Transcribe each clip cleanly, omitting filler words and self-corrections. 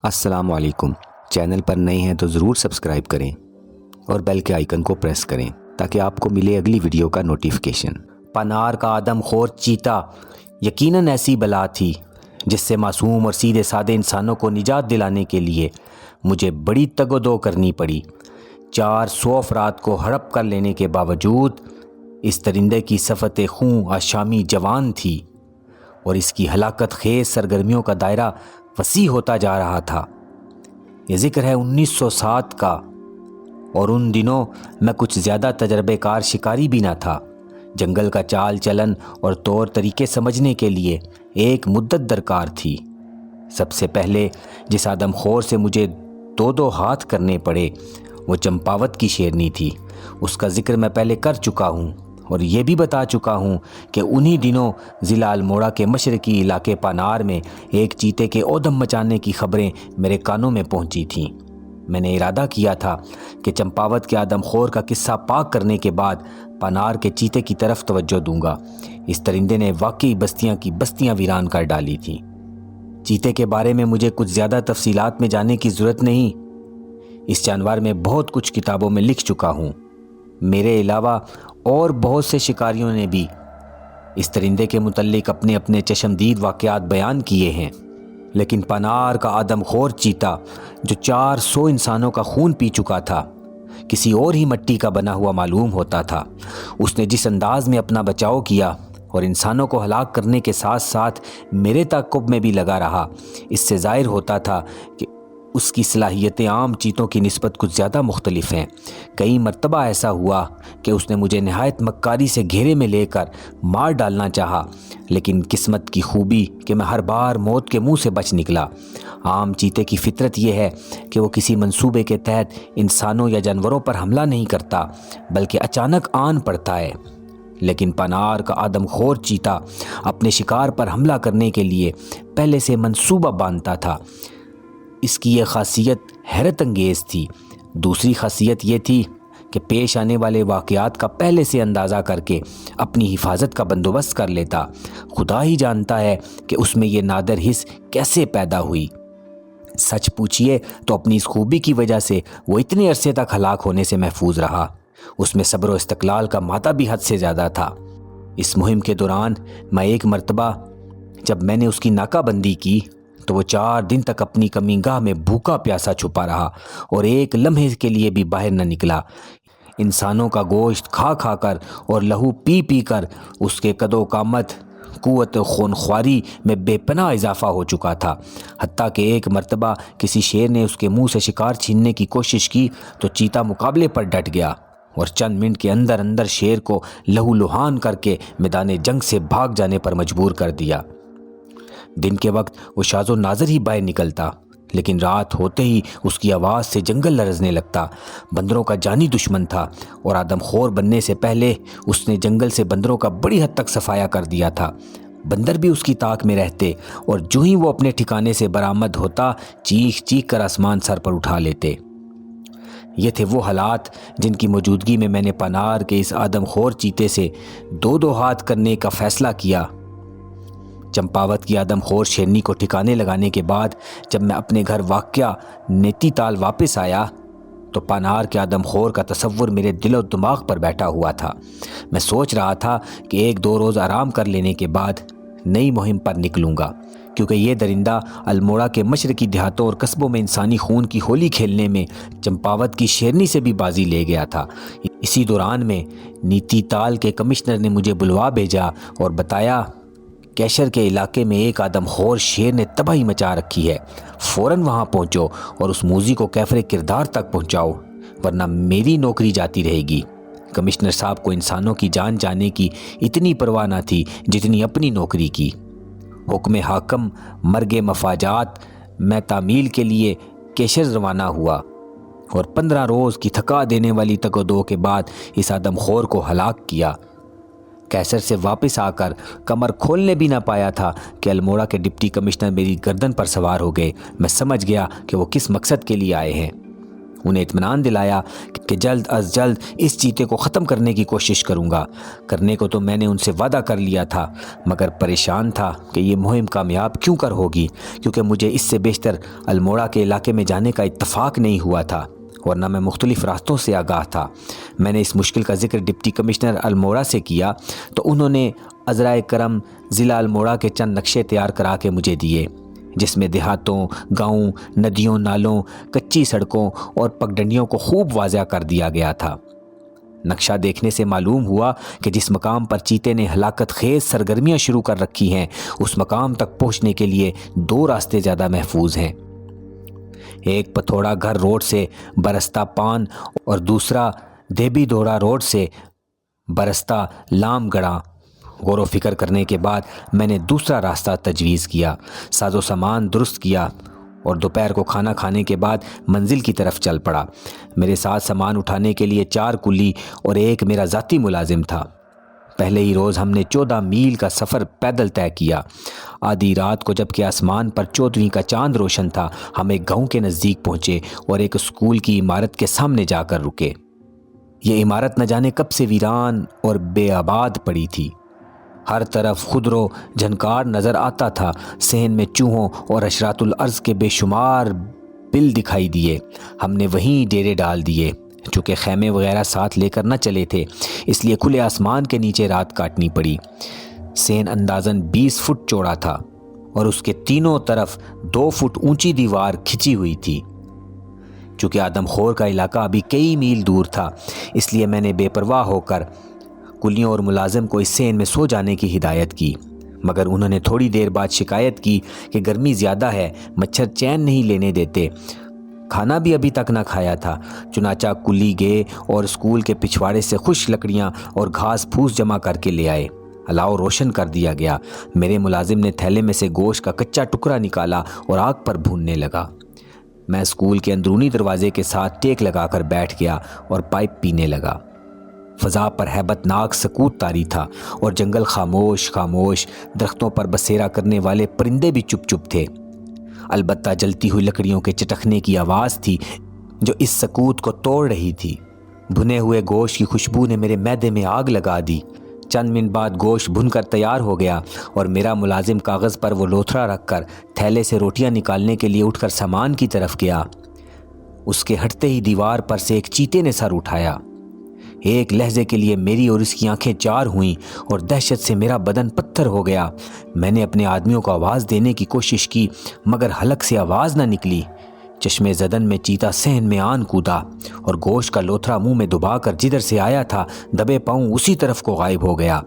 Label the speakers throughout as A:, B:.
A: السلام علیکم۔ چینل پر نئے ہیں تو ضرور سبسکرائب کریں اور بیل کے آئیکن کو پریس کریں تاکہ آپ کو ملے اگلی ویڈیو کا نوٹیفیکیشن۔ پنار کا آدم خور چیتا یقیناً ایسی بلا تھی جس سے معصوم اور سیدھے سادے انسانوں کو نجات دلانے کے لیے مجھے بڑی تگ و دو کرنی پڑی۔ 400 افراد کو ہڑپ کر لینے کے باوجود اس درندے کی صفت خوں آشامی جوان تھی اور اس کی ہلاکت خیز سرگرمیوں کا دائرہ وسیع ہوتا جا رہا تھا۔ یہ ذکر ہے 1907 کا، اور ان دنوں میں کچھ زیادہ تجربے کار شکاری بھی نہ تھا۔ جنگل کا چال چلن اور طور طریقے سمجھنے کے لیے ایک مدت درکار تھی۔ سب سے پہلے جس آدم خور سے مجھے دو ہاتھ کرنے پڑے وہ چمپاوت کی شیرنی تھی۔ اس کا ذکر میں پہلے کر چکا ہوں اور یہ بھی بتا چکا ہوں کہ انہی دنوں ضلع الموڑا کے مشرقی علاقے پانار میں ایک چیتے کے اودم مچانے کی خبریں میرے کانوں میں پہنچی تھیں۔ میں نے ارادہ کیا تھا کہ چمپاوت کے آدم خور کا قصہ پاک کرنے کے بعد پانار کے چیتے کی طرف توجہ دوں گا۔ اس درندے نے واقعی بستیاں کی بستیاں ویران کر ڈالی تھیں۔ چیتے کے بارے میں مجھے کچھ زیادہ تفصیلات میں جانے کی ضرورت نہیں۔ اس جانور میں بہت کچھ کتابوں میں لکھ چکا ہوں۔ میرے علاوہ اور بہت سے شکاریوں نے بھی اس درندے کے متعلق اپنے اپنے چشمدید واقعات بیان کیے ہیں، لیکن پنار کا آدم خور چیتا جو 400 انسانوں کا خون پی چکا تھا کسی اور ہی مٹی کا بنا ہوا معلوم ہوتا تھا۔ اس نے جس انداز میں اپنا بچاؤ کیا اور انسانوں کو ہلاک کرنے کے ساتھ ساتھ میرے تعاقب میں بھی لگا رہا، اس سے ظاہر ہوتا تھا کہ اس کی صلاحیتیں عام چیتوں کی نسبت کچھ زیادہ مختلف ہیں۔ کئی مرتبہ ایسا ہوا کہ اس نے مجھے نہایت مکاری سے گھیرے میں لے کر مار ڈالنا چاہا، لیکن قسمت کی خوبی کہ میں ہر بار موت کے منہ سے بچ نکلا۔ عام چیتے کی فطرت یہ ہے کہ وہ کسی منصوبے کے تحت انسانوں یا جانوروں پر حملہ نہیں کرتا بلکہ اچانک آن پڑتا ہے، لیکن پنار کا آدم خور چیتا اپنے شکار پر حملہ کرنے کے لیے پہلے سے منصوبہ باندھتا تھا۔ اس کی یہ خاصیت حیرت انگیز تھی۔ دوسری خاصیت یہ تھی کہ پیش آنے والے واقعات کا پہلے سے اندازہ کر کے اپنی حفاظت کا بندوبست کر لیتا۔ خدا ہی جانتا ہے کہ اس میں یہ نادر حس کیسے پیدا ہوئی۔ سچ پوچھئے تو اپنی اس خوبی کی وجہ سے وہ اتنے عرصے تک ہلاک ہونے سے محفوظ رہا۔ اس میں صبر و استقلال کا مادہ بھی حد سے زیادہ تھا۔ اس مہم کے دوران میں ایک مرتبہ جب میں نے اس کی ناکہ بندی کی تو وہ 4 دن تک اپنی کمین گاہ میں بھوکا پیاسا چھپا رہا اور ایک لمحے کے لیے بھی باہر نہ نکلا۔ انسانوں کا گوشت کھا کھا کر اور لہو پی پی کر اس کے قد و قامت، قوت خونخواری میں بے پناہ اضافہ ہو چکا تھا، حتیٰ کہ ایک مرتبہ کسی شیر نے اس کے منہ سے شکار چھیننے کی کوشش کی تو چیتا مقابلے پر ڈٹ گیا اور چند منٹ کے اندر اندر شیر کو لہو لہان کر کے میدان جنگ سے بھاگ جانے پر مجبور کر دیا۔ دن کے وقت وہ شاذ و نادر ہی باہر نکلتا، لیکن رات ہوتے ہی اس کی آواز سے جنگل لرزنے لگتا۔ بندروں کا جانی دشمن تھا اور آدم خور بننے سے پہلے اس نے جنگل سے بندروں کا بڑی حد تک صفایا کر دیا تھا۔ بندر بھی اس کی طاق میں رہتے اور جو ہی وہ اپنے ٹھکانے سے برآمد ہوتا چیخ چیخ کر آسمان سر پر اٹھا لیتے۔ یہ تھے وہ حالات جن کی موجودگی میں نے پنار کے اس آدم خور چیتے سے دو ہاتھ کرنے کا فیصلہ کیا۔ چمپاوت کی آدم خور شیرنی کو ٹھکانے لگانے کے بعد جب میں اپنے گھر واقع نیتی تال واپس آیا تو پنار کے آدم خور کا تصور میرے دل و دماغ پر بیٹھا ہوا تھا۔ میں سوچ رہا تھا کہ 1-2 روز آرام کر لینے کے بعد نئی مہم پر نکلوں گا، کیونکہ یہ درندہ الموڑا کے مشرقی دیہاتوں اور قصبوں میں انسانی خون کی ہولی کھیلنے میں چمپاوت کی شیرنی سے بھی بازی لے گیا تھا۔ اسی دوران میں نیتی تال کے کمشنر نے مجھے بلوا بھیجا اور بتایا کیشر کے علاقے میں ایک آدم خور شیر نے تباہی مچا رکھی ہے، فوراً وہاں پہنچو اور اس موذی کو کیفر کردار تک پہنچاؤ ورنہ میری نوکری جاتی رہے گی۔ کمشنر صاحب کو انسانوں کی جان جانے کی اتنی پرواہ نہ تھی جتنی اپنی نوکری کی۔ حکم حاکم مرگ مفاجات میں تعمیل کے لیے کیشر روانہ ہوا اور 15 روز کی تھکا دینے والی تگ و دو کے بعد اس آدم خور کو ہلاک کیا۔ کیسر سے واپس آ کر کمر کھولنے بھی نہ پایا تھا کہ الموڑا کے ڈپٹی کمشنر میری گردن پر سوار ہو گئے۔ میں سمجھ گیا کہ وہ کس مقصد کے لیے آئے ہیں۔ انہیں اطمینان دلایا کہ جلد از جلد اس چیتے کو ختم کرنے کی کوشش کروں گا۔ کرنے کو تو میں نے ان سے وعدہ کر لیا تھا، مگر پریشان تھا کہ یہ مہم کامیاب کیوں کر ہوگی، کیونکہ مجھے اس سے بیشتر الموڑا کے علاقے میں جانے کا اتفاق نہیں ہوا تھا، ورنہ میں مختلف راستوں سے آگاہ تھا۔ میں نے اس مشکل کا ذکر ڈپٹی کمشنر الموڑا سے کیا تو انہوں نے عذرائے کرم ضلع الموڑا کے چند نقشے تیار کرا کے مجھے دیے، جس میں دیہاتوں، گاؤں، ندیوں، نالوں، کچی سڑکوں اور پگڈنڈیوں کو خوب واضح کر دیا گیا تھا۔ نقشہ دیکھنے سے معلوم ہوا کہ جس مقام پر چیتے نے ہلاکت خیز سرگرمیاں شروع کر رکھی ہیں، اس مقام تک پہنچنے کے لیے 2 راستے زیادہ محفوظ ہیں۔ ایک پتھوڑا گھر روڈ سے برستہ پان اور دوسرا دیبی دھوڑا روڈ سے برستہ لام گڑا۔ غور و فکر کرنے کے بعد میں نے دوسرا راستہ تجویز کیا، ساز و سامان درست کیا اور دوپہر کو کھانا کھانے کے بعد منزل کی طرف چل پڑا۔ میرے ساتھ سامان اٹھانے کے لیے 4 کلی اور ایک میرا ذاتی ملازم تھا۔ پہلے ہی روز ہم نے 14 میل کا سفر پیدل طے کیا۔ آدھی رات کو جب کہ آسمان پر 14ویں کا چاند روشن تھا، ہم ایک گاؤں کے نزدیک پہنچے اور ایک اسکول کی عمارت کے سامنے جا کر رکے۔ یہ عمارت نہ جانے کب سے ویران اور بے آباد پڑی تھی۔ ہر طرف خضرو جھنکار نظر آتا تھا۔ صحن میں چوہوں اور حشرات الارض کے بے شمار بل دکھائی دیے۔ ہم نے وہیں ڈیرے ڈال دیے۔ چونکہ خیمے وغیرہ ساتھ لے کر نہ چلے تھے، اس لیے کھلے آسمان کے نیچے رات کاٹنی پڑی۔ صحن اندازاً 20 فٹ چوڑا تھا اور اس کے تینوں طرف 2 فٹ اونچی دیوار کھچی ہوئی تھی۔ چونکہ آدم خور کا علاقہ ابھی کئی میل دور تھا، اس لیے میں نے بے پرواہ ہو کر کلیوں اور ملازم کو اس صحن میں سو جانے کی ہدایت کی، مگر انہوں نے تھوڑی دیر بعد شکایت کی کہ گرمی زیادہ ہے، مچھر چین نہیں لینے دیتے۔ کھانا بھی ابھی تک نہ کھایا تھا۔ چنانچہ کلی گئے اور اسکول کے پچھواڑے سے خشک لکڑیاں اور گھاس پھوس جمع کر کے لے آئے۔ الاؤ روشن کر دیا گیا۔ میرے ملازم نے تھیلے میں سے گوشت کا کچا ٹکڑا نکالا اور آگ پر بھوننے لگا۔ میں اسکول کے اندرونی دروازے کے ساتھ ٹیک لگا کر بیٹھ گیا اور پائپ پینے لگا۔ فضا پر ہیبت ناک سکوت طاری تھا اور جنگل خاموش خاموش، درختوں پر بسیرا کرنے والے پرندے بھی چپ چپ تھے۔ البتہ جلتی ہوئی لکڑیوں کے چٹکنے کی آواز تھی جو اس سکوت کو توڑ رہی تھی۔ بھنے ہوئے گوشت کی خوشبو نے میرے معدے میں آگ لگا دی۔ چند منٹ بعد گوشت بھن کر تیار ہو گیا اور میرا ملازم کاغذ پر وہ لوتھڑا رکھ کر تھیلے سے روٹیاں نکالنے کے لیے اٹھ کر سامان کی طرف گیا۔ اس کے ہٹتے ہی دیوار پر سے ایک چیتے نے سر اٹھایا۔ ایک لہجے کے لیے میری اور اس کی آنکھیں چار ہوئیں اور دہشت سے میرا بدن پتھر ہو گیا۔ میں نے اپنے آدمیوں کو آواز دینے کی کوشش کی مگر حلق سے آواز نہ نکلی۔ چشمے زدن میں چیتا صحن میں آن کودا اور گوشت کا لوتھڑا منہ میں دبا کر جدھر سے آیا تھا دبے پاؤں اسی طرف کو غائب ہو گیا۔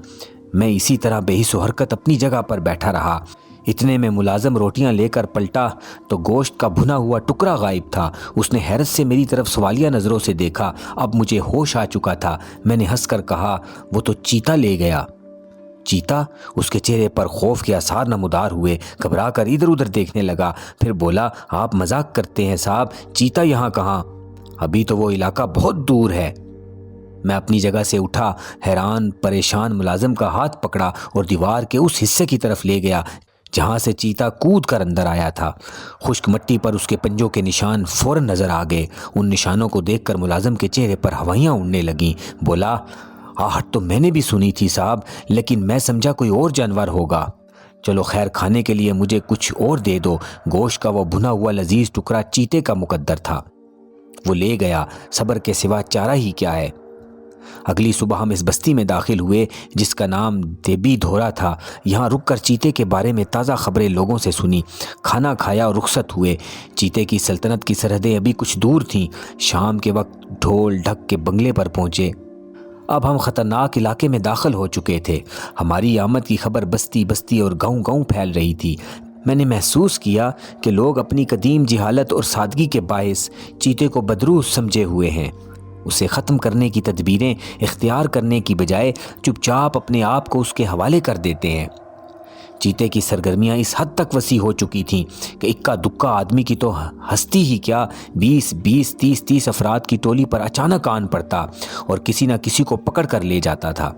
A: میں اسی طرح بے حس و حرکت اپنی جگہ پر بیٹھا رہا۔ اتنے میں ملازم روٹیاں لے کر پلٹا تو گوشت کا بھنا ہوا ٹکڑا غائب تھا۔ اس نے حیرت سے میری طرف سوالیہ نظروں سے دیکھا۔ اب مجھے ہوش آ چکا تھا۔ میں نے ہنس کر کہا، وہ تو چیتا لے گیا۔ چیتا؟ اس کے چہرے پر خوف کے آثار نمودار ہوئے۔ گھبرا کر ادھر ادھر دیکھنے لگا، پھر بولا، آپ مذاق کرتے ہیں صاحب، چیتا یہاں کہاں؟ ابھی تو وہ علاقہ بہت دور ہے۔ میں اپنی جگہ سے اٹھا، حیران پریشان ملازم کا ہاتھ پکڑا اور دیوار کے اس حصے کی طرف لے گیا جہاں سے چیتا کود کر اندر آیا تھا۔ خشک مٹی پر اس کے پنجوں کے نشان فوراً نظر آ گئے۔ ان نشانوں کو دیکھ کر ملازم کے چہرے پر ہوائیاں اڑنے لگیں۔ بولا، آہٹ تو میں نے بھی سنی تھی صاحب، لیکن میں سمجھا کوئی اور جانور ہوگا۔ چلو خیر، کھانے کے لیے مجھے کچھ اور دے دو۔ گوشت کا وہ بھنا ہوا لذیذ ٹکڑا چیتے کا مقدر تھا۔ وہ لے گیا، صبر کے سوا چارہ ہی کیا ہے۔ اگلی صبح ہم اس بستی میں داخل ہوئے جس کا نام دیبی دھورا تھا۔ یہاں رک کر چیتے کے بارے میں تازہ خبریں لوگوں سے سنی، کھانا کھایا اور رخصت ہوئے۔ چیتے کی سلطنت کی سرحدیں ابھی کچھ دور تھیں۔ شام کے وقت ڈھول ڈھک کے بنگلے پر پہنچے۔ اب ہم خطرناک علاقے میں داخل ہو چکے تھے۔ ہماری آمد کی خبر بستی بستی اور گاؤں گاؤں پھیل رہی تھی۔ میں نے محسوس کیا کہ لوگ اپنی قدیم جہالت اور سادگی کے باعث چیتے کو بدروح سمجھے ہوئے ہیں۔ اسے ختم کرنے کی تدبیریں اختیار کرنے کی بجائے چپ چاپ اپنے آپ کو اس کے حوالے کر دیتے ہیں۔ چیتے کی سرگرمیاں اس حد تک وسیع ہو چکی تھیں کہ اکا دکا آدمی کی تو ہستی ہی کیا، 20-30 افراد کی ٹولی پر اچانک آن پڑتا اور کسی نہ کسی کو پکڑ کر لے جاتا تھا۔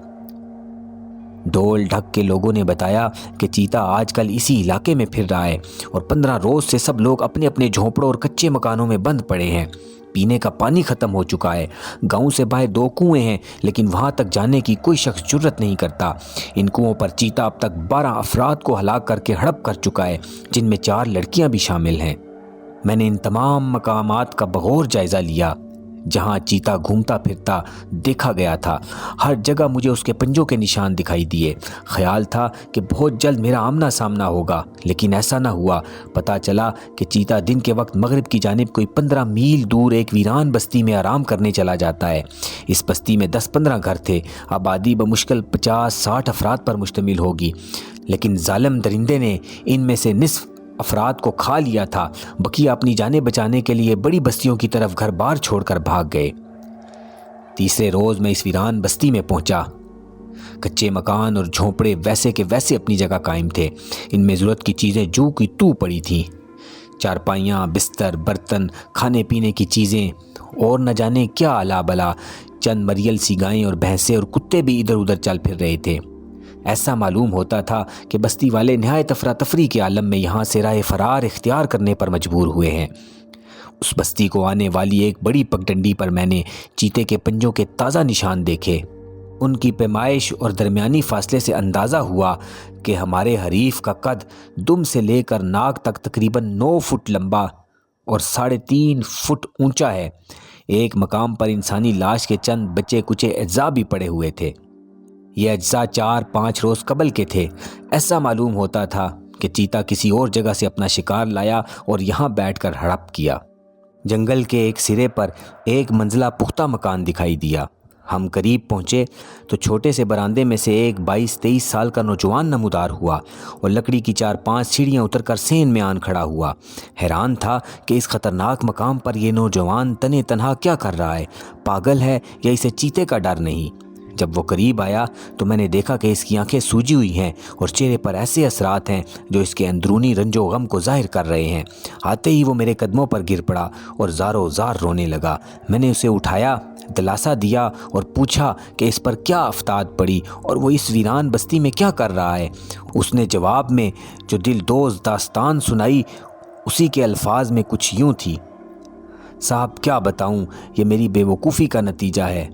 A: ڈول ڈھک کے لوگوں نے بتایا کہ چیتا آج کل اسی علاقے میں پھر رہا ہے اور 15 روز سے سب لوگ اپنے اپنے جھونپڑوں اور کچے مکانوں میں بند پڑے ہیں۔ پینے کا پانی ختم ہو چکا ہے۔ گاؤں سے باہر 2 کنویں ہیں لیکن وہاں تک جانے کی کوئی شخص جرت نہیں کرتا۔ ان کنووں پر چیتا اب تک 12 افراد کو ہلاک کر کے ہڑپ کر چکا ہے، جن میں 4 لڑکیاں بھی شامل ہیں۔ میں نے ان تمام مقامات کا بغور جائزہ لیا جہاں چیتا گھومتا پھرتا دیکھا گیا تھا۔ ہر جگہ مجھے اس کے پنجوں کے نشان دکھائی دیے۔ خیال تھا کہ بہت جلد میرا آمنا سامنا ہوگا، لیکن ایسا نہ ہوا۔ پتہ چلا کہ چیتا دن کے وقت مغرب کی جانب کوئی 15 میل دور ایک ویران بستی میں آرام کرنے چلا جاتا ہے۔ اس بستی میں 10-15 گھر تھے۔ آبادی بمشکل 50-60 افراد پر مشتمل ہوگی، لیکن ظالم درندے نے ان میں سے نصف افراد کو کھا لیا تھا۔ بقیہ اپنی جانیں بچانے کے لیے بڑی بستیوں کی طرف گھر بار چھوڑ کر بھاگ گئے۔ تیسرے روز میں اس ویران بستی میں پہنچا۔ کچے مکان اور جھونپڑے ویسے کے ویسے اپنی جگہ قائم تھے۔ ان میں ضرورت کی چیزیں جو کی تو پڑی تھیں۔ چارپائیاں، بستر، برتن، کھانے پینے کی چیزیں اور نہ جانے کیا الا بلا۔ چند مریل سی گائیں اور بھینسیں اور کتے بھی ادھر ادھر چل پھر رہے تھے۔ ایسا معلوم ہوتا تھا کہ بستی والے نہایت افراتفری کے عالم میں یہاں سے راہ فرار اختیار کرنے پر مجبور ہوئے ہیں۔ اس بستی کو آنے والی ایک بڑی پگڈنڈی پر میں نے چیتے کے پنجوں کے تازہ نشان دیکھے۔ ان کی پیمائش اور درمیانی فاصلے سے اندازہ ہوا کہ ہمارے حریف کا قد دم سے لے کر ناک تک تقریباً 9 فٹ لمبا اور 3.5 فٹ اونچا ہے۔ ایک مقام پر انسانی لاش کے چند بچے کچے اجزاء بھی پڑے ہوئے تھے۔ یہ اجزاء 4-5 روز قبل کے تھے۔ ایسا معلوم ہوتا تھا کہ چیتا کسی اور جگہ سے اپنا شکار لایا اور یہاں بیٹھ کر ہڑپ کیا۔ جنگل کے ایک سرے پر ایک منزلہ پختہ مکان دکھائی دیا۔ ہم قریب پہنچے تو چھوٹے سے برآمدے میں سے ایک 22-23 سال کا نوجوان نمودار ہوا اور لکڑی کی 4-5 سیڑھیاں اتر کر سین میں آن کھڑا ہوا۔ حیران تھا کہ اس خطرناک مقام پر یہ نوجوان تنے تنہا کیا کر رہا ہے؟ پاگل ہے یا اسے چیتے کا ڈر نہیں؟ جب وہ قریب آیا تو میں نے دیکھا کہ اس کی آنکھیں سوجی ہوئی ہیں اور چہرے پر ایسے اثرات ہیں جو اس کے اندرونی رنج و غم کو ظاہر کر رہے ہیں۔ آتے ہی وہ میرے قدموں پر گر پڑا اور زارو زار رونے لگا۔ میں نے اسے اٹھایا، دلاسا دیا اور پوچھا کہ اس پر کیا افتاد پڑی اور وہ اس ویران بستی میں کیا کر رہا ہے۔ اس نے جواب میں جو دل دوز داستان سنائی اسی کے الفاظ میں کچھ یوں تھی: صاحب کیا بتاؤں، یہ میری بے وقوفی کا نتیجہ ہے۔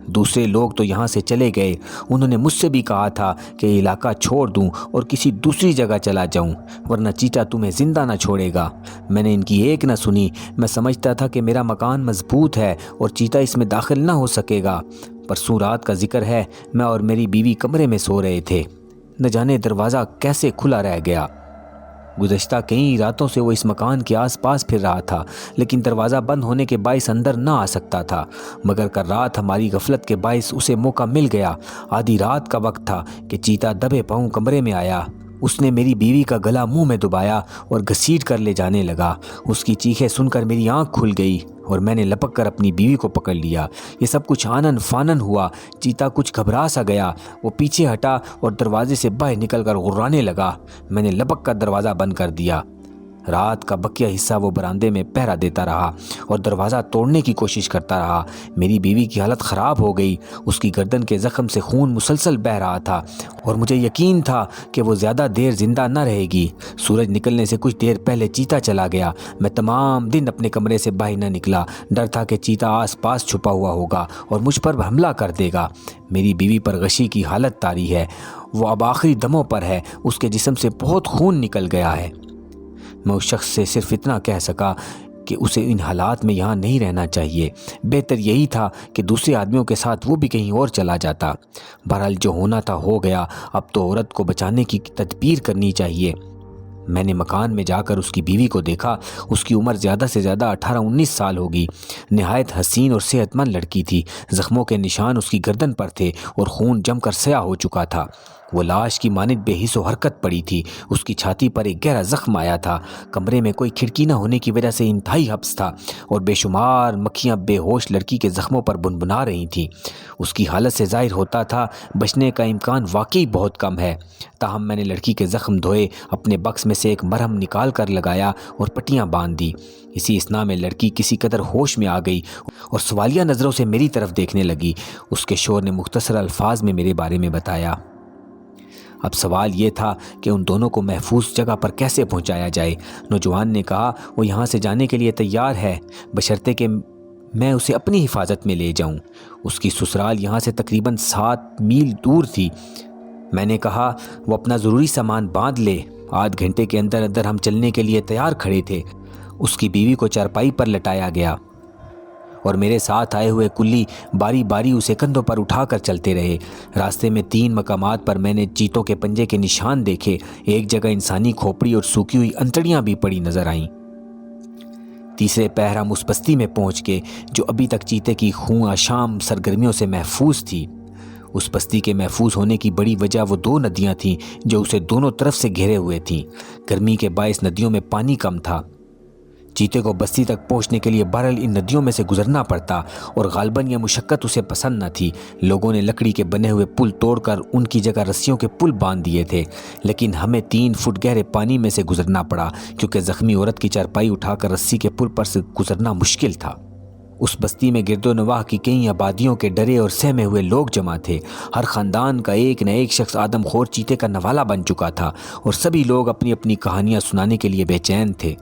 A: دوسرے لوگ تو یہاں سے چلے گئے، انہوں نے مجھ سے بھی کہا تھا کہ یہ علاقہ چھوڑ دوں اور کسی دوسری جگہ چلا جاؤں ورنہ چیتا تمہیں زندہ نہ چھوڑے گا۔ میں نے ان کی ایک نہ سنی۔ میں سمجھتا تھا کہ میرا مکان مضبوط ہے اور چیتا اس میں داخل نہ ہو سکے گا۔ پرسوں رات کا ذکر ہے، میں اور میری بیوی کمرے میں سو رہے تھے، نہ جانے دروازہ کیسے کھلا رہ گیا۔ گزشتہ کئی راتوں سے وہ اس مکان کے آس پاس پھر رہا تھا، لیکن دروازہ بند ہونے کے باعث اندر نہ آ سکتا تھا، مگر کل رات ہماری غفلت کے باعث اسے موقع مل گیا۔ آدھی رات کا وقت تھا کہ چیتا دبے پاؤں کمرے میں آیا۔ اس نے میری بیوی کا گلا منہ میں دبایا اور گھسیٹ کر لے جانے لگا۔ اس کی چیخیں سن کر میری آنکھ کھل گئی اور میں نے لپک کر اپنی بیوی کو پکڑ لیا۔ یہ سب کچھ آنن فانن ہوا۔ چیتا کچھ گھبرا سا گیا، وہ پیچھے ہٹا اور دروازے سے باہر نکل کر غرانے لگا۔ میں نے لپک کر دروازہ بند کر دیا۔ رات کا بقیہ حصہ وہ برآمدے میں پہرا دیتا رہا اور دروازہ توڑنے کی کوشش کرتا رہا۔ میری بیوی کی حالت خراب ہو گئی، اس کی گردن کے زخم سے خون مسلسل بہہ رہا تھا اور مجھے یقین تھا کہ وہ زیادہ دیر زندہ نہ رہے گی۔ سورج نکلنے سے کچھ دیر پہلے چیتا چلا گیا۔ میں تمام دن اپنے کمرے سے باہر نہ نکلا، ڈر تھا کہ چیتا آس پاس چھپا ہوا ہوگا اور مجھ پر حملہ کر دے گا۔ میری بیوی پر غشی کی حالت طاری ہے، وہ اب آخری دموں پر ہے، اس کے جسم سے بہت خون نکل گیا ہے۔ میں اس شخص سے صرف اتنا کہہ سکا کہ اسے ان حالات میں یہاں نہیں رہنا چاہیے، بہتر یہی تھا کہ دوسرے آدمیوں کے ساتھ وہ بھی کہیں اور چلا جاتا۔ بہرحال جو ہونا تھا ہو گیا، اب تو عورت کو بچانے کی تدبیر کرنی چاہیے۔ میں نے مکان میں جا کر اس کی بیوی کو دیکھا۔ اس کی عمر زیادہ سے زیادہ 18-19 سال ہوگی۔ نہایت حسین اور صحت مند لڑکی تھی۔ زخموں کے نشان اس کی گردن پر تھے اور خون جم کر سیاہ ہو چکا تھا۔ وہ لاش کی مانند بے حس و حرکت پڑی تھی۔ اس کی چھاتی پر ایک گہرا زخم آیا تھا۔ کمرے میں کوئی کھڑکی نہ ہونے کی وجہ سے انتہائی حبس تھا اور بے شمار مکھیاں بے ہوش لڑکی کے زخموں پر بنبنا رہی تھیں۔ اس کی حالت سے ظاہر ہوتا تھا بچنے کا امکان واقعی بہت کم ہے۔ تاہم میں نے لڑکی کے زخم دھوئے، اپنے بکس میں سے ایک مرہم نکال کر لگایا اور پٹیاں باندھ دی۔ اسی اثنا میں لڑکی کسی قدر ہوش میں آ گئی اور سوالیہ نظروں سے میری طرف دیکھنے لگی۔ اس کے شوہر نے مختصر الفاظ میں میرے بارے میں بتایا۔ اب سوال یہ تھا کہ ان دونوں کو محفوظ جگہ پر کیسے پہنچایا جائے۔ نوجوان نے کہا وہ یہاں سے جانے کے لیے تیار ہے، بشرطے کہ میں اسے اپنی حفاظت میں لے جاؤں۔ اس کی سسرال یہاں سے تقریباً 7 میل دور تھی۔ میں نے کہا وہ اپنا ضروری سامان باندھ لے۔ آدھ گھنٹے کے اندر اندر ہم چلنے کے لیے تیار کھڑے تھے۔ اس کی بیوی کو چارپائی پر لٹایا گیا اور میرے ساتھ آئے ہوئے کلی باری باری اسے کندھوں پر اٹھا کر چلتے رہے۔ راستے میں 3 مقامات پر میں نے چیتوں کے پنجے کے نشان دیکھے۔ ایک جگہ انسانی کھوپڑی اور سوکھی ہوئی انتڑیاں بھی پڑی نظر آئیں۔ تیسرے پہر ہم اس بستی میں پہنچ گئے جو ابھی تک چیتے کی خون شام سرگرمیوں سے محفوظ تھی۔ اس بستی کے محفوظ ہونے کی بڑی وجہ وہ 2 ندیاں تھیں جو اسے دونوں طرف سے گھیرے ہوئے تھیں۔ گرمی کے باعث ندیوں میں پانی کم تھا۔ چیتے کو بستی تک پہنچنے کے لیے بہرحال ان ندیوں میں سے گزرنا پڑتا اور غالباً یہ مشقت اسے پسند نہ تھی۔ لوگوں نے لکڑی کے بنے ہوئے پل توڑ کر ان کی جگہ رسیوں کے پل باندھ دیے تھے، لیکن ہمیں 3 فٹ گہرے پانی میں سے گزرنا پڑا کیونکہ زخمی عورت کی چارپائی اٹھا کر رسی کے پل پر سے گزرنا مشکل تھا۔ اس بستی میں گرد و نواح کی کئی آبادیوں کے ڈرے اور سہمے ہوئے لوگ جمع تھے۔ ہر خاندان کا ایک نہ ایک شخص آدم خور چیتے کا نوالا بن چکا تھا اور سبھی لوگ اپنی اپنی کہانیاں سنانے کے لیے بے چین تھے۔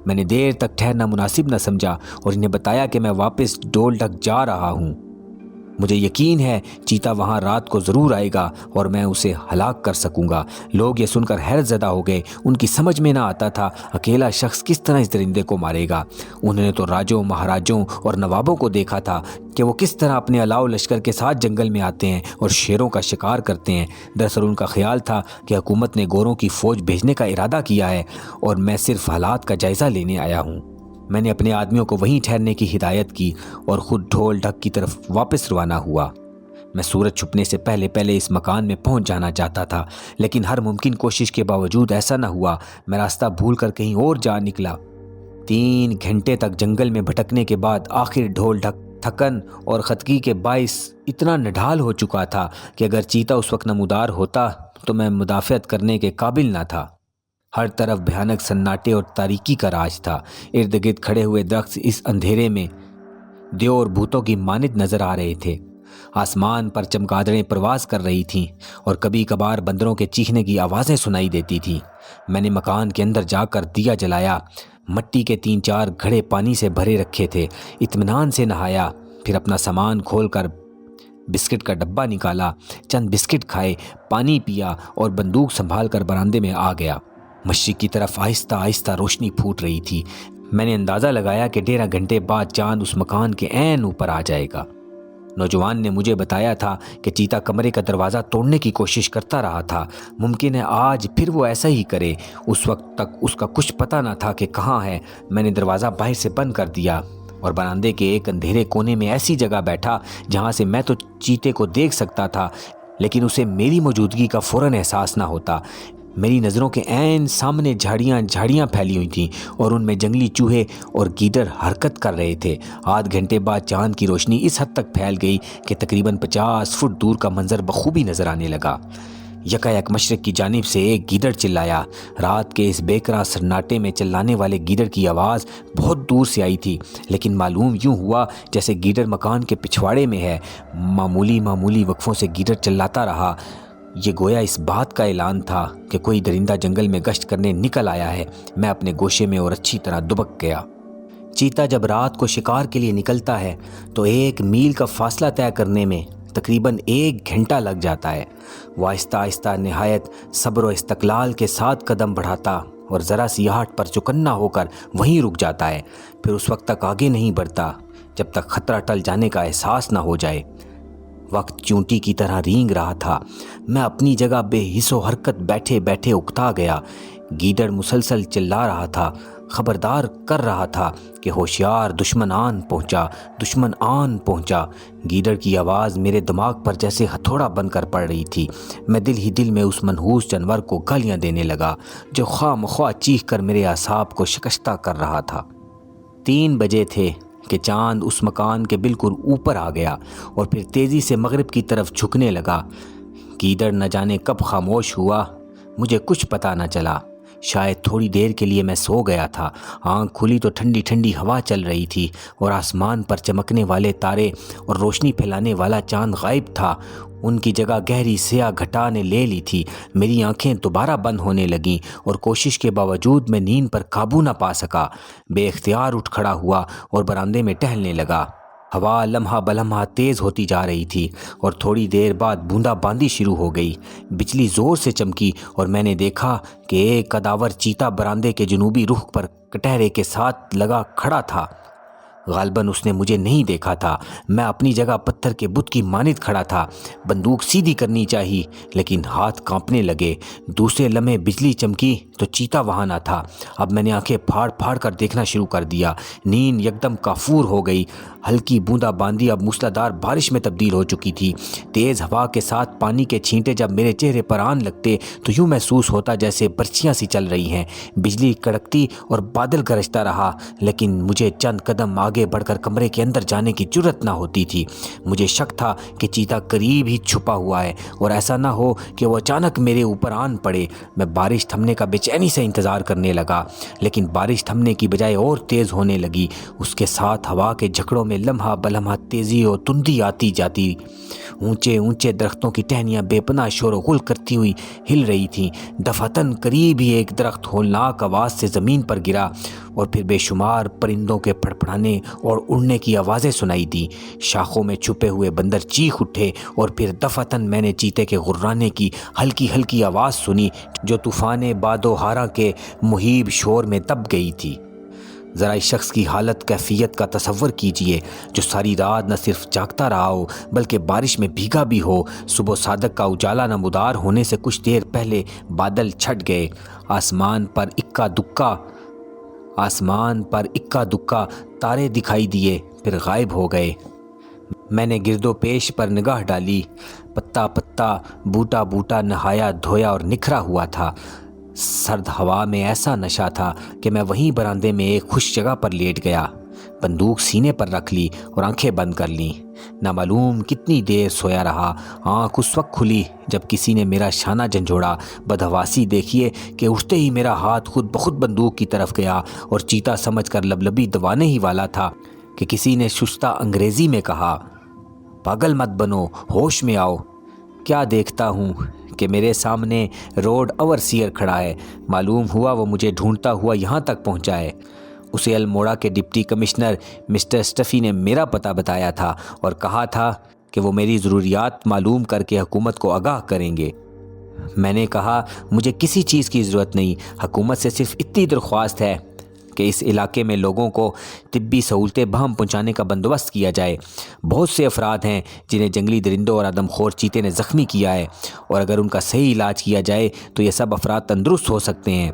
A: میں نے دیر تک ٹھہرنا مناسب نہ سمجھا اور انہیں بتایا کہ میں واپس ڈول ڈھک جا رہا ہوں۔ مجھے یقین ہے چیتا وہاں رات کو ضرور آئے گا اور میں اسے ہلاک کر سکوں گا۔ لوگ یہ سن کر حیرت زدہ ہو گئے۔ ان کی سمجھ میں نہ آتا تھا اکیلا شخص کس طرح اس درندے کو مارے گا۔ انہوں نے تو راجوں، مہاراجوں اور نوابوں کو دیکھا تھا کہ وہ کس طرح اپنے الاؤ لشکر کے ساتھ جنگل میں آتے ہیں اور شیروں کا شکار کرتے ہیں۔ دراصل ان کا خیال تھا کہ حکومت نے گوروں کی فوج بھیجنے کا ارادہ کیا ہے اور میں صرف حالات کا جائزہ لینے آیا ہوں۔ میں نے اپنے آدمیوں کو وہیں ٹھہرنے کی ہدایت کی اور خود ڈھول ڈھک کی طرف واپس روانہ ہوا۔ میں سورج چھپنے سے پہلے پہلے اس مکان میں پہنچ جانا چاہتا تھا، لیکن ہر ممکن کوشش کے باوجود ایسا نہ ہوا۔ میں راستہ بھول کر کہیں اور جا نکلا۔ 3 گھنٹے تک جنگل میں بھٹکنے کے بعد آخر ڈھول ڈھک تھکن اور خطگی کے باعث اتنا نڈھال ہو چکا تھا کہ اگر چیتا اس وقت نمودار ہوتا تو میں مدافعت کرنے کے قابل نہ تھا۔ ہر طرف بھیانک سناٹے اور تاریکی کا راج تھا۔ ارد گرد کھڑے ہوئے درخت اس اندھیرے میں دیو اور بھوتوں کی مانند نظر آ رہے تھے۔ آسمان پر چمگادڑیں پرواز کر رہی تھیں اور کبھی کبھار بندروں کے چیخنے کی آوازیں سنائی دیتی تھیں۔ میں نے مکان کے اندر جا کر دیا جلایا۔ مٹی کے 3-4 گھڑے پانی سے بھرے رکھے تھے۔ اطمینان سے نہایا، پھر اپنا سامان کھول کر بسکٹ کا ڈبہ نکالا، چند بسکٹ کھائے، پانی پیا اور بندوق سنبھال کر برآمدے میں آ گیا۔ مشرق کی طرف آہستہ آہستہ روشنی پھوٹ رہی تھی۔ میں نے اندازہ لگایا کہ 1.5 گھنٹے بعد چاند اس مکان کے عین اوپر آ جائے گا۔ نوجوان نے مجھے بتایا تھا کہ چیتا کمرے کا دروازہ توڑنے کی کوشش کرتا رہا تھا۔ ممکن ہے آج پھر وہ ایسا ہی کرے۔ اس وقت تک اس کا کچھ پتہ نہ تھا کہ کہاں ہے۔ میں نے دروازہ باہر سے بند کر دیا اور برآمدے کے ایک اندھیرے کونے میں ایسی جگہ بیٹھا جہاں سے میں تو چیتے کو دیکھ سکتا تھا، لیکن اسے میری موجودگی کا فوراً احساس نہ ہوتا۔ میری نظروں کے عین سامنے جھاڑیاں پھیلی ہوئی تھیں اور ان میں جنگلی چوہے اور گیدڑ حرکت کر رہے تھے۔ آدھ گھنٹے بعد چاند کی روشنی اس حد تک پھیل گئی کہ تقریباً 50 فٹ دور کا منظر بخوبی نظر آنے لگا۔ یکایک مشرق کی جانب سے ایک گیدڑ چلایا۔ رات کے اس بے قرار سناٹے میں چلانے والے گیدڑ کی آواز بہت دور سے آئی تھی، لیکن معلوم یوں ہوا جیسے گیدڑ مکان کے پچھواڑے میں ہے۔ معمولی وقفوں سے گیدڑ چلاتا رہا۔ یہ گویا اس بات کا اعلان تھا کہ کوئی درندہ جنگل میں گشت کرنے نکل آیا ہے۔ میں اپنے گوشے میں اور اچھی طرح دبک گیا۔ چیتا جب رات کو شکار کے لیے نکلتا ہے تو 1 میل کا فاصلہ طے کرنے میں تقریباً 1 گھنٹہ لگ جاتا ہے۔ وہ آہستہ آہستہ نہایت صبر و استقلال کے ساتھ قدم بڑھاتا اور ذرا سی آہٹ پر چکنا ہو کر وہیں رک جاتا ہے، پھر اس وقت تک آگے نہیں بڑھتا جب تک خطرہ ٹل جانے کا احساس نہ ہو جائے۔ وقت چونٹی کی طرح رینگ رہا تھا۔ میں اپنی جگہ بے حس و حرکت بیٹھے بیٹھے اکتا گیا۔ گیدڑ مسلسل چلا رہا تھا، خبردار کر رہا تھا کہ ہوشیار، دشمن آن پہنچا۔ گیدڑ کی آواز میرے دماغ پر جیسے ہتھوڑا بن کر پڑ رہی تھی۔ میں دل ہی دل میں اس منحوس جانور کو گالیاں دینے لگا جو خواہ مخواہ چیخ کر میرے اعصاب کو شکستہ کر رہا تھا۔ 3 بجے تھے کہ چاند اس مکان کے بالکل اوپر آ گیا اور پھر تیزی سے مغرب کی طرف جھکنے لگا۔ گیدڑ نہ جانے کب خاموش ہوا، مجھے کچھ پتہ نہ چلا۔ شاید تھوڑی دیر کے لیے میں سو گیا تھا۔ آنکھ کھلی تو ٹھنڈی ٹھنڈی ہوا چل رہی تھی اور آسمان پر چمکنے والے تارے اور روشنی پھیلانے والا چاند غائب تھا۔ ان کی جگہ گہری سیاہ گھٹا نے لے لی تھی۔ میری آنکھیں دوبارہ بند ہونے لگیں اور کوشش کے باوجود میں نیند پر قابو نہ پا سکا۔ بے اختیار اٹھ کھڑا ہوا اور برآمدے میں ٹہلنے لگا۔ ہوا لمحہ بلمحہ تیز ہوتی جا رہی تھی اور تھوڑی دیر بعد بوندا باندی شروع ہو گئی۔ بجلی زور سے چمکی اور میں نے دیکھا کہ ایک کداور چیتا برآمدے کے جنوبی رخ پر کٹہرے کے ساتھ لگا کھڑا تھا۔ غالباً اس نے مجھے نہیں دیکھا تھا۔ میں اپنی جگہ پتھر کے بت کی مانند کھڑا تھا۔ بندوق سیدھی کرنی چاہی لیکن ہاتھ کانپنے لگے۔ دوسرے لمحے بجلی چمکی تو چیتا وہاں نہ تھا۔ اب میں نے آنکھیں پھاڑ پھاڑ کر دیکھنا شروع کر دیا۔ نیند یکدم کافور ہو گئی۔ ہلکی بوندا باندی اب موسلادھار بارش میں تبدیل ہو چکی تھی۔ تیز ہوا کے ساتھ پانی کے چھینٹے جب میرے چہرے پر آن لگتے تو یوں محسوس ہوتا جیسے برچیاں سی چل رہی ہیں۔ بجلی کڑکتی اور بادل گرجتا رہا لیکن مجھے چند قدم آگے بڑھ کر کمرے کے اندر جانے کی جرت نہ ہوتی تھی۔ مجھے شک تھا کہ چیتا قریب ہی چھپا ہوا ہے اور ایسا نہ ہو کہ وہ اچانک میرے اوپر آن پڑے۔ میں بارش تھمنے کا بے چینی سے انتظار کرنے لگا لیکن بارش تھمنے کی بجائے اور تیز ہونے لگی۔ اس کے ساتھ ہوا کے جھکڑوں میں لمحہ بلمحہ تیزی اور تندی آتی جاتی۔ اونچے اونچے درختوں کی ٹہنیاں بے پناہ شور و غل کرتی ہوئی ہل رہی تھیں۔ دفعتاً قریب ہی ایک درخت ہولناک آواز سے زمین پر گرا اور پھر بے شمار پرندوں کے پھڑپھڑانے اور اڑنے کی آوازیں سنائی دیں۔ شاخوں میں چھپے ہوئے بندر چیخ اٹھے اور پھر دفعتاً میں نے چیتے کے غرانے کی ہلکی ہلکی آواز سنی جو طوفان باد و ہارا کے مہیب شور میں دب گئی تھی۔ ذرا اس شخص کی حالت کیفیت کا تصور کیجئے جو ساری رات نہ صرف جاگتا رہا ہو بلکہ بارش میں بھیگا بھی ہو۔ صبح صادق کا اجالا نمودار ہونے سے کچھ دیر پہلے بادل چھٹ گئے۔ آسمان پر اکا دکا تارے دکھائی دیے پھر غائب ہو گئے۔ میں نے گرد و پیش پر نگاہ ڈالی۔ پتا پتا بوٹا بوٹا نہایا دھویا اور نکھرا ہوا تھا۔ سرد ہوا میں ایسا نشہ تھا کہ میں وہیں برآمدے میں ایک خوش جگہ پر لیٹ گیا۔ بندوق سینے پر رکھ لی اور آنکھیں بند کر لیں۔ نامعلوم کتنی دیر سویا رہا۔ آنکھ اس وقت کھلی جب کسی نے میرا شانہ جھنجھوڑا۔ بدحواسی دیکھیے کہ اٹھتے ہی میرا ہاتھ خود بخود بندوق کی طرف گیا اور چیتا سمجھ کر لبلبی دبانے ہی والا تھا کہ کسی نے شستہ انگریزی میں کہا، پاگل مت بنو، ہوش میں آؤ۔ کیا دیکھتا ہوں کہ میرے سامنے روڈ اوورسیئر کھڑا ہے۔ معلوم ہوا وہ مجھے ڈھونڈتا ہوا یہاں تک پہنچا ہے۔ اسے الموڑا کے ڈپٹی کمشنر مسٹر اسٹفی نے میرا پتہ بتایا تھا اور کہا تھا کہ وہ میری ضروریات معلوم کر کے حکومت کو آگاہ کریں گے۔ میں نے کہا مجھے کسی چیز کی ضرورت نہیں، حکومت سے صرف اتنی درخواست ہے کہ اس علاقے میں لوگوں کو طبی سہولتیں بہم پہنچانے کا بندوبست کیا جائے۔ بہت سے افراد ہیں جنہیں جنگلی درندوں اور آدم خور چیتے نے زخمی کیا ہے اور اگر ان کا صحیح علاج کیا جائے تو یہ سب افراد تندرست ہو سکتے ہیں۔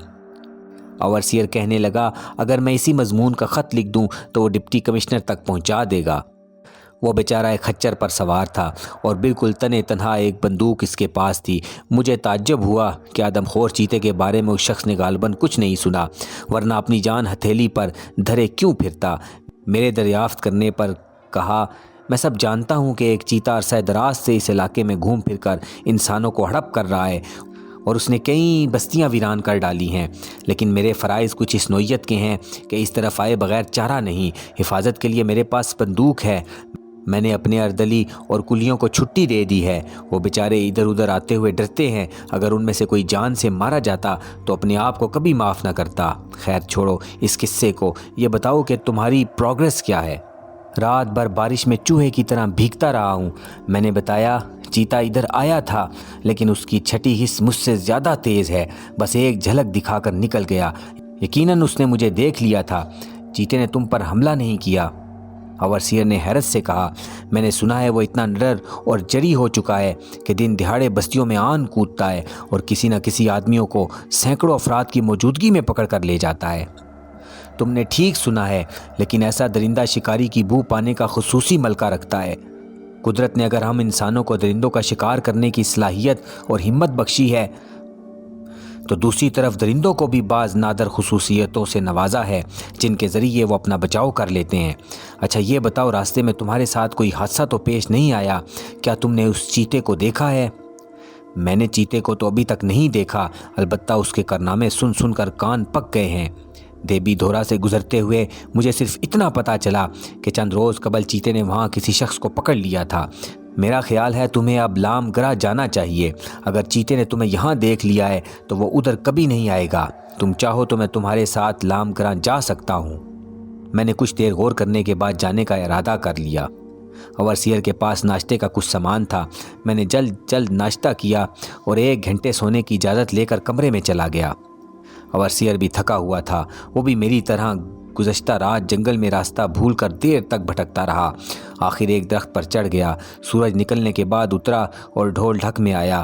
A: اوورسیئر کہنے لگا، اگر میں اسی مضمون کا خط لکھ دوں تو وہ ڈپٹی کمشنر تک پہنچا دے گا۔ وہ بیچارہ ایک خچر پر سوار تھا اور بالکل تنے تنہا ایک بندوق اس کے پاس تھی۔ مجھے تعجب ہوا کہ آدم خور چیتے کے بارے میں اس شخص نے غالباً کچھ نہیں سنا ورنہ اپنی جان ہتھیلی پر دھرے کیوں پھرتا۔ میرے دریافت کرنے پر کہا، میں سب جانتا ہوں کہ ایک چیتا عرصہ دراز سے اس علاقے میں گھوم پھر کر انسانوں کو ہڑپ کر رہا ہے اور اس نے کئی بستیاں ویران کر ڈالی ہیں، لیکن میرے فرائض کچھ اس نوعیت کے ہیں کہ اس طرف آئے بغیر چارہ نہیں۔ حفاظت کے لیے میرے پاس بندوق ہے۔ میں نے اپنے اردلی اور کلیوں کو چھٹی دے دی ہے۔ وہ بیچارے ادھر ادھر آتے ہوئے ڈرتے ہیں۔ اگر ان میں سے کوئی جان سے مارا جاتا تو اپنے آپ کو کبھی معاف نہ کرتا۔ خیر چھوڑو اس قصے کو، یہ بتاؤ کہ تمہاری پروگریس کیا ہے؟ رات بھر بارش میں چوہے کی طرح بھیگتا رہا ہوں۔ میں نے بتایا، چیتا ادھر آیا تھا لیکن اس کی چھٹی حص مجھ سے زیادہ تیز ہے، بس ایک جھلک دکھا کر نکل گیا۔ یقیناً اس نے مجھے دیکھ لیا تھا۔ چیتے نے تم پر حملہ نہیں کیا؟ اوورسیئر نے حیرت سے کہا، میں نے سنا ہے وہ اتنا نڈر اور جری ہو چکا ہے کہ دن دہاڑے بستیوں میں آن کودتا ہے اور کسی نہ کسی آدمیوں کو سینکڑوں افراد کی موجودگی میں پکڑ کر لے جاتا ہے۔ تم نے ٹھیک سنا ہے، لیکن ایسا درندہ شکاری کی بو پانے کا خصوصی ملکہ رکھتا ہے۔ قدرت نے اگر ہم انسانوں کو درندوں کا شکار کرنے کی صلاحیت اور ہمت بخشی ہے تو دوسری طرف درندوں کو بھی بعض نادر خصوصیتوں سے نوازا ہے جن کے ذریعے وہ اپنا بچاؤ کر لیتے ہیں۔ اچھا یہ بتاؤ، راستے میں تمہارے ساتھ کوئی حادثہ تو پیش نہیں آیا؟ کیا تم نے اس چیتے کو دیکھا ہے؟ میں نے چیتے کو تو ابھی تک نہیں دیکھا، البتہ اس کے کارنامے سن سن کر کان پک گئے ہیں۔ دیبی دھورا سے گزرتے ہوئے مجھے صرف اتنا پتہ چلا کہ چند روز قبل چیتے نے وہاں کسی شخص کو پکڑ لیا تھا۔ میرا خیال ہے تمہیں اب لام گرا جانا چاہیے۔ اگر چیتے نے تمہیں یہاں دیکھ لیا ہے تو وہ ادھر کبھی نہیں آئے گا۔ تم چاہو تو میں تمہارے ساتھ لام گرا جا سکتا ہوں۔ میں نے کچھ دیر غور کرنے کے بعد جانے کا ارادہ کر لیا۔ اوورسیئر کے پاس ناشتے کا کچھ سامان تھا۔ میں نے جلد ناشتہ کیا اور 1 گھنٹے سونے کی اجازت لے کر کمرے میں چلا گیا۔ اوورسیئر بھی تھکا ہوا تھا، وہ بھی میری طرح گزشتہ رات جنگل میں راستہ بھول کر دیر تک بھٹکتا رہا۔ آخر ایک درخت پر چڑھ گیا، سورج نکلنے کے بعد اترا اور ڈھول ڈھک میں آیا۔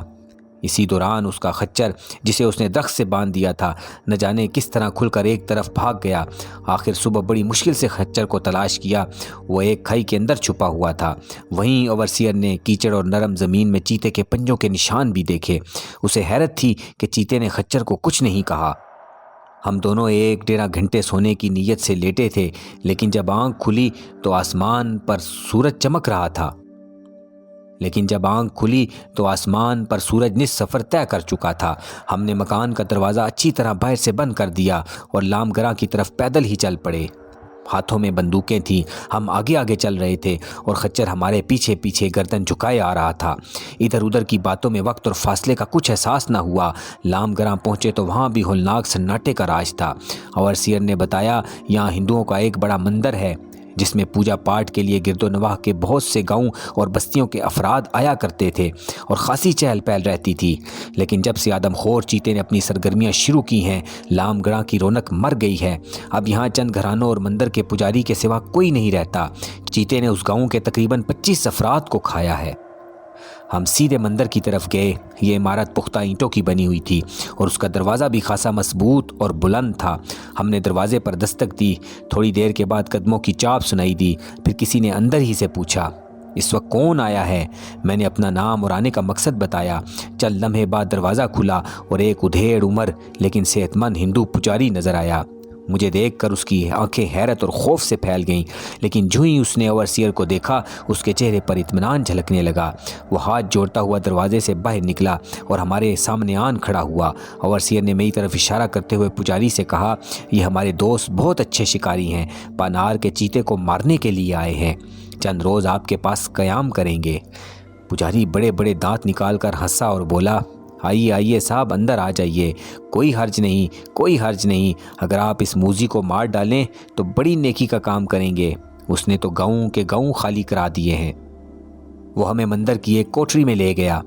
A: اسی دوران اس کا خچر جسے اس نے درخت سے باندھ دیا تھا نہ جانے کس طرح کھل کر ایک طرف بھاگ گیا۔ آخر صبح بڑی مشکل سے خچر کو تلاش کیا، وہ ایک کھائی کے اندر چھپا ہوا تھا۔ وہیں اوورسیئر نے کیچڑ اور نرم زمین میں چیتے کے پنجوں کے نشان بھی دیکھے۔ اسے حیرت تھی کہ چیتے نے خچر کو کچھ نہیں کہا۔ ہم دونوں 1-1.5 گھنٹے سونے کی نیت سے لیٹے تھے، لیکن جب آنکھ کھلی تو آسمان پر سورج چمک رہا تھا۔ نصف سفر طے کر چکا تھا۔ ہم نے مکان کا دروازہ اچھی طرح باہر سے بند کر دیا اور لام گراں کی طرف پیدل ہی چل پڑے۔ ہاتھوں میں بندوقیں تھیں، ہم آگے آگے چل رہے تھے اور خچر ہمارے پیچھے پیچھے گردن جھکائے آ رہا تھا۔ ادھر ادھر کی باتوں میں وقت اور فاصلے کا کچھ احساس نہ ہوا۔ لام گراں پہنچے تو وہاں بھی ہولناک سناٹے کا راج تھا۔ اوورسیئر نے بتایا یہاں ہندوؤں کا ایک بڑا مندر ہے جس میں پوجا پاٹ کے لیے گرد و نواح کے بہت سے گاؤں اور بستیوں کے افراد آیا کرتے تھے اور خاصی چہل پہل رہتی تھی۔ لیکن جب سے آدم خور چیتے نے اپنی سرگرمیاں شروع کی ہیں، لام گراں کی رونق مر گئی ہے۔ اب یہاں چند گھرانوں اور مندر کے پجاری کے سوا کوئی نہیں رہتا۔ چیتے نے اس گاؤں کے تقریباً 25 افراد کو کھایا ہے۔ ہم سیدھے مندر کی طرف گئے۔ یہ عمارت پختہ اینٹوں کی بنی ہوئی تھی اور اس کا دروازہ بھی خاصا مضبوط اور بلند تھا۔ ہم نے دروازے پر دستک دی، تھوڑی دیر کے بعد قدموں کی چاپ سنائی دی، پھر کسی نے اندر ہی سے پوچھا اس وقت کون آیا ہے؟ میں نے اپنا نام اور آنے کا مقصد بتایا۔ چند لمحے بعد دروازہ کھلا اور ایک ادھیڑ عمر لیکن صحت مند ہندو پجاری نظر آیا۔ مجھے دیکھ کر اس کی آنکھیں حیرت اور خوف سے پھیل گئیں، لیکن جو ہی اس نے اوورسیئر کو دیکھا اس کے چہرے پر اطمینان جھلکنے لگا۔ وہ ہاتھ جوڑتا ہوا دروازے سے باہر نکلا اور ہمارے سامنے آن کھڑا ہوا۔ اوورسیئر نے میری طرف اشارہ کرتے ہوئے پجاری سے کہا یہ ہمارے دوست بہت اچھے شکاری ہیں، پانار کے چیتے کو مارنے کے لیے آئے ہیں، چند روز آپ کے پاس قیام کریں گے۔ پجاری بڑے بڑے دانت نکال کر ہنسا اور بولا آئیے آئیے صاحب، اندر آ جائیے، کوئی حرج نہیں، اگر آپ اس موذی کو مار ڈالیں تو بڑی نیکی کا کام کریں گے۔ اس نے تو گاؤں کے گاؤں خالی کرا دیے ہیں۔ وہ ہمیں مندر کی ایک کوٹری میں لے گیا،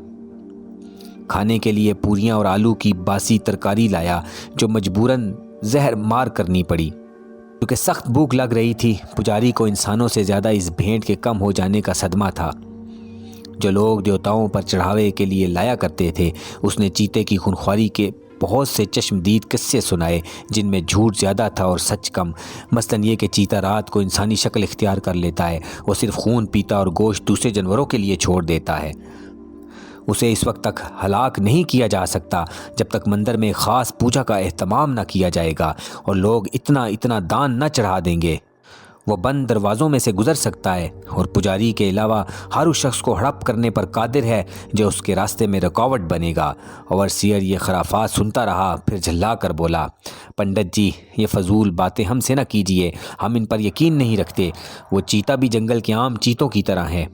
A: کھانے کے لیے پوریاں اور آلو کی باسی ترکاری لایا جو مجبوراً زہر مار کرنی پڑی کیونکہ سخت بھوک لگ رہی تھی۔ پجاری کو انسانوں سے زیادہ اس بھیڑ کے کم ہو جانے کا صدمہ تھا جو لوگ دیوتاؤں پر چڑھاوے کے لیے لایا کرتے تھے۔ اس نے چیتے کی خونخواری کے بہت سے چشمدید قصے سنائے جن میں جھوٹ زیادہ تھا اور سچ کم۔ مثلاً یہ کہ چیتا رات کو انسانی شکل اختیار کر لیتا ہے، وہ صرف خون پیتا اور گوشت دوسرے جانوروں کے لیے چھوڑ دیتا ہے۔ اسے اس وقت تک ہلاک نہیں کیا جا سکتا جب تک مندر میں خاص پوجا کا اہتمام نہ کیا جائے گا اور لوگ اتنا دان نہ چڑھا دیں گے۔ وہ بند دروازوں میں سے گزر سکتا ہے اور پجاری کے علاوہ ہر اس شخص کو ہڑپ کرنے پر قادر ہے جو اس کے راستے میں رکاوٹ بنے گا۔ اوورسیئر یہ خرافات سنتا رہا، پھر جھلا کر بولا پنڈت جی یہ فضول باتیں ہم سے نہ کیجیے، ہم ان پر یقین نہیں رکھتے۔ وہ چیتا بھی جنگل کے عام چیتوں کی طرح ہے،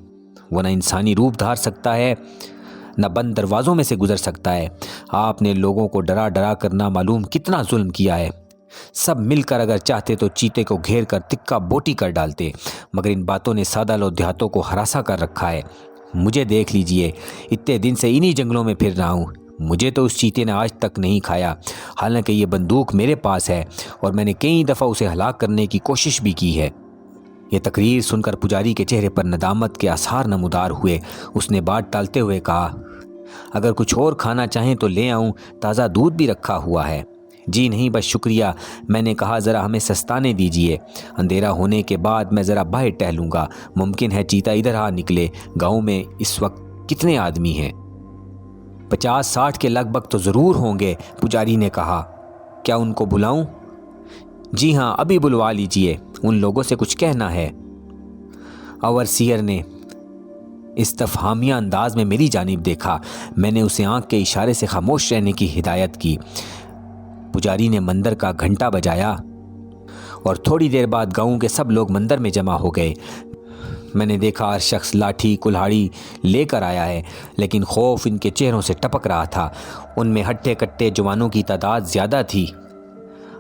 A: وہ نہ انسانی روپ دھار سکتا ہے نہ بند دروازوں میں سے گزر سکتا ہے۔ آپ نے لوگوں کو ڈرا ڈرا کر نہ معلوم کتنا ظلم کیا ہے۔ سب مل کر اگر چاہتے تو چیتے کو گھیر کر تکا بوٹی کر ڈالتے، مگر ان باتوں نے سادہ لو دیہاتوں کو ہراساں کر رکھا ہے۔ مجھے دیکھ لیجئے، اتنے دن سے انہی جنگلوں میں پھر رہا ہوں، مجھے تو اس چیتے نے آج تک نہیں کھایا، حالانکہ یہ بندوق میرے پاس ہے اور میں نے کئی دفعہ اسے ہلاک کرنے کی کوشش بھی کی ہے۔ یہ تقریر سن کر پجاری کے چہرے پر ندامت کے آثار نمودار ہوئے۔ اس نے بات ٹالتے ہوئے کہا اگر کچھ اور کھانا چاہیں تو لے آؤں، تازہ دودھ بھی رکھا ہوا ہے۔ جی نہیں بس شکریہ، میں نے کہا ذرا ہمیں سستانے دیجئے، اندھیرا ہونے کے بعد میں ذرا باہر ٹہلوں گا، ممکن ہے چیتا ادھر آ نکلے۔ گاؤں میں اس وقت کتنے آدمی ہیں؟ 50-60 کے لگ بھگ تو ضرور ہوں گے، پجاری نے کہا۔ کیا ان کو بلاؤں؟ جی ہاں، ابھی بلوا لیجئے، ان لوگوں سے کچھ کہنا ہے۔ اوورسیئر نے استفہامیہ انداز میں میری جانب دیکھا۔ میں نے اسے آنکھ کے اشارے سے خاموش رہنے کی ہدایت کی۔ پجاری نے مندر کا گھنٹا بجایا اور تھوڑی دیر بعد گاؤں کے سب لوگ مندر میں جمع ہو گئے۔ میں نے دیکھا ہر شخص لاٹھی کلہاڑی لے کر آیا ہے، لیکن خوف ان کے چہروں سے ٹپک رہا تھا۔ ان میں ہٹے کٹے جوانوں کی تعداد زیادہ تھی۔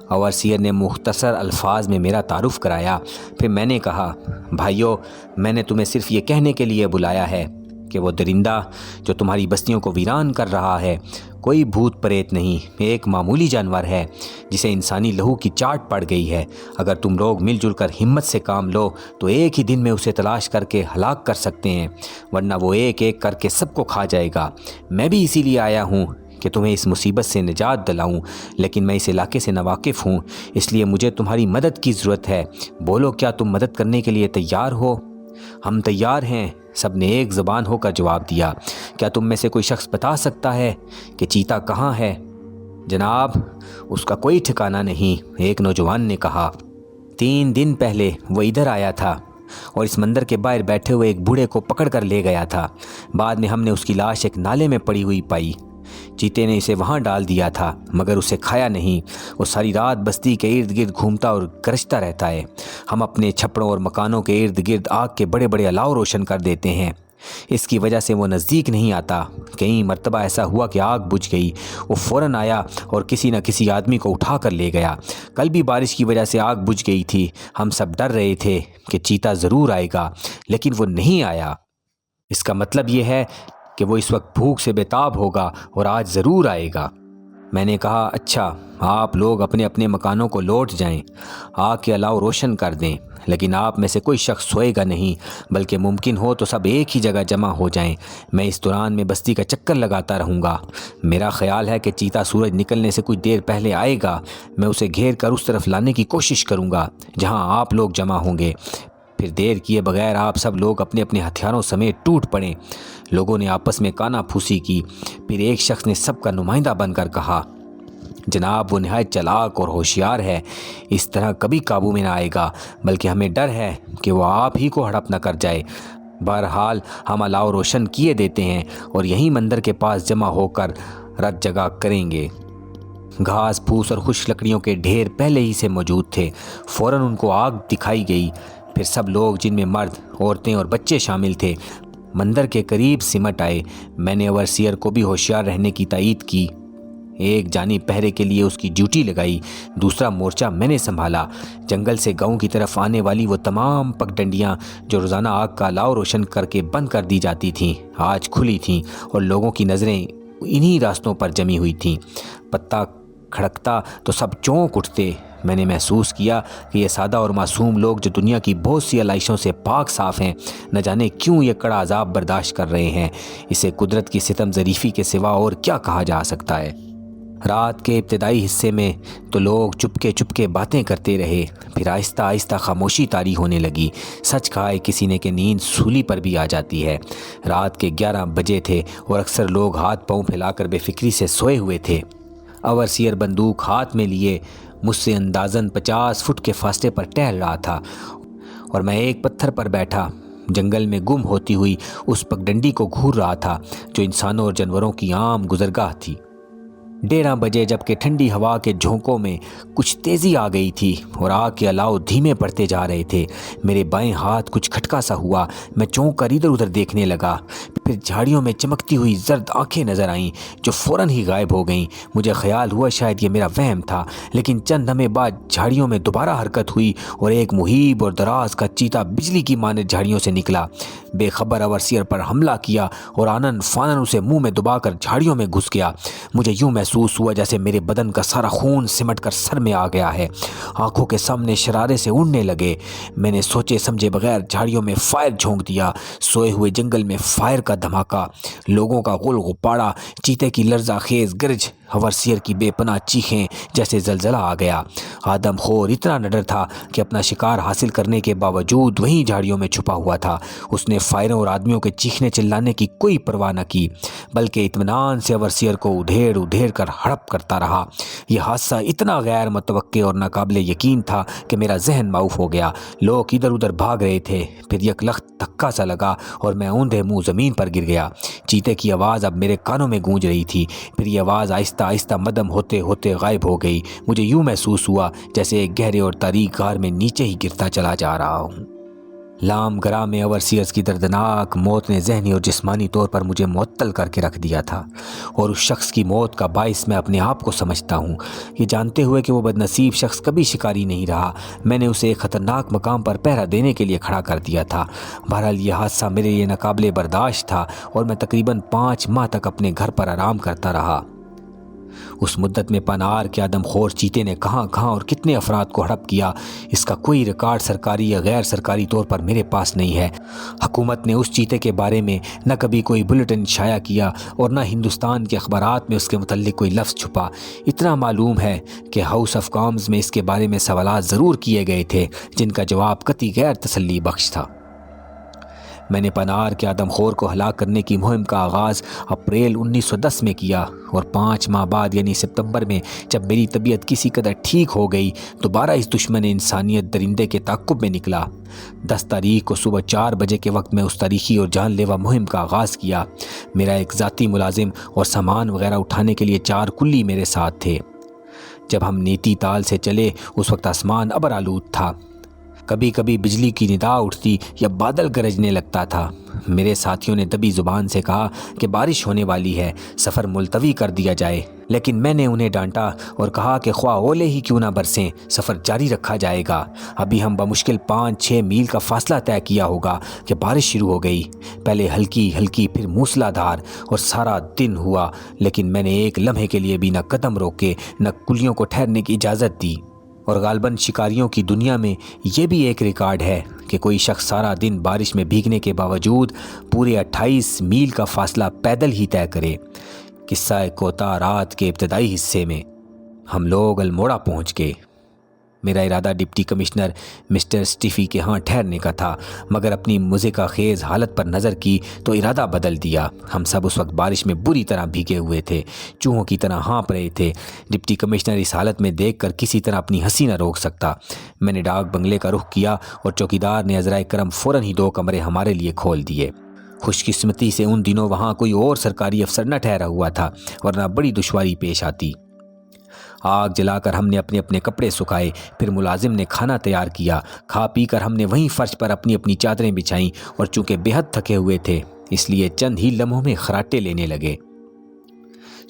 A: اوورسیئر نے مختصر الفاظ میں میرا تعارف کرایا۔ پھر میں نے کہا، بھائیو، میں نے تمہیں صرف یہ کہنے کے لیے بلایا ہے کہ وہ درندہ جو تمہاری بستیوں کو ویران کر رہا ہے کوئی بھوت پریت نہیں، ایک معمولی جانور ہے جسے انسانی لہو کی چاٹ پڑ گئی ہے۔ اگر تم لوگ مل جل کر ہمت سے کام لو تو ایک ہی دن میں اسے تلاش کر کے ہلاک کر سکتے ہیں، ورنہ وہ ایک ایک کر کے سب کو کھا جائے گا۔ میں بھی اسی لیے آیا ہوں کہ تمہیں اس مصیبت سے نجات دلاؤں، لیکن میں اس علاقے سے ناواقف ہوں، اس لیے مجھے تمہاری مدد کی ضرورت ہے۔ بولو، کیا تم مدد کرنے کے لیے تیار ہو؟ ہم تیار ہیں، سب نے ایک زبان ہو کر جواب دیا۔ کیا تم میں سے کوئی شخص بتا سکتا ہے کہ چیتا کہاں ہے؟ جناب، اس کا کوئی ٹھکانہ نہیں، ایک نوجوان نے کہا۔ 3 دن پہلے وہ ادھر آیا تھا اور اس مندر کے باہر بیٹھے ہوئے ایک بوڑھے کو پکڑ کر لے گیا تھا۔ بعد میں ہم نے اس کی لاش ایک نالے میں پڑی ہوئی پائی۔ چیتے نے اسے وہاں ڈال دیا تھا مگر اسے کھایا نہیں۔ وہ ساری رات بستی کے ارد گرد گھومتا اور گرجتا رہتا ہے۔ ہم اپنے چھپڑوں اور مکانوں کے ارد گرد آگ کے بڑے بڑے الاؤ روشن کر دیتے ہیں، اس کی وجہ سے وہ نزدیک نہیں آتا۔ کئی مرتبہ ایسا ہوا کہ آگ بجھ گئی، وہ فوراً آیا اور کسی نہ کسی آدمی کو اٹھا کر لے گیا۔ کل بھی بارش کی وجہ سے آگ بجھ گئی تھی۔ ہم سب ڈر رہے تھے کہ چیتا ضرور آئے گا، لیکن وہ نہیں آیا۔ اس کا مطلب یہ ہے کہ وہ اس وقت بھوک سے بے تاب ہوگا اور آج ضرور آئے گا۔ میں نے کہا، اچھا، آپ لوگ اپنے اپنے مکانوں کو لوٹ جائیں، آگ کے الاؤ روشن کر دیں، لیکن آپ میں سے کوئی شخص سوئے گا نہیں، بلکہ ممکن ہو تو سب ایک ہی جگہ جمع ہو جائیں۔ میں اس دوران میں بستی کا چکر لگاتا رہوں گا۔ میرا خیال ہے کہ چیتا سورج نکلنے سے کچھ دیر پہلے آئے گا۔ میں اسے گھیر کر اس طرف لانے کی کوشش کروں گا جہاں آپ لوگ جمع ہوں گے۔ پھر دیر کیے بغیر آپ سب لوگ اپنے اپنے ہتھیاروں سمیت ٹوٹ پڑیں۔ لوگوں نے آپس میں کانا پھوسی کی۔ پھر ایک شخص نے سب کا نمائندہ بن کر کہا، جناب، وہ نہایت چالاک اور ہوشیار ہے، اس طرح کبھی قابو میں نہ آئے گا، بلکہ ہمیں ڈر ہے کہ وہ آپ ہی کو ہڑپ نہ کر جائے۔ بہرحال ہم الاؤ روشن کیے دیتے ہیں اور یہیں مندر کے پاس جمع ہو کر رت جگہ کریں گے۔ گھاس پھوس اور خشک لکڑیوں کے ڈھیر پہلے ہی سے موجود تھے۔ فوراً ان کو آگ دکھائی گئی۔ پھر سب لوگ، جن میں مرد، عورتیں اور بچے شامل تھے، مندر کے قریب سمٹ آئے۔ میں نے اوورسیئر کو بھی ہوشیار رہنے کی تائید کی۔ ایک جانب پہرے کے لیے اس کی ڈیوٹی لگائی، دوسرا مورچہ میں نے سنبھالا۔ جنگل سے گاؤں کی طرف آنے والی وہ تمام پگڈنڈیاں جو روزانہ آگ کا الاؤ روشن کر کے بند کر دی جاتی تھیں، آج کھلی تھیں اور لوگوں کی نظریں انہی راستوں پر جمی ہوئی تھیں۔ پتا کھڑکتا تو سب چونک اٹھتے۔ میں نے محسوس کیا کہ یہ سادہ اور معصوم لوگ جو دنیا کی بہت سی علائشوں سے پاک صاف ہیں، نہ جانے کیوں یہ کڑا عذاب برداشت کر رہے ہیں۔ اسے قدرت کی ستم ظریفی کے سوا اور کیا کہا جا سکتا ہے۔ رات کے ابتدائی حصے میں تو لوگ چپکے باتیں کرتے رہے، پھر آہستہ آہستہ خاموشی طاری ہونے لگی۔ سچ کہا ہے کسی نے کہ نیند سولی پر بھی آ جاتی ہے۔ رات کے 11 بجے تھے اور اکثر لوگ ہاتھ پاؤں پھیلا کر بے فکری سے سوئے ہوئے تھے۔ اوورسیئر بندوق ہاتھ میں لیے مجھ سے اندازاً 50 فٹ کے فاصلے پر ٹہل رہا تھا اور میں ایک پتھر پر بیٹھا جنگل میں گم ہوتی ہوئی اس پگڈنڈی کو گھور رہا تھا جو انسانوں اور جانوروں کی عام گزرگاہ تھی۔ 1:30 بجے جبکہ ٹھنڈی ہوا کے جھونکوں میں کچھ تیزی آ گئی تھی اور آگ کے الاؤ دھیمے پڑتے جا رہے تھے، میرے بائیں ہاتھ کچھ کھٹکا سا ہوا۔ میں چونک کر ادھر ادھر دیکھنے لگا۔ پھر جھاڑیوں میں چمکتی ہوئی زرد آنکھیں نظر آئیں جو فوراً ہی غائب ہو گئیں۔ مجھے خیال ہوا شاید یہ میرا وہم تھا، لیکن چند لمحے بعد جھاڑیوں میں دوبارہ حرکت ہوئی اور ایک مہیب اور دراز کا چیتا بجلی کی مانند جھاڑیوں سے نکلا۔ بے خبر اوورسیئر پر حملہ کیا اور آنن فانن اسے منہ میں دبا کر جھاڑیوں میں گھس گیا۔ مجھے یوں محسوس ہوا جیسے میرے بدن کا سارا خون سمٹ کر سر میں آ گیا ہے۔ آنکھوں کے سامنے شرارے سے اڑنے لگے۔ میں نے سوچے سمجھے بغیر جھاڑیوں میں فائر جھونک دیا۔ سوئے ہوئے جنگل میں فائر کا دھماکہ، لوگوں کا غل غپاڑا، چیتے کی لرزہ خیز گرج، اوورسیئر کی بے پناہ چیخیں جیسے زلزلہ آ گیا۔ آدم خور اتنا نڈر تھا کہ اپنا شکار حاصل کرنے کے باوجود وہیں جھاڑیوں میں چھپا ہوا تھا۔ اس نے فائروں اور آدمیوں کے چیخنے چلانے کی کوئی پرواہ نہ کی، بلکہ اطمینان سے اوورسیئر کو ادھیڑ ادھیڑ کر کر ہڑپ کرتا رہا۔ یہ حادثہ اتنا غیر متوقع اور ناقابل یقین تھا کہ میرا ذہن معوف ہو گیا۔ لوگ ادھر ادھر بھاگ رہے تھے، پھر یک لخت دھکا سا لگا اور میں اوندھے منہ زمین پر گر گیا۔ چیتے کی آواز اب میرے کانوں میں گونج رہی تھی، پھر یہ آواز آہستہ آہستہ مدھم ہوتے ہوتے غائب ہو گئی۔ مجھے یوں محسوس ہوا جیسے ایک گہرے اور تاریک غار میں نیچے ہی گرتا چلا جا رہا ہوں۔ لام گرام اوورسیئرز کی دردناک موت نے ذہنی اور جسمانی طور پر مجھے معطل کر کے رکھ دیا تھا، اور اس شخص کی موت کا باعث میں اپنے آپ کو سمجھتا ہوں۔ یہ جانتے ہوئے کہ وہ بدنصیب شخص کبھی شکاری نہیں رہا، میں نے اسے ایک خطرناک مقام پر پہرا دینے کے لیے کھڑا کر دیا تھا۔ بہرحال یہ حادثہ میرے لیے ناقابل برداشت تھا اور میں تقریباً 5 ماہ تک اپنے گھر پر آرام کرتا رہا۔ اس مدت میں پنار کے آدم خور چیتے نے کہاں کہاں اور کتنے افراد کو ہڑپ کیا، اس کا کوئی ریکارڈ سرکاری یا غیر سرکاری طور پر میرے پاس نہیں ہے۔ حکومت نے اس چیتے کے بارے میں نہ کبھی کوئی بلیٹن شائع کیا اور نہ ہندوستان کے اخبارات میں اس کے متعلق کوئی لفظ چھپا۔ اتنا معلوم ہے کہ ہاؤس آف کامنز میں اس کے بارے میں سوالات ضرور کیے گئے تھے جن کا جواب قطعی غیر تسلی بخش تھا۔ میں نے پنار کے آدم خور کو ہلاک کرنے کی مہم کا آغاز اپریل 1910 میں کیا، اور 5 ماہ بعد یعنی ستمبر میں جب میری طبیعت کسی قدر ٹھیک ہو گئی دوبارہ اس دشمن انسانیت درندے کے تعاقب میں نکلا۔ 10 تاریخ کو صبح 4 بجے کے وقت میں اس تاریخی اور جان لیوا مہم کا آغاز کیا۔ میرا ایک ذاتی ملازم اور سامان وغیرہ اٹھانے کے لیے 4 کلی میرے ساتھ تھے۔ جب ہم نیتی تال سے چلے اس وقت آسمان ابر آلود تھا، کبھی کبھی بجلی کی ندا اٹھتی یا بادل گرجنے لگتا تھا۔ میرے ساتھیوں نے دبی زبان سے کہا کہ بارش ہونے والی ہے، سفر ملتوی کر دیا جائے، لیکن میں نے انہیں ڈانٹا اور کہا کہ خواہ اولے ہی کیوں نہ برسیں، سفر جاری رکھا جائے گا۔ ابھی ہم بمشکل 5-6 میل کا فاصلہ طے کیا ہوگا کہ بارش شروع ہو گئی، پہلے ہلکی ہلکی پھر موسلا دھار، اور سارا دن ہوا، لیکن میں نے ایک لمحے کے لیے بھی نہ قدم روکے نہ کلیوں کو ٹھہرنے کی اجازت دی۔ اور غالباً شکاریوں کی دنیا میں یہ بھی ایک ریکارڈ ہے کہ کوئی شخص سارا دن بارش میں بھیگنے کے باوجود پورے 28 میل کا فاصلہ پیدل ہی طے کرے۔ قصہ کوتا رات کے ابتدائی حصے میں ہم لوگ الموڑا پہنچ گئے۔ میرا ارادہ ڈپٹی کمشنر مسٹر سٹیفی کے ہاں ٹھہرنے کا تھا، مگر اپنی مضحکہ خیز حالت پر نظر کی تو ارادہ بدل دیا۔ ہم سب اس وقت بارش میں بری طرح بھیگے ہوئے تھے، چوہوں کی طرح ہانپ رہے تھے۔ ڈپٹی کمشنر اس حالت میں دیکھ کر کسی طرح اپنی ہنسی نہ روک سکتا۔ میں نے ڈاک بنگلے کا رخ کیا اور چوکیدار نے عذرائے کرم فوراً ہی 2 کمرے ہمارے لیے کھول دیے۔ خوش قسمتی سے ان دنوں وہاں کوئی اور سرکاری افسر نہ ٹھہرا ہوا تھا، ورنہ بڑی دشواری پیش آتی۔ آگ جلا کر ہم نے اپنے اپنے کپڑے سکھائے، پھر ملازم نے کھانا تیار کیا۔ کھا پی کر ہم نے وہیں فرش پر اپنی اپنی چادریں بچھائیں، اور چونکہ بے حد تھکے ہوئے تھے اس لیے چند ہی لمحوں میں خراٹے لینے لگے۔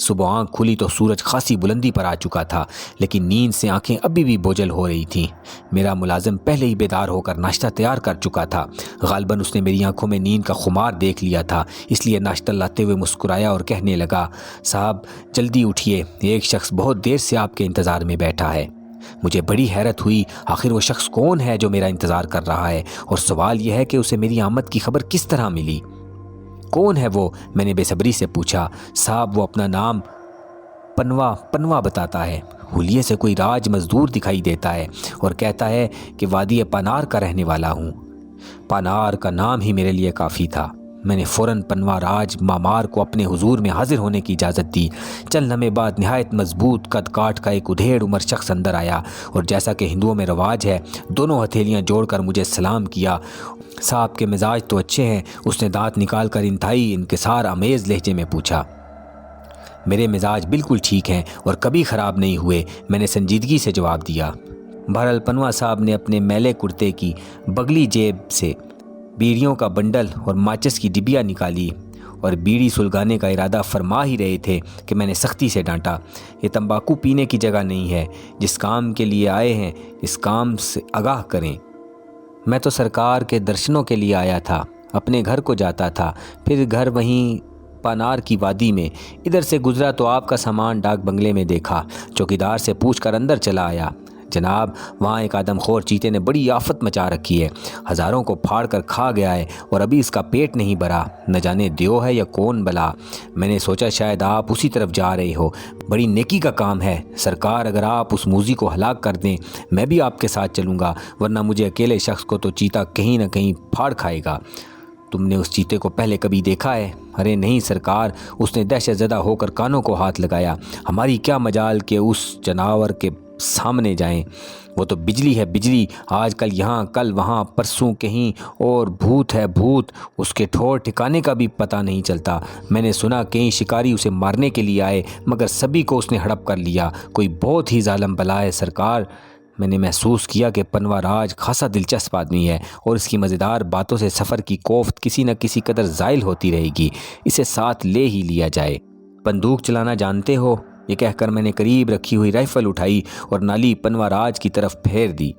A: صبح آنکھ کھلی تو سورج خاصی بلندی پر آ چکا تھا، لیکن نیند سے آنکھیں ابھی بھی بوجھل ہو رہی تھیں۔ میرا ملازم پہلے ہی بیدار ہو کر ناشتہ تیار کر چکا تھا۔ غالباً اس نے میری آنکھوں میں نیند کا خمار دیکھ لیا تھا، اس لیے ناشتہ لاتے ہوئے مسکرایا اور کہنے لگا، صاحب جلدی اٹھیے، ایک شخص بہت دیر سے آپ کے انتظار میں بیٹھا ہے۔ مجھے بڑی حیرت ہوئی، آخر وہ شخص کون ہے جو میرا انتظار کر رہا ہے، اور سوال یہ ہے کہ اسے میری آمد کی خبر کس طرح ملی؟ کون ہے وہ؟ میں نے بے صبری سے پوچھا۔ صاحب وہ اپنا نام پنوا بتاتا ہے، حلیے سے کوئی راج مزدور دکھائی دیتا ہے، اور کہتا ہے کہ وادی پنار کا رہنے والا ہوں۔ پنار کا نام ہی میرے لیے کافی تھا۔ میں نے فوراً پنوا راج مامار کو اپنے حضور میں حاضر ہونے کی اجازت دی۔ چند لمحے بعد نہایت مضبوط قد کاٹ کا ایک ادھیڑ عمر شخص اندر آیا، اور جیسا کہ ہندوؤں میں رواج ہے دونوں ہتھیلیاں جوڑ کر مجھے سلام کیا۔ صاحب کے مزاج تو اچھے ہیں، اس نے دانت نکال کر انتہائی انکسار آمیز لہجے میں پوچھا۔ میرے مزاج بالکل ٹھیک ہیں اور کبھی خراب نہیں ہوئے، میں نے سنجیدگی سے جواب دیا۔ بہرحال پنوا صاحب نے اپنے میلے کرتے کی بغلی جیب سے بیڑیوں کا بنڈل اور ماچس کی ڈبیا نکالی، اور بیڑی سلگانے کا ارادہ فرما ہی رہے تھے کہ میں نے سختی سے ڈانٹا، یہ تمباکو پینے کی جگہ نہیں ہے، جس کام کے لیے آئے ہیں اس کام سے آگاہ کریں۔ میں تو سرکار کے درشنوں کے لیے آیا تھا، اپنے گھر کو جاتا تھا، پھر گھر وہیں پانار کی وادی میں، ادھر سے گزرا تو آپ کا سامان ڈاک بنگلے میں دیکھا، چوکیدار سے پوچھ کر اندر چلا آیا۔ جناب وہاں ایک آدم خور چیتے نے بڑی آفت مچا رکھی ہے، ہزاروں کو پھاڑ کر کھا گیا ہے اور ابھی اس کا پیٹ نہیں بھرا، نہ جانے دیو ہے یا کون بلا۔ میں نے سوچا شاید آپ اسی طرف جا رہے ہو، بڑی نیکی کا کام ہے، سرکار اگر آپ اس موذی کو ہلاک کر دیں میں بھی آپ کے ساتھ چلوں گا، ورنہ مجھے اکیلے شخص کو تو چیتا کہیں نہ کہیں پھاڑ کھائے گا۔ تم نے اس چیتے کو پہلے کبھی دیکھا ہے؟ ارے نہیں سرکار، اس نے دہشت زدہ ہو کر کانوں کو ہاتھ لگایا۔ ہماری کیا مجال کہ اس جانور کے سامنے جائیں، وہ تو بجلی ہے بجلی، آج کل یہاں کل وہاں پرسوں کہیں اور، بھوت ہے بھوت، اس کے ٹھور ٹھکانے کا بھی پتہ نہیں چلتا۔ میں نے سنا کئی شکاری اسے مارنے کے لیے آئے مگر سبھی کو اس نے ہڑپ کر لیا۔ کوئی بہت ہی ظالم بلا ہے سرکار۔ میں نے محسوس کیا کہ پنوا راج خاصا دلچسپ آدمی ہے اور اس کی مزیدار باتوں سے سفر کی کوفت کسی نہ کسی قدر زائل ہوتی رہے گی، اسے ساتھ لے ہی لیا جائے۔ بندوق چلانا جانتے ہو؟ یہ کہہ کر میں نے قریب رکھی ہوئی رائفل اٹھائی اور نالی پنوا راج کی طرف پھیر دی۔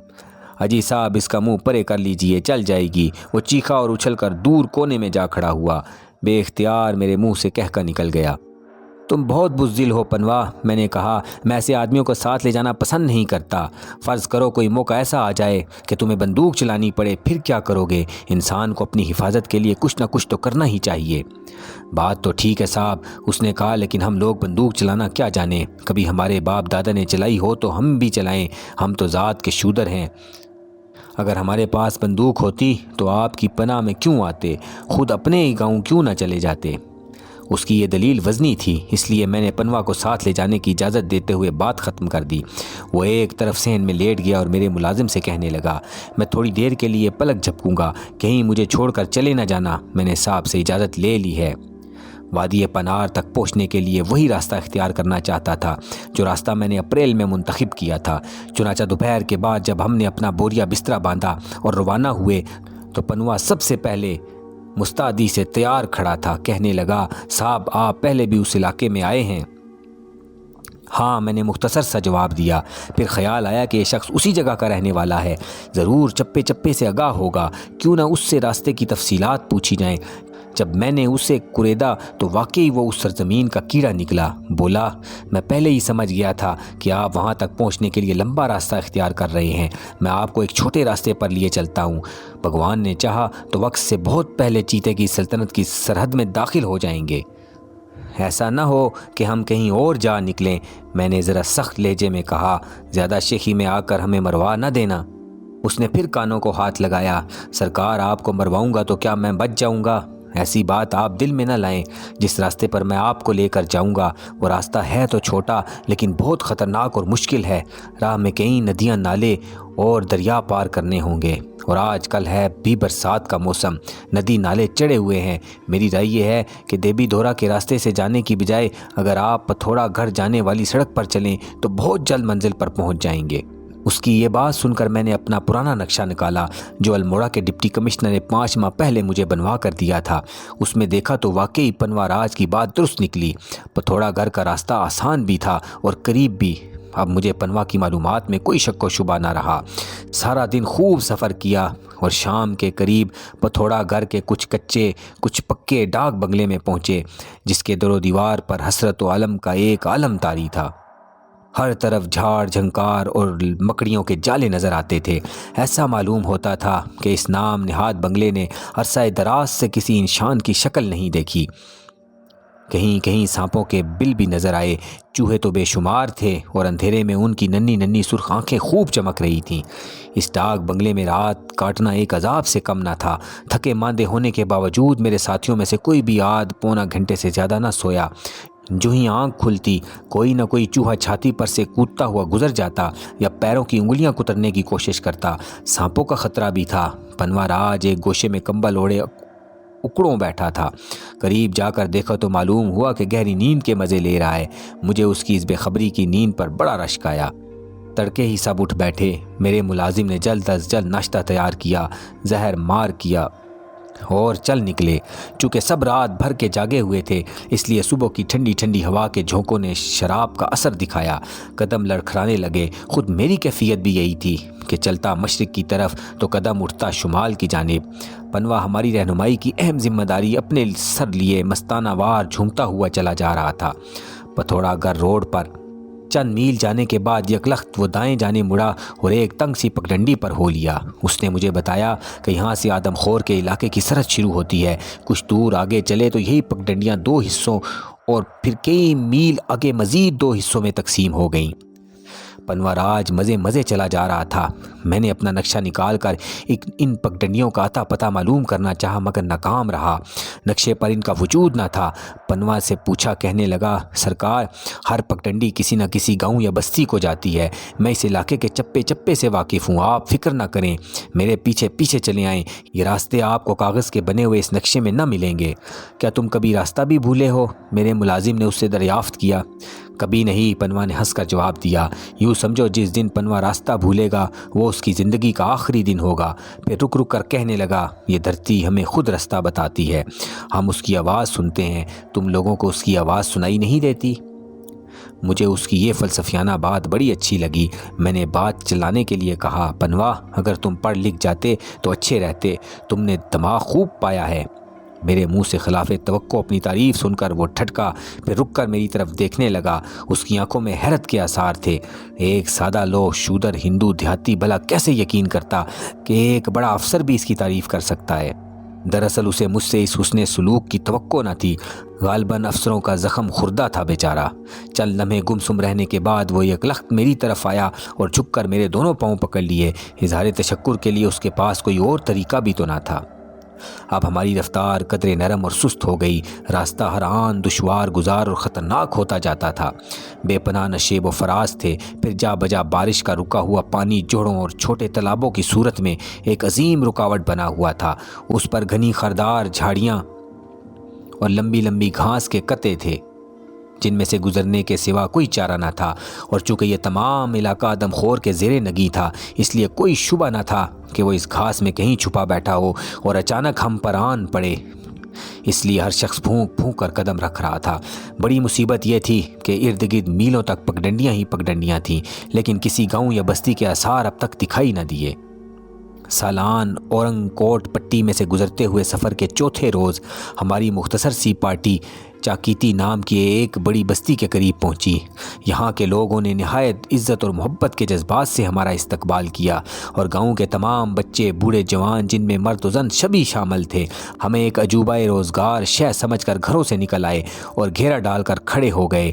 A: اجی صاحب اس کا منہ پرے کر لیجئے، چل جائے گی۔ وہ چیخا اور اچھل کر دور کونے میں جا کھڑا ہوا، بے اختیار میرے منہ سے کہہ کر نکل گیا۔ تم بہت بزدل ہو پنوا، میں نے کہا، میں ایسے آدمیوں کو ساتھ لے جانا پسند نہیں کرتا۔ فرض کرو کوئی موقع ایسا آ جائے کہ تمہیں بندوق چلانی پڑے، پھر کیا کرو گے؟ انسان کو اپنی حفاظت کے لیے کچھ نہ کچھ تو کرنا ہی چاہیے۔ بات تو ٹھیک ہے صاحب، اس نے کہا، لیکن ہم لوگ بندوق چلانا کیا جانیں؟ کبھی ہمارے باپ دادا نے چلائی ہو تو ہم بھی چلائیں، ہم تو ذات کے شودر ہیں۔ اگر ہمارے پاس بندوق ہوتی تو آپ کی پناہ میں کیوں آتے؟ خود اپنے ہی گاؤں کیوں نہ چلے جاتے؟ اس کی یہ دلیل وزنی تھی، اس لیے میں نے پنوا کو ساتھ لے جانے کی اجازت دیتے ہوئے بات ختم کر دی۔ وہ ایک طرف صحن میں لیٹ گیا اور میرے ملازم سے کہنے لگا، میں تھوڑی دیر کے لیے پلک جھپکوں گا، کہیں مجھے چھوڑ کر چلے نہ جانا، میں نے صاحب سے اجازت لے لی ہے۔ وادی پنار تک پہنچنے کے لیے وہی راستہ اختیار کرنا چاہتا تھا جو راستہ میں نے اپریل میں منتخب کیا تھا۔ چنانچہ دوپہر کے بعد جب ہم نے اپنا بوریا بسترا باندھا اور روانہ ہوئے تو پنوا سب سے پہلے مستعدی سے تیار کھڑا تھا۔ کہنے لگا، صاحب آپ پہلے بھی اس علاقے میں آئے ہیں؟ ہاں، میں نے مختصر سا جواب دیا۔ پھر خیال آیا کہ یہ شخص اسی جگہ کا رہنے والا ہے، ضرور چپے چپے سے آگاہ ہوگا، کیوں نہ اس سے راستے کی تفصیلات پوچھی جائیں۔ جب میں نے اسے کریدا تو واقعی وہ اس سرزمین کا کیڑا نکلا۔ بولا، میں پہلے ہی سمجھ گیا تھا کہ آپ وہاں تک پہنچنے کے لیے لمبا راستہ اختیار کر رہے ہیں، میں آپ کو ایک چھوٹے راستے پر لیے چلتا ہوں۔ بھگوان نے چاہا تو وقت سے بہت پہلے چیتے کی سلطنت کی سرحد میں داخل ہو جائیں گے۔ ایسا نہ ہو کہ ہم کہیں اور جا نکلیں، میں نے ذرا سخت لہجے میں کہا، زیادہ شیخی میں آ کر ہمیں مروا نہ دینا۔ اس نے پھر کانوں کو ہاتھ لگایا، سرکار آپ کو مرواؤں گا تو کیا میں بچ جاؤں گا؟ ایسی بات آپ دل میں نہ لائیں، جس راستے پر میں آپ کو لے کر جاؤں گا وہ راستہ ہے تو چھوٹا لیکن بہت خطرناک اور مشکل ہے۔ راہ میں کئی ندیاں، نالے اور دریا پار کرنے ہوں گے، اور آج کل ہے بھی برسات کا موسم، ندی نالے چڑھے ہوئے ہیں۔ میری رائے یہ ہے کہ دیبی دھورا کے راستے سے جانے کی بجائے اگر آپ پتھوڑا گھر جانے والی سڑک پر چلیں تو بہت جلد منزل پر پہنچ جائیں گے۔ اس کی یہ بات سن کر میں نے اپنا پرانا نقشہ نکالا جو الموڑا کے ڈپٹی کمشنر نے 5 ماہ پہلے مجھے بنوا کر دیا تھا۔ اس میں دیکھا تو واقعی پنوا راج کی بات درست نکلی، پتھوڑا گھر کا راستہ آسان بھی تھا اور قریب بھی۔ اب مجھے پنوا کی معلومات میں کوئی شک و شبہ نہ رہا۔ سارا دن خوب سفر کیا اور شام کے قریب پتھوڑا گھر کے کچھ کچے کچھ پکے ڈاک بنگلے میں پہنچے، جس کے در و دیوار پر حسرت و علم کا ایک عالم طاری تھا۔ ہر طرف جھاڑ جھنکار اور مکڑیوں کے جالے نظر آتے تھے۔ ایسا معلوم ہوتا تھا کہ اس نام نہاد بنگلے نے عرصہ دراز سے کسی انسان کی شکل نہیں دیکھی۔ کہیں کہیں سانپوں کے بل بھی نظر آئے، چوہے تو بے شمار تھے اور اندھیرے میں ان کی ننھی ننھی سرخ آنکھیں خوب چمک رہی تھیں۔ اس ڈاک بنگلے میں رات کاٹنا ایک عذاب سے کم نہ تھا۔ تھکے ماندے ہونے کے باوجود میرے ساتھیوں میں سے کوئی بھی آدھ پونا گھنٹے سے زیادہ نہ سویا۔ جو ہی آنکھ کھلتی کوئی نہ کوئی چوہا چھاتی پر سے کودتا ہوا گزر جاتا یا پیروں کی انگلیاں کترنے کی کوشش کرتا۔ سانپوں کا خطرہ بھی تھا۔ پنوا راج ایک گوشے میں کمبل اوڑھے اکڑوں بیٹھا تھا۔ قریب جا کر دیکھا تو معلوم ہوا کہ گہری نیند کے مزے لے رہا ہے۔ مجھے اس کی اس بے خبری کی نیند پر بڑا رشک آیا۔ تڑکے ہی سب اٹھ بیٹھے۔ میرے ملازم نے جلد از جلد ناشتہ تیار کیا، زہر مار کیا اور چل نکلے۔ چونکہ سب رات بھر کے جاگے ہوئے تھے اس لیے صبح کی ٹھنڈی ٹھنڈی ہوا کے جھونکوں نے شراب کا اثر دکھایا۔ قدم لڑکھڑانے لگے۔ خود میری کیفیت بھی یہی تھی کہ چلتا مشرق کی طرف تو قدم اٹھتا شمال کی جانب۔ پنوا ہماری رہنمائی کی اہم ذمہ داری اپنے سر لیے مستانہ وار جھومتا ہوا چلا جا رہا تھا۔ پتھوڑا گھر روڈ پر چند میل جانے کے بعد یکلخت وہ دائیں جانے مڑا اور ایک تنگ سی پگڈنڈی پر ہو لیا۔ اس نے مجھے بتایا کہ یہاں سے آدم خور کے علاقے کی سرحد شروع ہوتی ہے۔ کچھ دور آگے چلے تو یہی پگڈنڈیاں 2 حصوں اور پھر کئی میل آگے مزید 2 حصوں میں تقسیم ہو گئیں۔ پنوا راج مزے مزے چلا جا رہا تھا۔ میں نے اپنا نقشہ نکال کر ان پگڈنڈیوں کا اتا پتہ معلوم کرنا چاہا مگر ناکام رہا۔ نقشے پر ان کا وجود نہ تھا۔ پنوا سے پوچھا، کہنے لگا، سرکار ہر پگڈنڈی کسی نہ کسی گاؤں یا بستی کو جاتی ہے۔ میں اس علاقے کے چپے چپے سے واقف ہوں، آپ فکر نہ کریں، میرے پیچھے پیچھے چلے آئیں، یہ راستے آپ کو کاغذ کے بنے ہوئے اس نقشے میں نہ ملیں گے۔ کیا تم کبھی راستہ بھی بھولے ہو؟ میرے ملازم نے اس سے دریافت کیا۔ کبھی نہیں، پنوا نے ہنس کر جواب دیا۔ یوں سمجھو جس دن پنوا راستہ بھولے گا وہ اس کی زندگی کا آخری دن ہوگا۔ پھر رک رک کر کہنے لگا، یہ دھرتی ہمیں خود راستہ بتاتی ہے، ہم اس کی آواز سنتے ہیں، تم لوگوں کو اس کی آواز سنائی نہیں دیتی؟ مجھے اس کی یہ فلسفیانہ بات بڑی اچھی لگی۔ میں نے بات چلانے کے لیے کہا، پنوا اگر تم پڑھ لکھ جاتے تو اچھے رہتے، تم نے دماغ خوب پایا ہے۔ میرے منہ سے خلاف توقع اپنی تعریف سن کر وہ ٹھٹکا، پھر رک کر میری طرف دیکھنے لگا۔ اس کی آنکھوں میں حیرت کے آثار تھے۔ ایک سادہ لوح شودر ہندو دیہاتی بھلا کیسے یقین کرتا کہ ایک بڑا افسر بھی اس کی تعریف کر سکتا ہے؟ دراصل اسے مجھ سے اس حسن سلوک کی توقع نہ تھی، غالباً افسروں کا زخم خوردہ تھا بیچارہ۔ چند لمحے گمسم رہنے کے بعد وہ یک لخت میری طرف آیا اور جھک کر میرے دونوں پاؤں پکڑ لیے۔ اظہار تشکر کے لیے اس کے پاس کوئی اور طریقہ بھی تو نہ تھا۔ اب ہماری رفتار قدرے نرم اور سست ہو گئی، راستہ ہر آن دشوار گزار اور خطرناک ہوتا جاتا تھا۔ بے پناہ نشیب و فراز تھے، پھر جا بجا بارش کا رکا ہوا پانی جوڑوں اور چھوٹے تالابوں کی صورت میں ایک عظیم رکاوٹ بنا ہوا تھا۔ اس پر گھنی خاردار جھاڑیاں اور لمبی لمبی گھاس کے قطعے تھے جن میں سے گزرنے کے سوا کوئی چارہ نہ تھا، اور چونکہ یہ تمام علاقہ آدم خور کے زیر نگی تھا اس لیے کوئی شبہ نہ تھا کہ وہ اس گھاس میں کہیں چھپا بیٹھا ہو اور اچانک ہم پر آن پڑے۔ اس لیے ہر شخص پھونک پھونک کر قدم رکھ رہا تھا۔ بڑی مصیبت یہ تھی کہ ارد گرد میلوں تک پگڈنڈیاں ہی پگڈنڈیاں تھیں، لیکن کسی گاؤں یا بستی کے آثار اب تک دکھائی نہ دیے۔ سالان اورنگ کوٹ پٹی میں سے گزرتے ہوئے سفر کے چوتھے روز ہماری مختصر سی پارٹی چاکیتی نام کی ایک بڑی بستی کے قریب پہنچی۔ یہاں کے لوگوں نے نہایت عزت اور محبت کے جذبات سے ہمارا استقبال کیا، اور گاؤں کے تمام بچے بوڑھے جوان جن میں مرد و زن سبھی شامل تھے ہمیں ایک عجوبہ روزگار شے سمجھ کر گھروں سے نکل آئے اور گھیرا ڈال کر کھڑے ہو گئے۔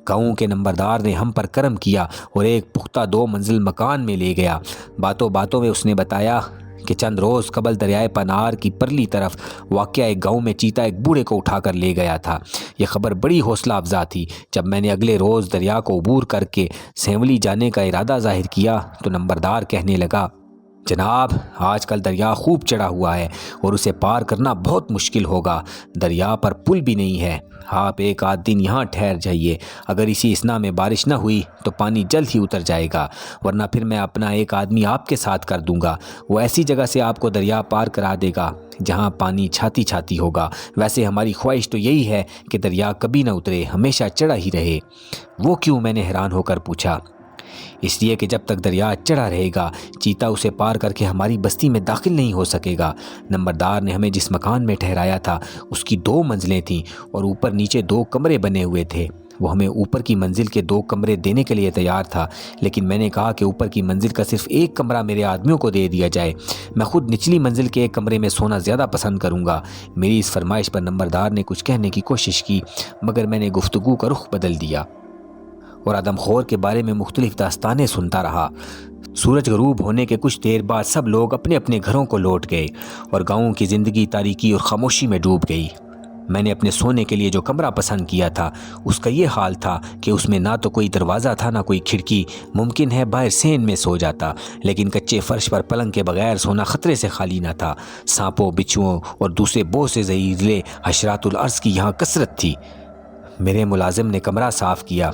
A: گاؤں کے نمبردار نے ہم پر کرم کیا اور ایک پختہ 2 منزل مکان میں لے گیا۔ باتوں باتوں میں اس نے بتایا کہ چند روز قبل دریائے پنار کی پرلی طرف واقع ایک گاؤں میں چیتا ایک بوڑھے کو اٹھا کر لے گیا تھا۔ یہ خبر بڑی حوصلہ افزا تھی۔ جب میں نے اگلے روز دریا کو عبور کر کے سیملی جانے کا ارادہ ظاہر کیا تو نمبردار کہنے لگا، جناب آج کل دریا خوب چڑھا ہوا ہے اور اسے پار کرنا بہت مشکل ہوگا، دریا پر پل بھی نہیں ہے، آپ ایک آدھ دن یہاں ٹھہر جائیے، اگر اسی اثنا میں بارش نہ ہوئی تو پانی جلد ہی اتر جائے گا، ورنہ پھر میں اپنا ایک آدمی آپ کے ساتھ کر دوں گا، وہ ایسی جگہ سے آپ کو دریا پار کرا دے گا جہاں پانی چھاتی چھاتی ہوگا۔ ویسے ہماری خواہش تو یہی ہے کہ دریا کبھی نہ اترے، ہمیشہ چڑھا ہی رہے۔ وہ کیوں؟ میں نے حیران ہو کر پوچھا۔ اس لیے کہ جب تک دریا چڑھا رہے گا چیتا اسے پار کر کے ہماری بستی میں داخل نہیں ہو سکے گا۔ نمبردار نے ہمیں جس مکان میں ٹھہرایا تھا اس کی 2 منزلیں تھیں اور اوپر نیچے 2 کمرے بنے ہوئے تھے۔ وہ ہمیں اوپر کی منزل کے 2 کمرے دینے کے لیے تیار تھا، لیکن میں نے کہا کہ اوپر کی منزل کا صرف 1 کمرہ میرے آدمیوں کو دے دیا جائے، میں خود نچلی منزل کے 1 کمرے میں سونا زیادہ پسند کروں گا۔ میری اس فرمائش پر نمبردار نے کچھ کہنے کی کوشش کی، مگر میں نے گفتگو کا رخ بدل دیا اور آدم خور کے بارے میں مختلف داستانیں سنتا رہا۔ سورج غروب ہونے کے کچھ دیر بعد سب لوگ اپنے اپنے گھروں کو لوٹ گئے اور گاؤں کی زندگی تاریکی اور خاموشی میں ڈوب گئی۔ میں نے اپنے سونے کے لیے جو کمرہ پسند کیا تھا اس کا یہ حال تھا کہ اس میں نہ تو کوئی دروازہ تھا نہ کوئی کھڑکی۔ ممکن ہے باہر سین میں سو جاتا، لیکن کچے فرش پر پلنگ کے بغیر سونا خطرے سے خالی نہ تھا۔ سانپوں، بچھوؤں اور دوسرے بہت سے زہریلے حشرات الارض کی یہاں کثرت تھی۔ میرے ملازم نے کمرہ صاف کیا۔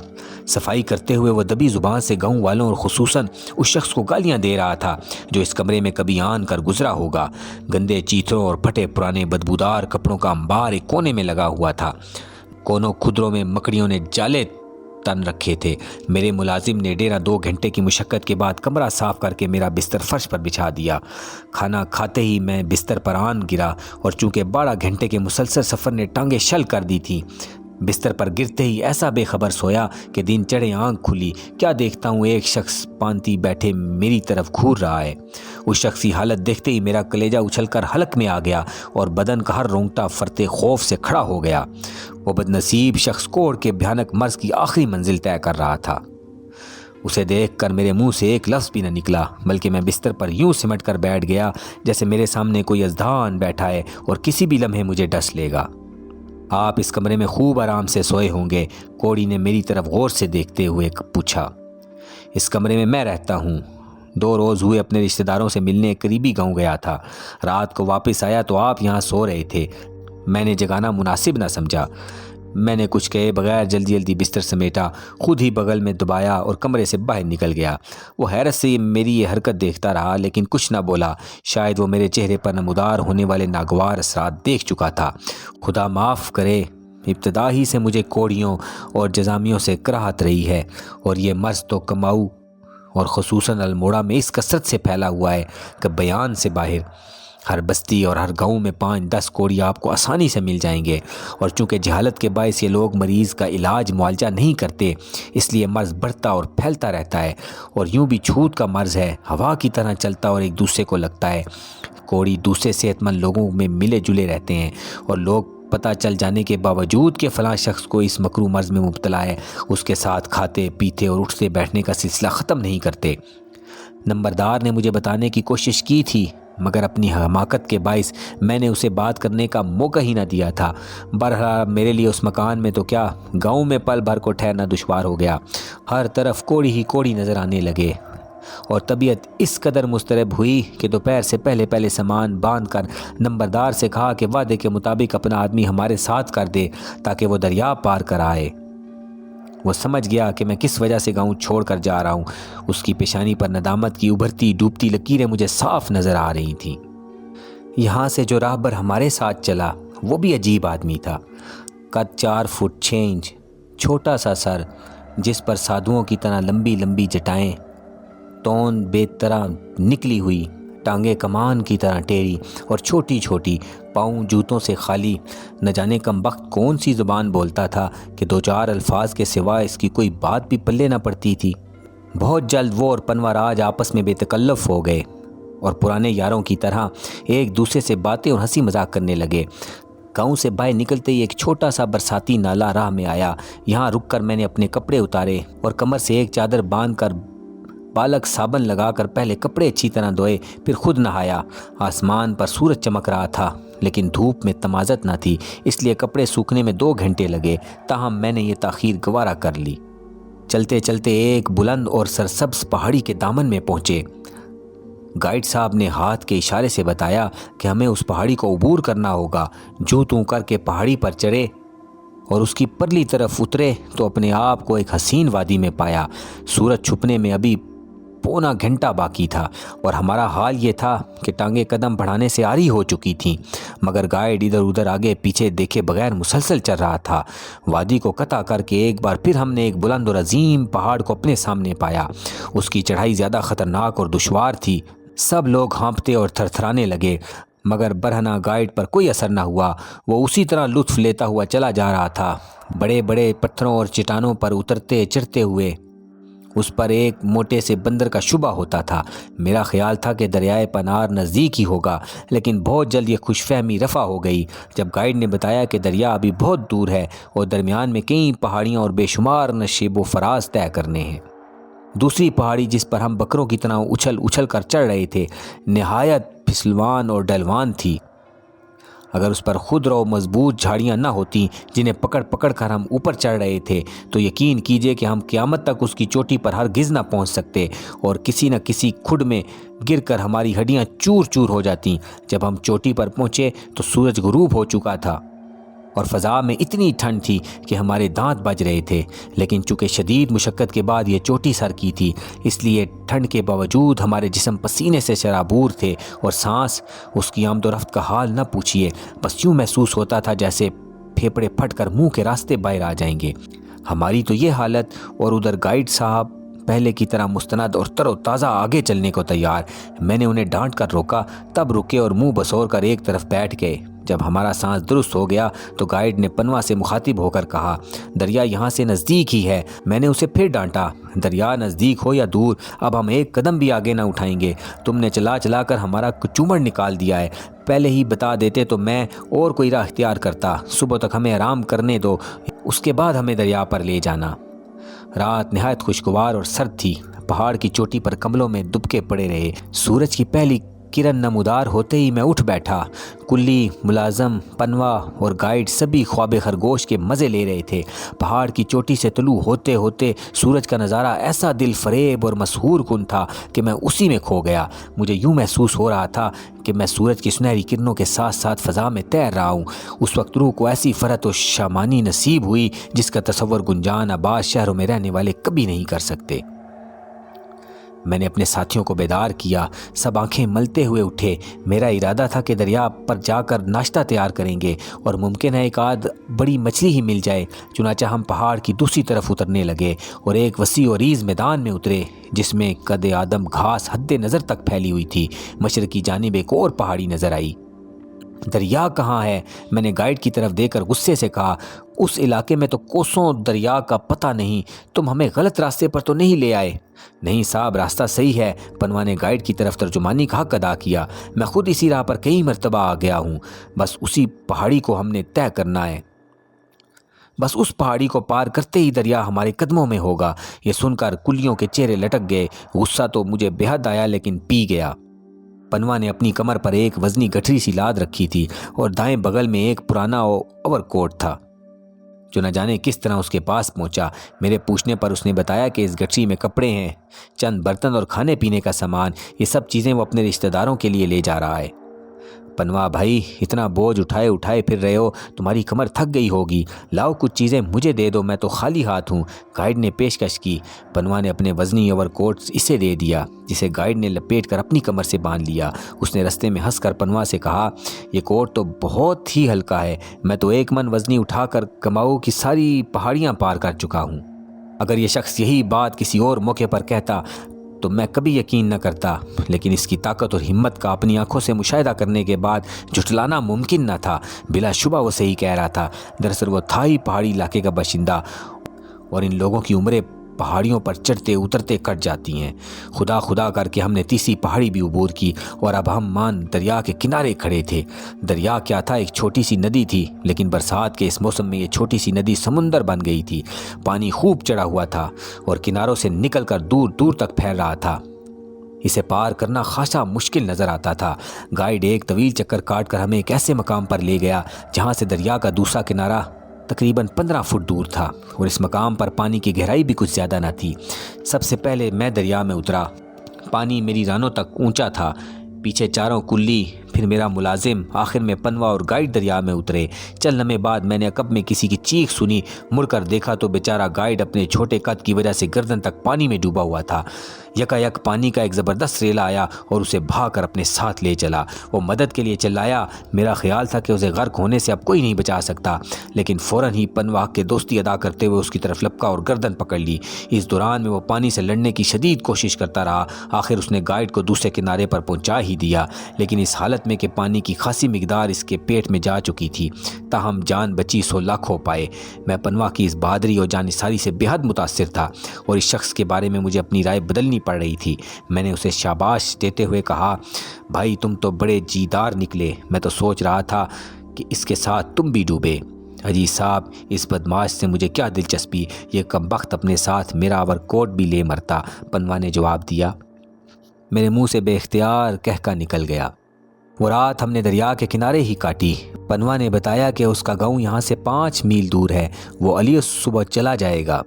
A: صفائی کرتے ہوئے وہ دبی زبان سے گاؤں والوں اور خصوصاً اس شخص کو گالیاں دے رہا تھا جو اس کمرے میں کبھی آن کر گزرا ہوگا۔ گندے چیتھروں اور پھٹے پرانے بدبودار کپڑوں کا انبار ایک کونے میں لگا ہوا تھا۔ کونوں کھدروں میں مکڑیوں نے جالے تن رکھے تھے۔ میرے ملازم نے 1.5-2 گھنٹے کی مشقت کے بعد کمرہ صاف کر کے میرا بستر فرش پر بچھا دیا۔ کھانا کھاتے ہی میں بستر پر آن گرا اور چونکہ 12 گھنٹے کے مسلسل سفر نے ٹانگیں شل کر دی تھیں، بستر پر گرتے ہی ایسا بے خبر سویا کہ دن چڑھے آنکھ کھلی، کیا دیکھتا ہوں ایک شخص پانتی بیٹھے میری طرف گھور رہا ہے۔ اس شخص کی حالت دیکھتے ہی میرا کلیجہ اچھل کر حلق میں آ گیا اور بدن کا ہر رونگٹا فرتے خوف سے کھڑا ہو گیا۔ وہ بدنصیب شخص کوڑ کے بھیانک مرض کی آخری منزل طے کر رہا تھا۔ اسے دیکھ کر میرے منہ سے ایک لفظ بھی نہ نکلا، بلکہ میں بستر پر یوں سمٹ کر بیٹھ گیا جیسے میرے سامنے کوئی اژدھان بیٹھا ہے اور کسی بھی لمحے مجھے ڈس لے گا۔ آپ اس کمرے میں خوب آرام سے سوئے ہوں گے، کوڑی نے میری طرف غور سے دیکھتے ہوئے پوچھا۔ اس کمرے میں رہتا ہوں۔ 2 روز ہوئے اپنے رشتہ داروں سے ملنے قریبی گاؤں گیا تھا۔ رات کو واپس آیا تو آپ یہاں سو رہے تھے۔ میں نے جگانا مناسب نہ سمجھا۔ میں نے کچھ کہے بغیر جلدی جلدی بستر سمیٹا، خود ہی بغل میں دبایا اور کمرے سے باہر نکل گیا۔ وہ حیرت سے میری یہ حرکت دیکھتا رہا لیکن کچھ نہ بولا۔ شاید وہ میرے چہرے پر نمودار ہونے والے ناگوار اثرات دیکھ چکا تھا۔ خدا معاف کرے، ابتدا ہی سے مجھے کوڑیوں اور جزامیوں سے کراہت رہی ہے، اور یہ مرض تو کماؤ اور خصوصاً الموڑا میں اس کثرت سے پھیلا ہوا ہے کہ بیان سے باہر۔ ہر بستی اور ہر گاؤں میں 5-10 کوڑی آپ کو آسانی سے مل جائیں گے، اور چونکہ جہالت کے باعث یہ لوگ مریض کا علاج معالجہ نہیں کرتے، اس لیے مرض بڑھتا اور پھیلتا رہتا ہے، اور یوں بھی چھوت کا مرض ہے، ہوا کی طرح چلتا اور ایک دوسرے کو لگتا ہے۔ کوڑی دوسرے صحت مند لوگوں میں ملے جلے رہتے ہیں، اور لوگ پتہ چل جانے کے باوجود کہ فلاں شخص کو اس مکروہ مرض میں مبتلا ہے، اس کے ساتھ کھاتے پیتے اور اٹھتے بیٹھنے کا سلسلہ ختم نہیں کرتے۔ نمبردار نے مجھے بتانے کی کوشش کی تھی، مگر اپنی حماقت کے باعث میں نے اسے بات کرنے کا موقع ہی نہ دیا تھا۔ بہرحال میرے لیے اس مکان میں تو کیا، گاؤں میں پل بھر کو ٹھہرنا دشوار ہو گیا۔ ہر طرف کوڑی ہی کوڑی نظر آنے لگے، اور طبیعت اس قدر مضطرب ہوئی کہ دوپہر سے پہلے سامان باندھ کر نمبردار سے کہا کہ وعدے کے مطابق اپنا آدمی ہمارے ساتھ کر دے تاکہ وہ دریا پار کر آئے۔ وہ سمجھ گیا کہ میں کس وجہ سے گاؤں چھوڑ کر جا رہا ہوں۔ اس کی پیشانی پر ندامت کی ابھرتی ڈوبتی لکیریں مجھے صاف نظر آ رہی تھیں۔ یہاں سے جو راہبر ہمارے ساتھ چلا وہ بھی عجیب آدمی تھا۔ قد 4 فٹ 6 انچ، چھوٹا سا سر جس پر سادھوؤں کی طرح لمبی لمبی جٹائیں، تون بے طرح نکلی ہوئی، ٹانگیں کمان کی طرح ٹیڑھی اور چھوٹی چھوٹی، پاؤں جوتوں سے خالی۔ نہ جانے کم وقت کون سی زبان بولتا تھا کہ 2-4 الفاظ کے سوا اس کی کوئی بات بھی پلے نہ پڑتی تھی۔ بہت جلد وہ اور پنوا راج آپس میں بے تکلف ہو گئے اور پرانے یاروں کی طرح ایک دوسرے سے باتیں اور ہنسی مذاق کرنے لگے۔ گاؤں سے باہر نکلتے ہی ایک چھوٹا سا برساتی نالا راہ میں آیا۔ یہاں رک کر میں نے اپنے کپڑے اتارے اور کمر سے ایک چادر باندھ کر بالک صابن لگا کر پہلے کپڑے اچھی طرح دھوئے، پھر خود نہایا۔ آسمان پر سورج چمک رہا تھا لیکن دھوپ میں تمازت نہ تھی، اس لیے کپڑے سوکھنے میں 2 گھنٹے لگے، تاہم میں نے یہ تاخیر گوارا کر لی۔ چلتے چلتے ایک بلند اور سرسبز پہاڑی کے دامن میں پہنچے۔ گائیڈ صاحب نے ہاتھ کے اشارے سے بتایا کہ ہمیں اس پہاڑی کو عبور کرنا ہوگا۔ جو توں کر کے پہاڑی پر چڑھے اور اس کی پرلی طرف اترے تو اپنے آپ کو ایک حسین وادی میں پایا۔ سورج چھپنے میں ابھی 1.25 گھنٹہ باقی تھا اور ہمارا حال یہ تھا کہ ٹانگیں قدم بڑھانے سے آری ہو چکی تھیں، مگر گائیڈ ادھر ادھر آگے پیچھے دیکھے بغیر مسلسل چل رہا تھا۔ وادی کو قطع کر کے ایک بار پھر ہم نے ایک بلند اور عظیم پہاڑ کو اپنے سامنے پایا۔ اس کی چڑھائی زیادہ خطرناک اور دشوار تھی۔ سب لوگ ہانپتے اور تھرتھرانے لگے، مگر برہنہ گائیڈ پر کوئی اثر نہ ہوا۔ وہ اسی طرح لطف لیتا ہوا چلا جا رہا تھا، بڑے بڑے پتھروں اور چٹانوں پر اترتے چڑھتے ہوئے۔ اس پر ایک موٹے سے بندر کا شبہ ہوتا تھا۔ میرا خیال تھا کہ دریائے پنار نزدیک ہی ہوگا، لیکن بہت جلد یہ خوش فہمی رفع ہو گئی جب گائیڈ نے بتایا کہ دریا ابھی بہت دور ہے اور درمیان میں کئی پہاڑیاں اور بے شمار نشیب و فراز طے کرنے ہیں۔ دوسری پہاڑی جس پر ہم بکروں کی طرح اچھل اچھل کر چڑھ رہے تھے نہایت پھسلوان اور ڈھلوان تھی۔ اگر اس پر خود رو مضبوط جھاڑیاں نہ ہوتی جنہیں پکڑ پکڑ کر ہم اوپر چڑھ رہے تھے تو یقین کیجئے کہ ہم قیامت تک اس کی چوٹی پر ہرگز نہ پہنچ سکتے اور کسی نہ کسی کھڈ میں گر کر ہماری ہڈیاں چور چور ہو جاتیں۔ جب ہم چوٹی پر پہنچے تو سورج غروب ہو چکا تھا اور فضا میں اتنی ٹھنڈ تھی کہ ہمارے دانت بج رہے تھے، لیکن چونکہ شدید مشقت کے بعد یہ چوٹی سر کی تھی اس لیے ٹھنڈ کے باوجود ہمارے جسم پسینے سے شرابور تھے اور سانس اس کی آمد و رفت کا حال نہ پوچھیے، بس یوں محسوس ہوتا تھا جیسے پھیپھڑے پھٹ کر منہ کے راستے باہر آ جائیں گے۔ ہماری تو یہ حالت، اور ادھر گائیڈ صاحب پہلے کی طرح مستند اور تر و تازہ آگے چلنے کو تیار۔ میں نے انہیں ڈانٹ کر روکا، تب رکے اور منہ بسور کر ایک طرف بیٹھ گئے۔ جب ہمارا سانس درست ہو گیا تو گائیڈ نے پنوا سے مخاطب ہو کر کہا، دریا یہاں سے نزدیک ہی ہے۔ میں نے اسے پھر ڈانٹا، دریا نزدیک ہو یا دور اب ہم ایک قدم بھی آگے نہ اٹھائیں گے۔ تم نے چلا چلا کر ہمارا کچومڑ نکال دیا ہے، پہلے ہی بتا دیتے تو میں اور کوئی راہ اختیار کرتا۔ صبح تک ہمیں آرام کرنے دو، اس کے بعد ہمیں دریا پر لے جانا۔ رات نہایت خوشگوار اور سرد تھی۔ پہاڑ کی چوٹی پر کملوں میں دبکے پڑے رہے۔ سورج کی پہلی کرن نمودار ہوتے ہی میں اٹھ بیٹھا۔ کلی، ملازم، پنوا اور گائیڈ سبھی خواب خرگوش کے مزے لے رہے تھے۔ پہاڑ کی چوٹی سے طلوع ہوتے ہوتے سورج کا نظارہ ایسا دل فریب اور مسحور کن تھا کہ میں اسی میں کھو گیا۔ مجھے یوں محسوس ہو رہا تھا کہ میں سورج کی سنہری کرنوں کے ساتھ ساتھ فضا میں تیر رہا ہوں۔ اس وقت روح کو ایسی فرحت و شامانی نصیب ہوئی جس کا تصور گنجان آباد شہروں میں رہنے والے کبھی نہیں کر سکتے۔ میں نے اپنے ساتھیوں کو بیدار کیا۔ سب آنکھیں ملتے ہوئے اٹھے۔ میرا ارادہ تھا کہ دریا پر جا کر ناشتہ تیار کریں گے اور ممکن ہے ایک آدھ بڑی مچھلی ہی مل جائے۔ چنانچہ ہم پہاڑ کی دوسری طرف اترنے لگے اور ایک وسیع و عریض میدان میں اترے جس میں قد آدم گھاس حد نظر تک پھیلی ہوئی تھی۔ مشرقی جانب ایک اور پہاڑی نظر آئی۔ دریا کہاں ہے؟ میں نے گائیڈ کی طرف دیکھ کر غصے سے کہا۔ اس علاقے میں تو کوسوں دریا کا پتہ نہیں، تم ہمیں غلط راستے پر تو نہیں لے آئے؟ نہیں صاحب، راستہ صحیح ہے، پنوا نے گائیڈ کی طرف ترجمانی کا حق ادا کیا۔ میں خود اسی راہ پر کئی مرتبہ آ گیا ہوں، بس اسی پہاڑی کو ہم نے طے کرنا ہے۔ بس اس پہاڑی کو پار کرتے ہی دریا ہمارے قدموں میں ہوگا۔ یہ سن کر کلیوں کے چہرے لٹک گئے۔ غصہ تو مجھے بے حد آیا لیکن پی گیا۔ پنوا نے اپنی کمر پر ایک وزنی گٹھری سی لاد رکھی تھی اور دائیں بغل میں ایک پرانا اوور کوٹ تھا جو نہ جانے کس طرح اس کے پاس پہنچا۔ میرے پوچھنے پر اس نے بتایا کہ اس گٹھری میں کپڑے ہیں، چند برتن اور کھانے پینے کا سامان۔ یہ سب چیزیں وہ اپنے رشتہ داروں کے لیے لے جا رہا ہے۔ پنوا بھائی، اتنا بوجھ اٹھائے پھر رہے ہو، تمہاری کمر تھک گئی ہوگی، لاؤ کچھ چیزیں مجھے دے دو، میں تو خالی ہاتھ ہوں۔ گائیڈ نے پیشکش کی۔ پنوا نے اپنے وزنی اوور کوٹ اسے دے دیا جسے گائیڈ نے لپیٹ کر اپنی کمر سے باندھ لیا۔ اس نے رستے میں ہنس کر پنوا سے کہا، یہ کوٹ تو بہت ہی ہلکا ہے، میں تو 1 من وزنی اٹھا کر کماؤ کی ساری پہاڑیاں پار کر چکا ہوں۔ اگر یہ شخص یہی بات کسی اور موقع پر کہتا تو میں کبھی یقین نہ کرتا، لیکن اس کی طاقت اور ہمت کا اپنی آنکھوں سے مشاہدہ کرنے کے بعد جھٹلانا ممکن نہ تھا۔ بلا شبہ وہ صحیح کہہ رہا تھا۔ دراصل وہ تھا ہی پہاڑی علاقے کا باشندہ، اور ان لوگوں کی عمریں پہاڑیوں پر چڑھتے اترتے کٹ جاتی ہیں۔ خدا خدا کر کے ہم نے تیسری پہاڑی بھی عبور کی اور اب ہم دریا کے کنارے کھڑے تھے۔ دریا کیا تھا، ایک چھوٹی سی ندی تھی، لیکن برسات کے اس موسم میں یہ چھوٹی سی ندی سمندر بن گئی تھی۔ پانی خوب چڑھا ہوا تھا اور کناروں سے نکل کر دور دور تک پھیل رہا تھا۔ اسے پار کرنا خاصا مشکل نظر آتا تھا۔ گائیڈ ایک طویل چکر کاٹ کر ہمیں ایک ایسے مقام پر لے گیا جہاں سے دریا کا دوسرا کنارہ تقریباً 15 فٹ دور تھا اور اس مقام پر پانی کی گہرائی بھی کچھ زیادہ نہ تھی۔ سب سے پہلے میں دریا میں اترا۔ پانی میری رانوں تک اونچا تھا، پیچھے چاروں کلی، پھر میرا ملازم، آخر میں پنوا اور گائیڈ دریا میں اترے۔ چند لمحے بعد میں نے عقب میں کسی کی چیخ سنی، مڑ کر دیکھا تو بیچارہ گائیڈ اپنے چھوٹے قد کی وجہ سے گردن تک پانی میں ڈوبا ہوا تھا۔ یکایک پانی کا ایک زبردست ریلا آیا اور اسے بھا کر اپنے ساتھ لے چلا۔ وہ مدد کے لیے چلایا۔ میرا خیال تھا کہ اسے غرق ہونے سے اب کوئی نہیں بچا سکتا، لیکن فوراً ہی پنوا کے دوستی ادا کرتے ہوئے اس کی طرف لپکا اور گردن پکڑ لی۔ اس دوران میں وہ پانی سے لڑنے کی شدید کوشش کرتا رہا۔ آخر اس نے گائیڈ کو دوسرے کنارے پر پہنچا ہی دیا، لیکن اس حالت میں کہ پانی کی خاصی مقدار اس کے پیٹ میں جا چکی تھی۔ تاہم جان بچی سو لاکھ ہو پائے۔ میں پنوا کی اس بہادری اور جانثاری سے بے حد متاثر تھا اور اس شخص کے بارے میں مجھے اپنی رائے بدلنی پڑ رہی تھی۔ میں نے اسے شاباش دیتے ہوئے کہا، بھائی تم تو بڑے جیدار نکلے، میں تو سوچ رہا تھا کہ اس کے ساتھ تم بھی ڈوبے۔ اجی صاحب، اس بدماش سے مجھے کیا دلچسپی، یہ کمبخت اپنے ساتھ میرا اوور کوٹ بھی لے مرتا، پنوا نے جواب دیا۔ میرے منہ سے بے اختیار کہکا نکل گیا۔ وہ رات ہم نے دریا کے کنارے ہی کاٹی۔ پنوا نے بتایا کہ اس کا گاؤں یہاں سے 5 میل دور ہے، وہ علی صبح چلا جائے گا۔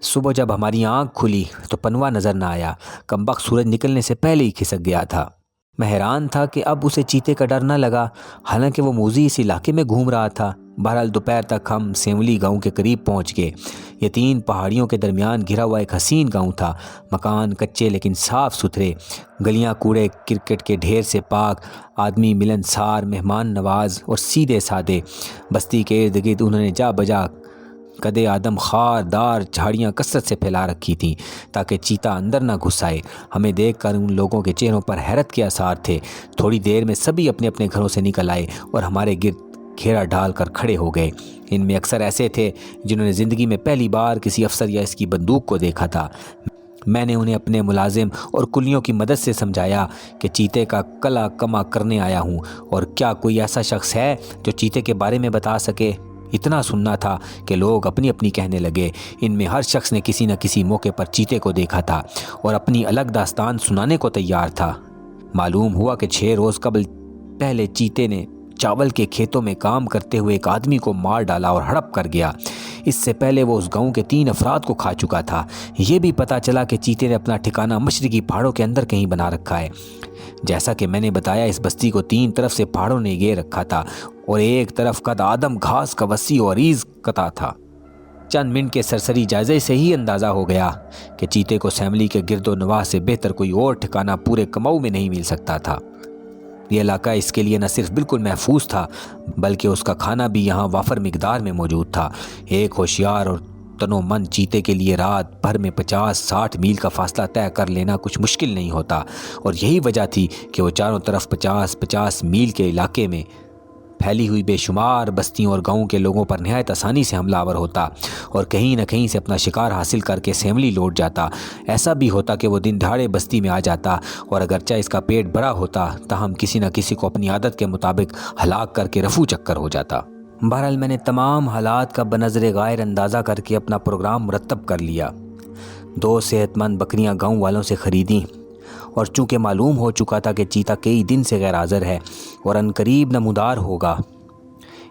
A: صبح جب ہماری آنکھ کھلی تو پنوا نظر نہ آیا، کمبخت سورج نکلنے سے پہلے ہی کھسک گیا تھا۔ میں حیران تھا کہ اب اسے چیتے کا ڈر نہ لگا، حالانکہ وہ موذی اس علاقے میں گھوم رہا تھا۔ بہرحال دوپہر تک ہم سیملی گاؤں کے قریب پہنچ گئے۔ یہ 3 پہاڑیوں کے درمیان گھرا ہوا ایک حسین گاؤں تھا۔ مکان کچے لیکن صاف ستھرے، گلیاں کوڑے کرکٹ کے ڈھیر سے پاک، آدمی ملنسار، مہمان نواز اور سیدھے سادے۔ بستی کے ارد گرد انہوں نے جا بجا قدے آدم خار دار جھاڑیاں کثرت سے پھیلا رکھی تھیں تاکہ چیتا اندر نہ گھس آئے۔ ہمیں دیکھ کر ان لوگوں کے چہروں پر حیرت کے آثار تھے۔ تھوڑی دیر میں سبھی اپنے اپنے گھروں سے نکل آئے اور ہمارے گرد گھیرا ڈال کر کھڑے ہو گئے۔ ان میں اکثر ایسے تھے جنہوں نے زندگی میں پہلی بار کسی افسر یا اس کی بندوق کو دیکھا تھا۔ میں نے انہیں اپنے ملازم اور کلیوں کی مدد سے سمجھایا کہ چیتے کا کلا کما کرنے آیا ہوں، اور کیا کوئی ایسا شخص ہے جو چیتے کے بارے میں بتا سکے۔ اتنا سننا تھا کہ لوگ اپنی اپنی کہنے لگے۔ ان میں ہر شخص نے کسی نہ کسی موقع پر چیتے کو دیکھا تھا اور اپنی الگ داستان سنانے کو تیار تھا۔ معلوم ہوا کہ 6 روز قبل پہلے چیتے نے چاول کے کھیتوں میں کام کرتے ہوئے ایک آدمی کو مار ڈالا اور ہڑپ کر گیا۔ اس سے پہلے وہ اس گاؤں کے 3 افراد کو کھا چکا تھا۔ یہ بھی پتہ چلا کہ چیتے نے اپنا ٹھکانہ مشرقی پہاڑوں کے اندر کہیں بنا رکھا ہے۔ جیسا کہ میں نے بتایا، اس بستی کو 3 طرف سے پہاڑوں نے گھیر رکھا تھا اور ایک طرف قد آدم گھاس کا وسیع و عریض قطع تھا۔ چند منٹ کے سرسری جائزے سے ہی اندازہ ہو گیا کہ چیتے کو سیملی کے گرد و نواح سے بہتر کوئی اور ٹھکانہ پورے کماؤ میں نہیں مل سکتا تھا۔ یہ علاقہ اس کے لیے نہ صرف بالکل محفوظ تھا بلکہ اس کا کھانا بھی یہاں وافر مقدار میں موجود تھا۔ ایک ہوشیار اور تنو مند چیتے کے لیے رات بھر میں 50-60 میل کا فاصلہ طے کر لینا کچھ مشکل نہیں ہوتا، اور یہی وجہ تھی کہ وہ چاروں طرف 50-50 میل کے علاقے میں پھیلی ہوئی بے شمار بستیوں اور گاؤں کے لوگوں پر نہایت آسانی سے حملہ آور ہوتا اور کہیں نہ کہیں سے اپنا شکار حاصل کر کے سیملی لوٹ جاتا۔ ایسا بھی ہوتا کہ وہ دن دہاڑے بستی میں آ جاتا اور اگرچہ اس کا پیٹ بڑا ہوتا تاہم کسی نہ کسی کو اپنی عادت کے مطابق ہلاک کر کے رفو چکر ہو جاتا۔ بہرحال میں نے تمام حالات کا بنظر غائر اندازہ کر کے اپنا پروگرام مرتب کر لیا۔ 2 صحت مند بکریاں گاؤں والوں سے خریدیں، اور چونکہ معلوم ہو چکا تھا کہ چیتا کئی دن سے غیر حاضر ہے اور عنقریب نمودار ہوگا،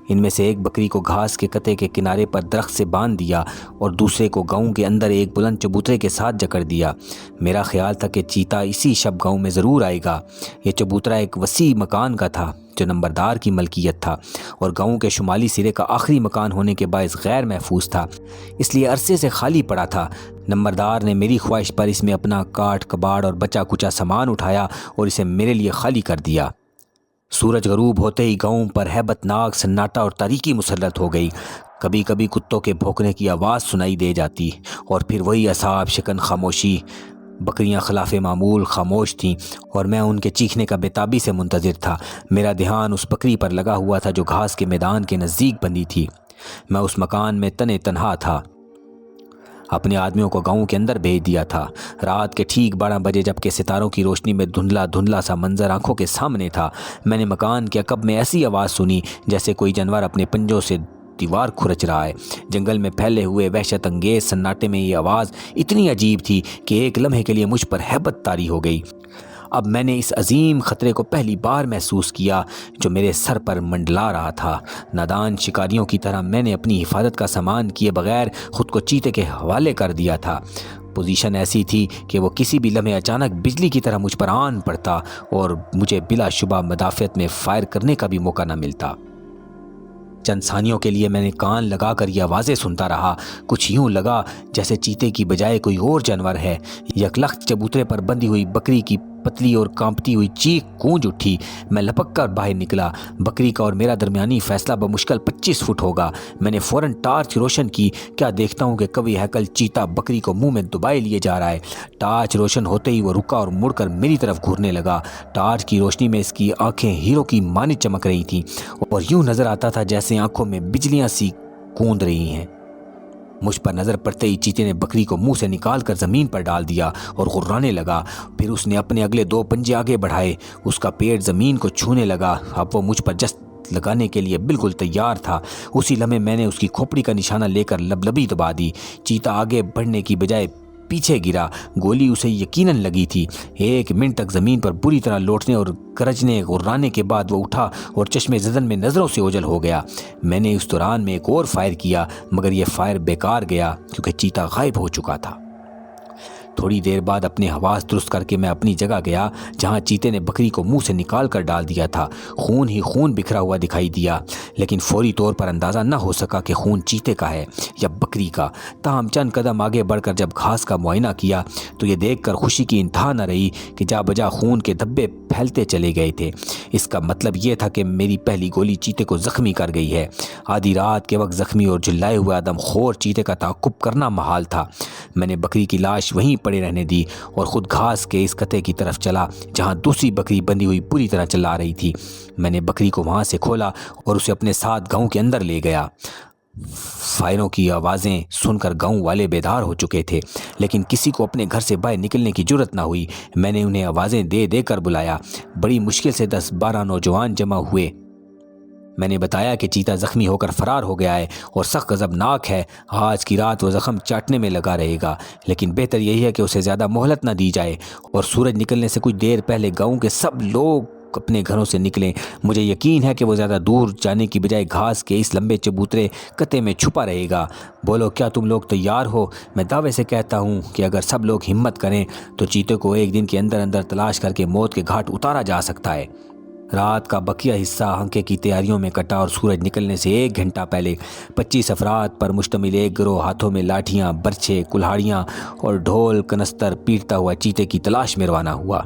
A: ان میں سے ایک بکری کو گھاس کے قطعے کے کنارے پر درخت سے باندھ دیا اور دوسرے کو گاؤں کے اندر ایک بلند چبوترے کے ساتھ جکڑ دیا۔ میرا خیال تھا کہ چیتا اسی شب گاؤں میں ضرور آئے گا۔ یہ چبوترا ایک وسیع مکان کا تھا جو نمبردار کی ملکیت تھا اور گاؤں کے شمالی سرے کا آخری مکان ہونے کے باعث غیر محفوظ تھا، اس لیے عرصے سے خالی پڑا تھا۔ نمبردار نے میری خواہش پر اس میں اپنا کاٹ کباڑ اور بچا کچا سامان اٹھایا اور اسے میرے لیے خالی کر دیا۔ سورج غروب ہوتے ہی گاؤں پر ہیبت ناک سناٹا اور تاریکی مسلط ہو گئی۔ کبھی کبھی کتوں کے بھونکنے کی آواز سنائی دے جاتی اور پھر وہی اعصاب شکن خاموشی۔ بکریاں خلاف معمول خاموش تھیں اور میں ان کے چیخنے کا بے تابی سے منتظر تھا۔ میرا دھیان اس بکری پر لگا ہوا تھا جو گھاس کے میدان کے نزدیک بندھی تھی۔ میں اس مکان میں تنہا تھا، اپنے آدمیوں کو گاؤں کے اندر بھیج دیا تھا۔ رات کے ٹھیک 12 بجے جبکہ ستاروں کی روشنی میں دھندلا سا منظر آنکھوں کے سامنے تھا، میں نے مکان کے عقب میں ایسی آواز سنی جیسے کوئی جانور اپنے پنجوں سے دیوار کھرچ رہا ہے۔ جنگل میں پھیلے ہوئے وحشت انگیز سناٹے میں یہ آواز اتنی عجیب تھی کہ ایک لمحے کے لیے مجھ پر ہیبت طاری ہو گئی۔ اب میں نے اس عظیم خطرے کو پہلی بار محسوس کیا جو میرے سر پر منڈلا رہا تھا۔ نادان شکاریوں کی طرح میں نے اپنی حفاظت کا سامان کیے بغیر خود کو چیتے کے حوالے کر دیا تھا۔ پوزیشن ایسی تھی کہ وہ کسی بھی لمحے اچانک بجلی کی طرح مجھ پر آن پڑتا اور مجھے بلا شبہ مدافعت میں فائر کرنے کا بھی موقع نہ ملتا۔ چند ثانیوں کے لیے میں نے کان لگا کر یہ آوازیں سنتا رہا۔ کچھ یوں لگا جیسے چیتے کی بجائے کوئی اور جانور ہے۔ یکلخت چبوترے پر بندھی ہوئی بکری کی پتلی اور کانپتی ہوئی چیخ گونج اٹھی۔ میں لپک کر باہر نکلا۔ بکری کا اور میرا درمیانی فاصلہ بمشکل 25 فٹ ہوگا۔ میں نے فوراً ٹارچ روشن کی۔ کیا دیکھتا ہوں کہ کوئی ہیکل چیتا بکری کو منہ میں دبائے لیے جا رہا ہے۔ ٹارچ روشن ہوتے ہی وہ رکا اور مڑ کر میری طرف گھورنے لگا۔ ٹارچ کی روشنی میں اس کی آنکھیں ہیرو کی مانند چمک رہی تھیں اور یوں نظر آتا تھا جیسے آنکھوں میں بجلیاں سی گوند رہی ہیں۔ مجھ پر نظر پڑتے ہی چیتے نے بکری کو منہ سے نکال کر زمین پر ڈال دیا اور غرانے لگا۔ پھر اس نے اپنے اگلے 2 پنجے آگے بڑھائے۔ اس کا پیٹ زمین کو چھونے لگا۔ اب وہ مجھ پر جست لگانے کے لیے بالکل تیار تھا۔ اسی لمحے میں نے اس کی کھوپڑی کا نشانہ لے کر لبلبی دبا دی۔ چیتا آگے بڑھنے کی بجائے پیچھے گرا۔ گولی اسے یقیناً لگی تھی۔ 1 منٹ تک زمین پر بری طرح لوٹنے اور گرجنے غرانے کے بعد وہ اٹھا اور چشمے زدن میں نظروں سے اوجھل ہو گیا۔ میں نے اس دوران میں ایک اور فائر کیا مگر یہ فائر بیکار گیا کیونکہ چیتا غائب ہو چکا تھا۔ تھوڑی دیر بعد اپنے حواس درست کر کے میں اپنی جگہ گیا جہاں چیتے نے بکری کو منہ سے نکال کر ڈال دیا تھا۔ خون ہی خون بکھرا ہوا دکھائی دیا لیکن فوری طور پر اندازہ نہ ہو سکا کہ خون چیتے کا ہے یا بکری کا۔ تاہم چند قدم آگے بڑھ کر جب گھاس کا معائنہ کیا تو یہ دیکھ کر خوشی کی انتہا نہ رہی کہ جا بجا خون کے دھبے پھیلتے چلے گئے تھے۔ اس کا مطلب یہ تھا کہ میری پہلی گولی چیتے کو زخمی کر گئی ہے۔ آدھی رات کے وقت زخمی اور جلائے ہوئے آدم خور چیتے کا تعاقب کرنا محال تھا۔ میں نے بکری کی لاش وہیں پڑے رہنے دی اور خود گھاس کے اس قطعے کی طرف چلا جہاں دوسری بکری بندھی ہوئی پوری طرح چلا رہی تھی۔ میں نے بکری کو وہاں سے کھولا اور اسے اپنے ساتھ گاؤں کے اندر لے گیا۔ فائروں کی آوازیں سن کر گاؤں والے بیدار ہو چکے تھے لیکن کسی کو اپنے گھر سے باہر نکلنے کی جرت نہ ہوئی۔ میں نے انہیں آوازیں دے دے کر بلایا۔ بڑی مشکل سے 10-12 نوجوان جمع ہوئے۔ میں نے بتایا کہ چیتا زخمی ہو کر فرار ہو گیا ہے اور سخت غضبناک ہے، آج کی رات وہ زخم چاٹنے میں لگا رہے گا، لیکن بہتر یہی ہے کہ اسے زیادہ مہلت نہ دی جائے اور سورج نکلنے سے کچھ دیر پہلے گاؤں کے سب لوگ اپنے گھروں سے نکلیں۔ مجھے یقین ہے کہ وہ زیادہ دور جانے کی بجائے گھاس کے اس لمبے چبوترے قطعے میں چھپا رہے گا۔ بولو کیا تم لوگ تیار ہو؟ میں دعوے سے کہتا ہوں کہ اگر سب لوگ ہمت کریں تو چیتے کو ایک دن کے اندر اندر تلاش کر کے موت کے گھاٹ اتارا جا سکتا ہے۔ رات کا بقیہ حصہ ہنکے کی تیاریوں میں کٹا اور سورج نکلنے سے 1 گھنٹہ پہلے 25 افراد پر مشتمل ایک گروہ ہاتھوں میں لاٹھیاں، برچھے، کلہاڑیاں اور ڈھول کنستر پیٹتا ہوا چیتے کی تلاش میں روانہ ہوا۔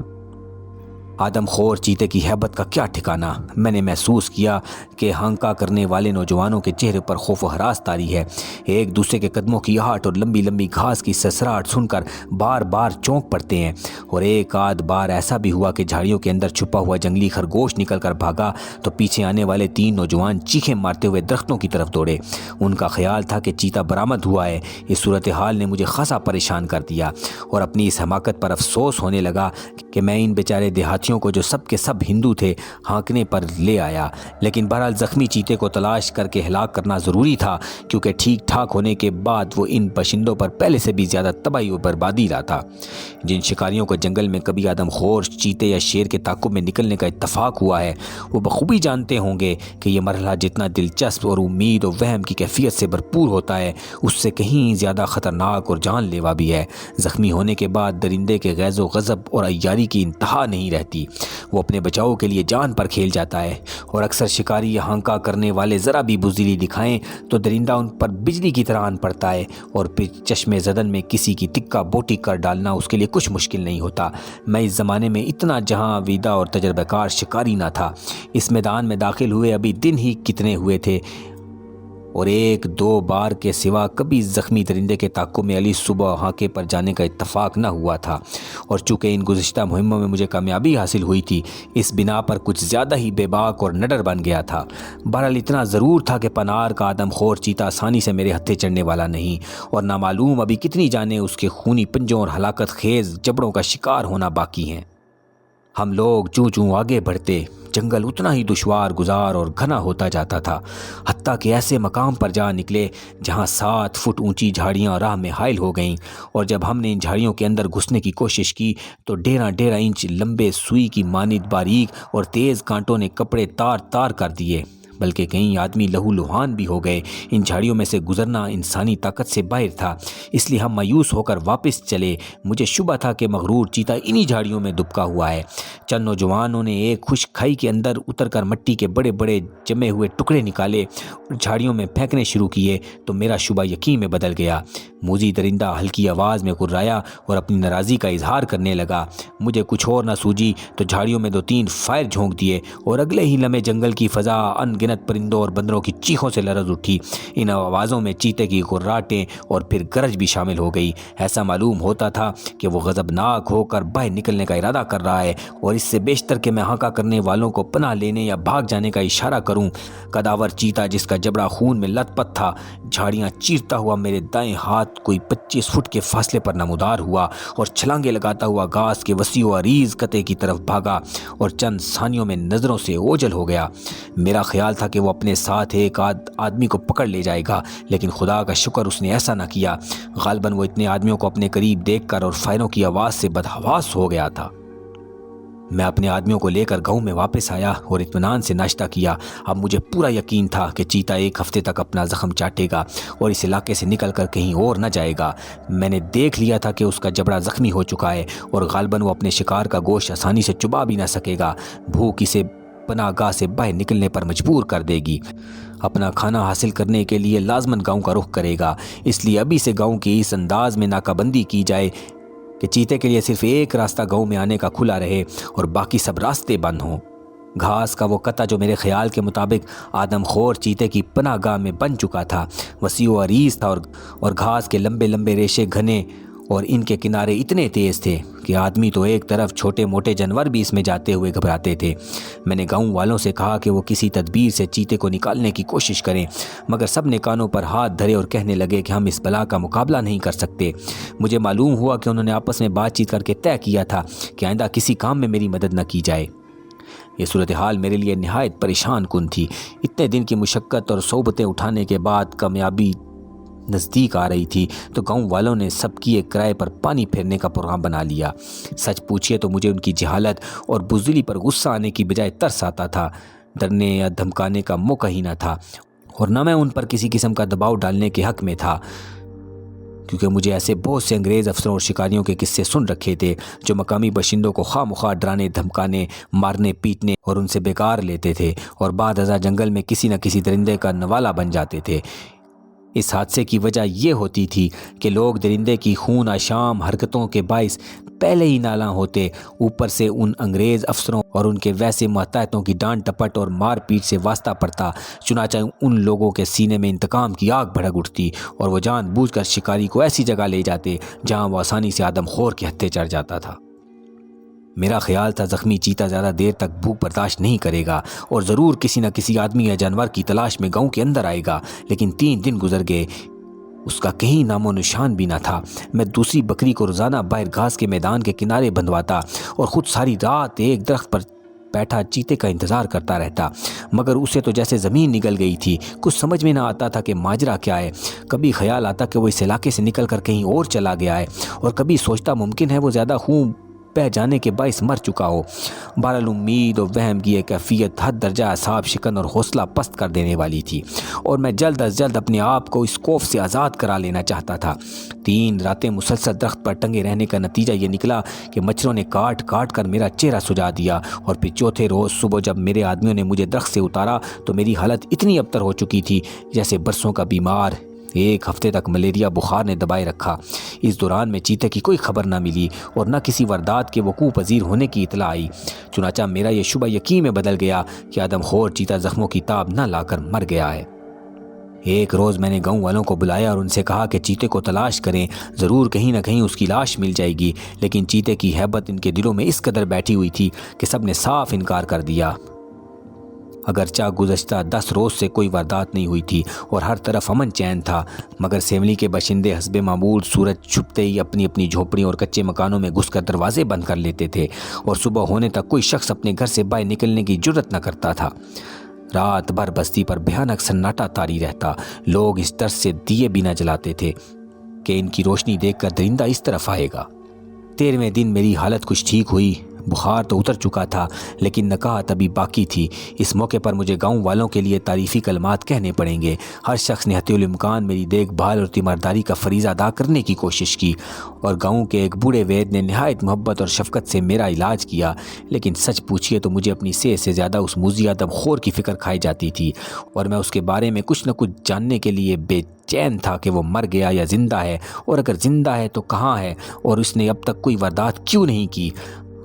A: آدم خور چیتے کی ہیبت کا کیا ٹھکانہ! میں نے محسوس کیا کہ ہنکا کرنے والے نوجوانوں کے چہرے پر خوف و ہراس طاری ہے، ایک دوسرے کے قدموں کی آہٹ اور لمبی لمبی گھاس کی سسراہٹ سن کر بار بار چونک پڑتے ہیں، اور ایک آدھ بار ایسا بھی ہوا کہ جھاڑیوں کے اندر چھپا ہوا جنگلی خرگوش نکل کر بھاگا تو پیچھے آنے والے 3 نوجوان چیخیں مارتے ہوئے درختوں کی طرف دوڑے۔ ان کا خیال تھا کہ چیتا برآمد ہوا ہے۔ اس صورتحال نے مجھے خاصا پریشان کر دیا اور اپنی اس حماقت پر افسوس ہونے لگا کہ میں ان بیچارے دیہاتیوں کو جو سب کے سب ہندو تھے ہانکنے پر لے آیا، لیکن بہرحال زخمی چیتے کو تلاش کر کے ہلاک کرنا ضروری تھا، کیونکہ ٹھیک ٹھاک ہونے کے بعد وہ ان باشندوں پر پہلے سے بھی زیادہ تباہی و بربادی لاتا۔ جن شکاریوں کو جنگل میں کبھی آدم خور چیتے یا شیر کے تعاقب میں نکلنے کا اتفاق ہوا ہے، وہ بخوبی جانتے ہوں گے کہ یہ مرحلہ جتنا دلچسپ اور امید و وہم کی کیفیت سے بھرپور ہوتا ہے، اس سے کہیں زیادہ خطرناک اور جان لیوا بھی ہے۔ زخمی ہونے کے بعد درندے کے غیظ و غضب اور عیاری کی انتہا نہیں رہتی، وہ اپنے بچاؤ کے لیے جان پر کھیل جاتا ہے، اور اکثر شکاری یا ہانکا کرنے والے ذرا بھی بزدلی دکھائیں تو درندہ ان پر بجلی کی طرح آن پڑتا ہے، اور پھر چشم زدن میں کسی کی تکہ بوٹی کر ڈالنا اس کے لیے کچھ مشکل نہیں ہوتا۔ میں اس زمانے میں اتنا جہاں ویدہ اور تجربہ کار شکاری نہ تھا۔ اس میدان میں داخل ہوئے ابھی دن ہی کتنے ہوئے تھے، اور 1-2 بار کے سوا کبھی زخمی درندے کے تعاقب میں علی صبح ہانکے پر جانے کا اتفاق نہ ہوا تھا، اور چونکہ ان گزشتہ مہموں میں مجھے کامیابی حاصل ہوئی تھی، اس بنا پر کچھ زیادہ ہی بے باک اور نڈر بن گیا تھا۔ بہرحال اتنا ضرور تھا کہ پنار کا آدم خور چیتا آسانی سے میرے ہتھے چڑھنے والا نہیں، اور نامعلوم ابھی کتنی جانیں اس کے خونی پنجوں اور ہلاکت خیز جبڑوں کا شکار ہونا باقی ہیں۔ ہم لوگ چوں آگے بڑھتے، جنگل اتنا ہی دشوار گزار اور گھنا ہوتا جاتا تھا، حتیٰ کہ ایسے مقام پر جا نکلے جہاں 7 فٹ اونچی جھاڑیاں راہ میں حائل ہو گئیں، اور جب ہم نے ان جھاڑیوں کے اندر گھسنے کی کوشش کی تو 1.5 انچ لمبے سوئی کی مانند باریک اور تیز کانٹوں نے کپڑے تار تار کر دیے، بلکہ کئی آدمی لہو لہان بھی ہو گئے۔ ان جھاڑیوں میں سے گزرنا انسانی طاقت سے باہر تھا، اس لیے ہم مایوس ہو کر واپس چلے۔ مجھے شبہ تھا کہ مغرور چیتا انہی جھاڑیوں میں دبکا ہوا ہے۔ چند نوجوانوں نے ایک خشک کھائی کے اندر اتر کر مٹی کے بڑے بڑے جمے ہوئے ٹکڑے نکالے اور جھاڑیوں میں پھینکنے شروع کیے تو میرا شبہ یقین میں بدل گیا۔ موذی درندہ ہلکی آواز میں گرایا اور اپنی ناراضی کا اظہار کرنے لگا۔ مجھے کچھ اور نہ سوجی تو جھاڑیوں میں 2-3 فائر جھونک دیے، اور اگلے ہی لمحے جنگل کی فضا ان گنت پرندوں اور بندروں کی چیخوں سے لرز اٹھی۔ ان آوازوں میں چیتے کی غراٹیں اور پھر گرج بھی شامل ہو گئی۔ ایسا معلوم ہوتا تھا کہ وہ غضبناک ہو کر باہر نکلنے کا ارادہ کر رہا ہے، اور اس سے بیشتر کہ میں ہانکا کرنے والوں کو پناہ لینے یا بھاگ جانے کا اشارہ کروں۔ کداور چیتا جس کا جبڑا خون میں لت پت تھا، جھاڑیاں چیرتا ہوا میرے دائیں ہاتھ کوئی 25 فٹ کے فاصلے پر نمودار ہوا، اور چھلانگے لگاتا ہوا گھاس کے وسیع و عریض قطعے کی طرف بھاگا اور چند ثانیوں میں نظروں سے اوجھل ہو گیا۔ میرا خیال تھا کہ وہ اپنے ساتھ ایک آدمی کو پکڑ لے جائے گا، لیکن خدا کا شکر اس نے ایسا نہ کیا۔ غالباً وہ اتنے آدمیوں کو اپنے قریب دیکھ کر اور فائروں کی آواز سے بدحواس ہو گیا تھا۔ میں اپنے آدمیوں کو لے کر گاؤں میں واپس آیا اور اطمینان سے ناشتہ کیا۔ اب مجھے پورا یقین تھا کہ چیتا 1 ہفتے تک اپنا زخم چاٹے گا اور اس علاقے سے نکل کر کہیں اور نہ جائے گا۔ میں نے دیکھ لیا تھا کہ اس کا جبڑا زخمی ہو چکا ہے، اور غالباً وہ اپنے شکار کا گوشت آسانی سے چبا بھی نہ سکے گا۔ بھوک اسے پناہ گاہ سے باہر نکلنے پر مجبور کر دے گی۔ اپنا کھانا حاصل کرنے کے لیے لازماً گاؤں کا رخ کرے گا، اس لیے ابھی سے گاؤں کی اس انداز میں ناکہ بندی کی جائے کہ چیتے کے لیے صرف ایک راستہ گاؤں میں آنے کا کھلا رہے اور باقی سب راستے بند ہوں۔ گھاس کا وہ قطع جو میرے خیال کے مطابق آدم خور چیتے کی پناہ گاہ میں بن چکا تھا، وسیع و عریض تھا، اور گھاس کے لمبے لمبے ریشے گھنے اور ان کے کنارے اتنے تیز تھے کہ آدمی تو ایک طرف، چھوٹے موٹے جانور بھی اس میں جاتے ہوئے گھبراتے تھے۔ میں نے گاؤں والوں سے کہا کہ وہ کسی تدبیر سے چیتے کو نکالنے کی کوشش کریں، مگر سب نے کانوں پر ہاتھ دھرے اور کہنے لگے کہ ہم اس بلا کا مقابلہ نہیں کر سکتے۔ مجھے معلوم ہوا کہ انہوں نے آپس میں بات چیت کر کے طے کیا تھا کہ آئندہ کسی کام میں میری مدد نہ کی جائے۔ یہ صورتحال میرے لیے نہایت پریشان کن تھی۔ اتنے دن کی مشقت اور صعوبتیں اٹھانے کے بعد کامیابی نزدیک آ رہی تھی تو گاؤں والوں نے سب کی ایک کرائے پر پانی پھیرنے کا پروگرام بنا لیا۔ سچ پوچھئے تو مجھے ان کی جہالت اور بزدلی پر غصہ آنے کی بجائے ترس آتا تھا۔ ڈرنے یا دھمکانے کا موقع ہی نہ تھا، اور نہ میں ان پر کسی قسم کا دباؤ ڈالنے کے حق میں تھا، کیونکہ مجھے ایسے بہت سے انگریز افسروں اور شکاریوں کے قصے سن رکھے تھے جو مقامی باشندوں کو خواہ مخواہ ڈرانے، دھمکانے، مارنے، پیٹنے اور ان سے بیکار لیتے تھے، اور بعد ازاں جنگل میں کسی نہ کسی درندے کا نوالہ بن جاتے تھے۔ اس حادثے کی وجہ یہ ہوتی تھی کہ لوگ درندے کی خون آشام حرکتوں کے باعث پہلے ہی نالاں ہوتے، اوپر سے ان انگریز افسروں اور ان کے ویسے ماتحتوں کی ڈانٹ ٹپٹ اور مار پیٹ سے واسطہ پڑتا۔ چنانچہ ان لوگوں کے سینے میں انتقام کی آگ بھڑک اٹھتی اور وہ جان بوجھ کر شکاری کو ایسی جگہ لے جاتے جہاں وہ آسانی سے آدم خور کے ہتھے چڑھ جاتا تھا۔ میرا خیال تھا زخمی چیتا زیادہ دیر تک بھوک برداشت نہیں کرے گا اور ضرور کسی نہ کسی آدمی یا جانور کی تلاش میں گاؤں کے اندر آئے گا، لیکن 3 دن گزر گئے، اس کا کہیں نام و نشان بھی نہ تھا۔ میں دوسری بکری کو روزانہ باہر گھاس کے میدان کے کنارے بندھواتا اور خود ساری رات ایک درخت پر بیٹھا چیتے کا انتظار کرتا رہتا، مگر اسے تو جیسے زمین نگل گئی تھی۔ کچھ سمجھ میں نہ آتا تھا کہ ماجرا کیا ہے۔ کبھی خیال آتا کہ وہ اس علاقے سے نکل کر کہیں اور چلا گیا ہے، اور کبھی سوچتا ممکن ہے وہ زیادہ خون بہہ جانے کے باعث مر چکا ہو۔ بہرحال امید اور وہم کی ایک کیفیت حد درجہ اعصاب شکن اور حوصلہ پست کر دینے والی تھی، اور میں جلد از جلد اپنے آپ کو اس خوف سے آزاد کرا لینا چاہتا تھا۔ 3 راتیں مسلسل درخت پر ٹنگے رہنے کا نتیجہ یہ نکلا کہ مچھروں نے کاٹ کاٹ کر میرا چہرہ سجا دیا، اور پھر چوتھے روز صبح جب میرے آدمیوں نے مجھے درخت سے اتارا تو میری حالت اتنی ابتر ہو چکی تھی جیسے برسوں کا بیمار۔ 1 ہفتے تک ملیریا بخار نے دبائے رکھا۔ اس دوران میں چیتے کی کوئی خبر نہ ملی اور نہ کسی واردات کے وقوع پذیر ہونے کی اطلاع آئی۔ چنانچہ میرا یہ شبہ یقین میں بدل گیا کہ آدم خور چیتا زخموں کی تاب نہ لا کر مر گیا ہے۔ ایک روز میں نے گاؤں والوں کو بلایا اور ان سے کہا کہ چیتے کو تلاش کریں، ضرور کہیں نہ کہیں اس کی لاش مل جائے گی، لیکن چیتے کی ہیبت ان کے دلوں میں اس قدر بیٹھی ہوئی تھی کہ سب نے صاف انکار کر دیا۔ اگرچہ گزشتہ 10 روز سے کوئی واردات نہیں ہوئی تھی اور ہر طرف امن چین تھا، مگر سیملی کے باشندے حسب معمول سورج چھپتے ہی اپنی اپنی جھونپڑیوں اور کچے مکانوں میں گھس کر دروازے بند کر لیتے تھے، اور صبح ہونے تک کوئی شخص اپنے گھر سے باہر نکلنے کی جرت نہ کرتا تھا۔ رات بھر بستی پر بھیانک سناٹا طاری رہتا۔ لوگ اس طرح سے دیے بھی نہ جلاتے تھے کہ ان کی روشنی دیکھ کر درندہ اس طرف آئے گا۔ 13ویں دن میری حالت کچھ ٹھیک ہوئی۔ بخار تو اتر چکا تھا، لیکن نکاہت ابھی باقی تھی۔ اس موقع پر مجھے گاؤں والوں کے لیے تعریفی کلمات کہنے پڑیں گے۔ ہر شخص نے حتی الامکان میری دیکھ بھال اور تیمارداری کا فریضہ ادا کرنے کی کوشش کی، اور گاؤں کے ایک بوڑھے وید نے نہایت محبت اور شفقت سے میرا علاج کیا۔ لیکن سچ پوچھئے تو مجھے اپنی صحت سے زیادہ اس موذی آدم خور کی فکر کھائی جاتی تھی، اور میں اس کے بارے میں کچھ نہ کچھ جاننے کے لیے بے چین تھا کہ وہ مر گیا یا زندہ ہے، اور اگر زندہ ہے تو کہاں ہے، اور اس نے اب تک کوئی واردات کیوں نہیں کی۔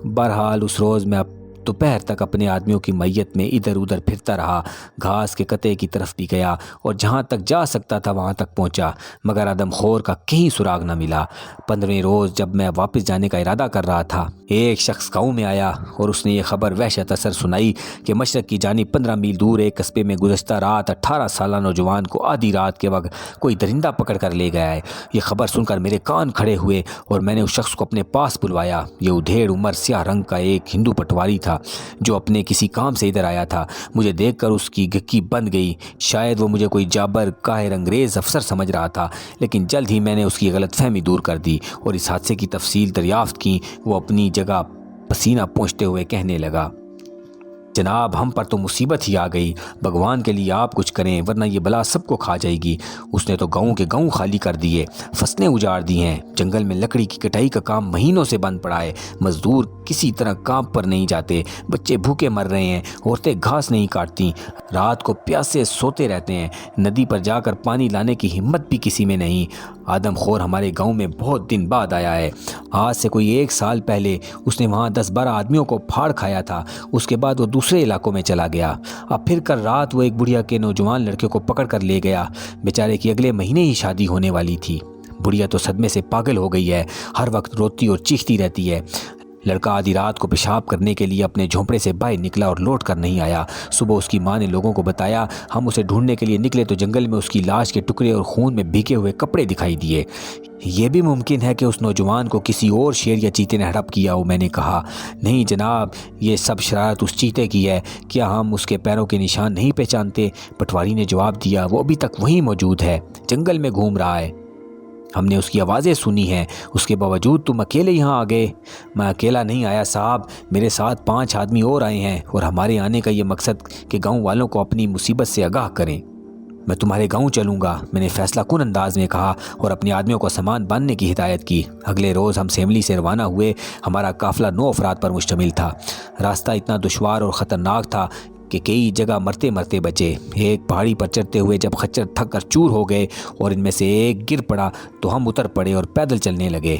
A: بہرحال اس روز میں دوپہر تک اپنے آدمیوں کی میت میں ادھر ادھر پھرتا رہا، گھاس کے قطعے کی طرف بھی گیا اور جہاں تک جا سکتا تھا وہاں تک پہنچا، مگر آدم خور کا کہیں سراغ نہ ملا۔ 15ویں روز جب میں واپس جانے کا ارادہ کر رہا تھا، ایک شخص گاؤں میں آیا اور اس نے یہ خبر وحشت اثر سنائی کہ مشرق کی جانب 15 میل دور ایک قصبے میں گزشتہ رات 18 سالہ نوجوان کو آدھی رات کے وقت کوئی درندہ پکڑ کر لے گیا ہے۔ یہ خبر سن کر میرے کان کھڑے ہوئے اور میں نے اس شخص کو اپنے پاس بلوایا۔ یہ ادھیڑ عمر سیاہ رنگ کا ایک ہندو پٹواری تھا جو اپنے کسی کام سے ادھر آیا تھا۔ مجھے دیکھ کر اس کی گکی بند گئی۔ شاید وہ مجھے کوئی جابر قاہر انگریز افسر سمجھ رہا تھا، لیکن جلد ہی میں نے اس کی غلط فہمی دور کر دی اور اس حادثے کی تفصیل دریافت کی۔ وہ اپنی جگہ پسینہ پوچھتے ہوئے کہنے لگا، جناب ہم پر تو مصیبت ہی آ گئی، بھگوان کے لیے آپ کچھ کریں ورنہ یہ بلا سب کو کھا جائے گی۔ اس نے تو گاؤں کے گاؤں خالی کر دیے، فصلیں اجاڑ دی ہیں، جنگل میں لکڑی کی کٹائی کا کام مہینوں سے بند پڑا ہے، مزدور کسی طرح کام پر نہیں جاتے، بچے بھوکے مر رہے ہیں، عورتیں گھاس نہیں کاٹتی، رات کو پیاسے سوتے رہتے ہیں، ندی پر جا کر پانی لانے کی ہمت بھی کسی میں نہیں۔ آدم خور ہمارے گاؤں میں بہت دن بعد آیا ہے۔ آج سے کوئی 1 سال پہلے اس نے وہاں 10-12 آدمیوں کو پھاڑ کھایا تھا۔ اس کے بعد وہ دوسرے علاقوں میں چلا گیا۔ اب پھر کل رات وہ ایک بڑھیا کے نوجوان لڑکے کو پکڑ کر لے گیا۔ بیچارے کی اگلے مہینے ہی شادی ہونے والی تھی۔ بڑھیا تو صدمے سے پاگل ہو گئی ہے، ہر وقت روتی اور چیختی رہتی ہے۔ لڑکا آدھی رات کو پیشاب کرنے کے لیے اپنے جھونپڑے سے باہر نکلا اور لوٹ کر نہیں آیا۔ صبح اس کی ماں نے لوگوں کو بتایا۔ ہم اسے ڈھونڈنے کے لیے نکلے تو جنگل میں اس کی لاش کے ٹکڑے اور خون میں بھیگے ہوئے کپڑے دکھائی دیے۔ یہ بھی ممکن ہے کہ اس نوجوان کو کسی اور شیر یا چیتے نے ہڑپ کیا ہو، میں نے کہا۔ نہیں جناب، یہ سب شرارت اس چیتے کی ہے۔ کیا ہم اس کے پیروں کے نشان نہیں پہچانتے؟ پٹواری نے جواب دیا۔ وہ ابھی تک وہیں موجود ہے، جنگل میں گھوم رہا ہے۔ ہم نے اس کی آوازیں سنی ہیں، اس کے باوجود تم اکیلے یہاں آ گئے۔ میں اکیلا نہیں آیا صاحب، میرے ساتھ 5 آدمی اور آئے ہیں، اور ہمارے آنے کا یہ مقصد کہ گاؤں والوں کو اپنی مصیبت سے آگاہ کریں۔ میں تمہارے گاؤں چلوں گا، میں نے فیصلہ کن انداز میں کہا اور اپنے آدمیوں کو سامان باندھنے کی ہدایت کی۔ اگلے روز ہم سیملی سے روانہ ہوئے۔ ہمارا قافلہ 9 افراد پر مشتمل تھا۔ راستہ اتنا دشوار اور خطرناک تھا کہ کئی جگہ مرتے مرتے بچے۔ ایک پہاڑی پر چڑھتے ہوئے جب خچر تھک کر چور ہو گئے اور ان میں سے ایک گر پڑا تو ہم اتر پڑے اور پیدل چلنے لگے۔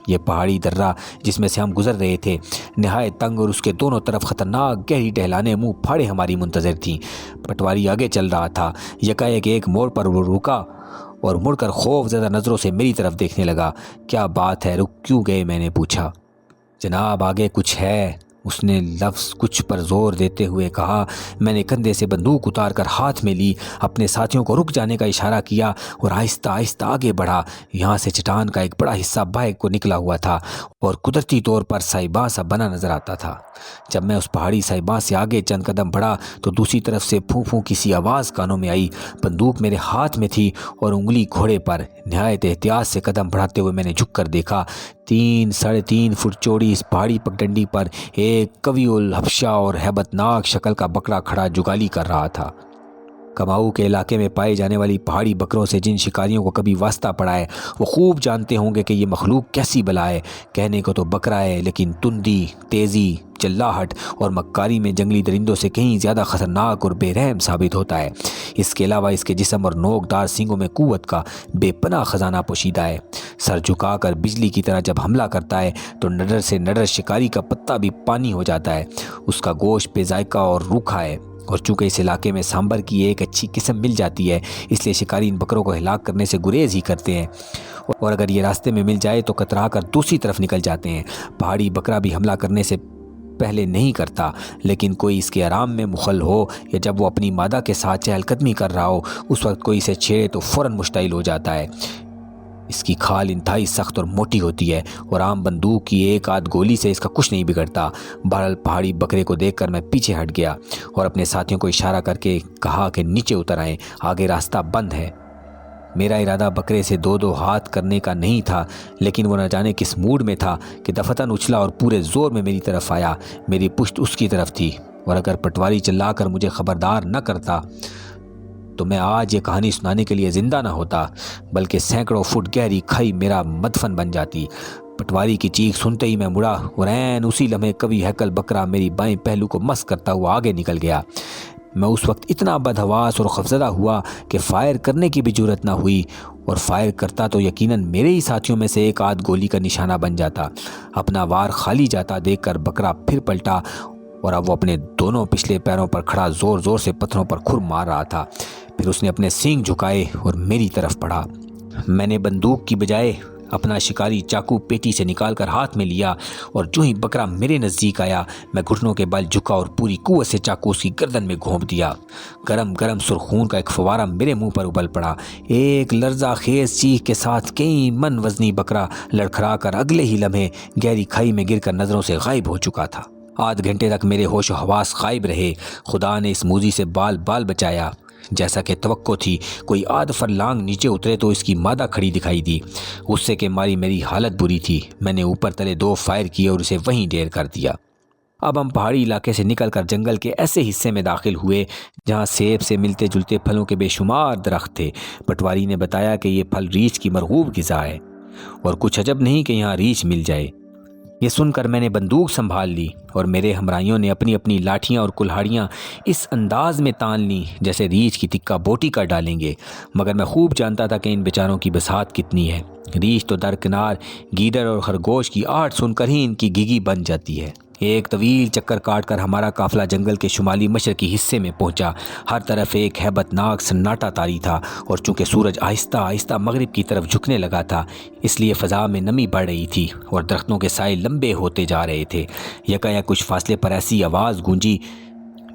A: یہ پہاڑی درہ جس میں سے ہم گزر رہے تھے نہایت تنگ اور اس کے دونوں طرف خطرناک گہری ڈھلانیں منہ پھاڑے ہماری منتظر تھیں۔ پٹواری آگے چل رہا تھا۔ یکایک ایک موڑ پر وہ رکا اور مڑ کر خوف زدہ نظروں سے میری طرف دیکھنے لگا۔ کیا بات ہے، رک کیوں گئے؟ میں نے پوچھا۔ جناب آگے کچھ ہے، اس نے لفظ کچھ پر زور دیتے ہوئے کہا۔ میں نے کندھے سے بندوق اتار کر ہاتھ میں لی، اپنے ساتھیوں کو رک جانے کا اشارہ کیا اور آہستہ آہستہ آگے بڑھا۔ یہاں سے چٹان کا ایک بڑا حصہ باہر کو نکلا ہوا تھا اور قدرتی طور پر سائباں سا بنا نظر آتا تھا۔ جب میں اس پہاڑی سائباں سے آگے چند قدم بڑھا تو دوسری طرف سے پھوں پھوں کی سی آواز کانوں میں آئی۔ بندوق میرے ہاتھ میں تھی اور انگلی گھوڑے پر۔ نہایت احتیاط سے قدم بڑھاتے ہوئے میں نے جھک کر دیکھا۔ 3-3.5 فٹ چوڑی اس پہاڑی پگڈنڈی پر ایک قوی الحبشہ اور ہیبت ناک شکل کا بکرا کھڑا جگالی کر رہا تھا۔ کماؤ کے علاقے میں پائے جانے والی پہاڑی بکروں سے جن شکاریوں کو کبھی واسطہ پڑا ہے وہ خوب جانتے ہوں گے کہ یہ مخلوق کیسی بلا ہے۔ کہنے کو تو بکرا ہے لیکن تندی، تیزی، چلاہٹ اور مکاری میں جنگلی درندوں سے کہیں زیادہ خطرناک اور بے رحم ثابت ہوتا ہے۔ اس کے علاوہ اس کے جسم اور نوکدار سینگوں میں قوت کا بے پناہ خزانہ پوشیدہ ہے۔ سر جھکا کر بجلی کی طرح جب حملہ کرتا ہے تو نڈر سے نڈر شکاری کا پتا بھی پانی ہو جاتا ہے۔ اس کا گوشت بے ذائقہ اور روکھا ہے، اور چونکہ اس علاقے میں سانبر کی ایک اچھی قسم مل جاتی ہے اس لیے شکاری ان بکروں کو ہلاک کرنے سے گریز ہی کرتے ہیں، اور اگر یہ راستے میں مل جائے تو کترا کر دوسری طرف نکل جاتے ہیں۔ پہاڑی بکرا بھی حملہ کرنے سے پہلے نہیں کرتا، لیکن کوئی اس کے آرام میں مخل ہو یا جب وہ اپنی مادہ کے ساتھ چہل قدمی کر رہا ہو اس وقت کوئی اسے چھیڑے تو فوراً مشتعل ہو جاتا ہے۔ اس کی کھال انتہائی سخت اور موٹی ہوتی ہے اور عام بندوق کی ایک آدھ گولی سے اس کا کچھ نہیں بگڑتا۔ بہرحال پہاڑی بکرے کو دیکھ کر میں پیچھے ہٹ گیا اور اپنے ساتھیوں کو اشارہ کر کے کہا کہ نیچے اتر آئیں، آگے راستہ بند ہے۔ میرا ارادہ بکرے سے 2 ہاتھ کرنے کا نہیں تھا، لیکن وہ نہ جانے کس موڈ میں تھا کہ دفتن اچھلا اور پورے زور میں میری طرف آیا۔ میری پشت اس کی طرف تھی، اور اگر پٹواری چلا کر مجھے خبردار نہ کرتا تو میں آج یہ کہانی سنانے کے لیے زندہ نہ ہوتا، بلکہ سینکڑوں فٹ گہری کھائی میرا مدفن بن جاتی۔ پٹواری کی چیخ سنتے ہی میں مڑا اور عین اسی لمحے کبھی ہیکل بکرا میری بائیں پہلو کو مس کرتا ہوا آگے نکل گیا۔ میں اس وقت اتنا بدحواس اور خوفزدہ ہوا کہ فائر کرنے کی بھی جرت نہ ہوئی، اور فائر کرتا تو یقیناً میرے ہی ساتھیوں میں سے ایک آدھ گولی کا نشانہ بن جاتا۔ اپنا وار خالی جاتا دیکھ کر بکرا پھر پلٹا، اور اب وہ اپنے دونوں پچھلے پیروں پر کھڑا زور زور سے پتھروں پر کھر مار رہا تھا۔ پھر اس نے اپنے سینگ جھکائے اور میری طرف بڑھا۔ میں نے بندوق کی بجائے اپنا شکاری چاقو پیٹی سے نکال کر ہاتھ میں لیا، اور جو ہی بکرا میرے نزدیک آیا میں گھٹنوں کے بل جھکا اور پوری قوت سے چاقو اس کی گردن میں گھونپ دیا۔ گرم گرم سرخون کا ایک فوارہ میرے منہ پر ابل پڑا۔ ایک لرزہ خیز چیخ کے ساتھ کئی من وزنی بکرا لڑکھڑا کر اگلے ہی لمحے گہری کھائی میں گر کر نظروں سے غائب ہو چکا تھا۔ آدھ گھنٹے تک میرے ہوش و حواس غائب رہے۔ خدا نے اس موذی سے بال بال بچایا۔ جیسا کہ توقع تھی، کوئی آدھ فرلانگ نیچے اترے تو اس کی مادہ کھڑی دکھائی دی۔ غصے کے ماری میری حالت بری تھی۔ میں نے اوپر تلے 2 فائر کیے اور اسے وہیں ڈھیر کر دیا۔ اب ہم پہاڑی علاقے سے نکل کر جنگل کے ایسے حصے میں داخل ہوئے جہاں سیب سے ملتے جلتے پھلوں کے بے شمار درخت تھے۔ پٹواری نے بتایا کہ یہ پھل ریچھ کی مرغوب غذا ہے، اور کچھ عجب نہیں کہ یہاں ریچھ مل جائے۔ یہ سن کر میں نے بندوق سنبھال لی، اور میرے ہمراہیوں نے اپنی اپنی لاٹھیاں اور کلہاڑیاں اس انداز میں تان لیں جیسے ریچھ کی تکہ بوٹی کر ڈالیں گے، مگر میں خوب جانتا تھا کہ ان بیچاروں کی بساط کتنی ہے۔ ریچھ تو درکنار گیدڑ اور خرگوش کی آہٹ سن کر ہی ان کی گیگی بن جاتی ہے۔ ایک طویل چکر کاٹ کر ہمارا قافلہ جنگل کے شمالی مشرقی حصے میں پہنچا۔ ہر طرف ایک ہیبت ناک سناٹا طاری تھا، اور چونکہ سورج آہستہ آہستہ مغرب کی طرف جھکنے لگا تھا، اس لیے فضا میں نمی بڑھ رہی تھی اور درختوں کے سائے لمبے ہوتے جا رہے تھے۔ یکایک کچھ فاصلے پر ایسی آواز گونجی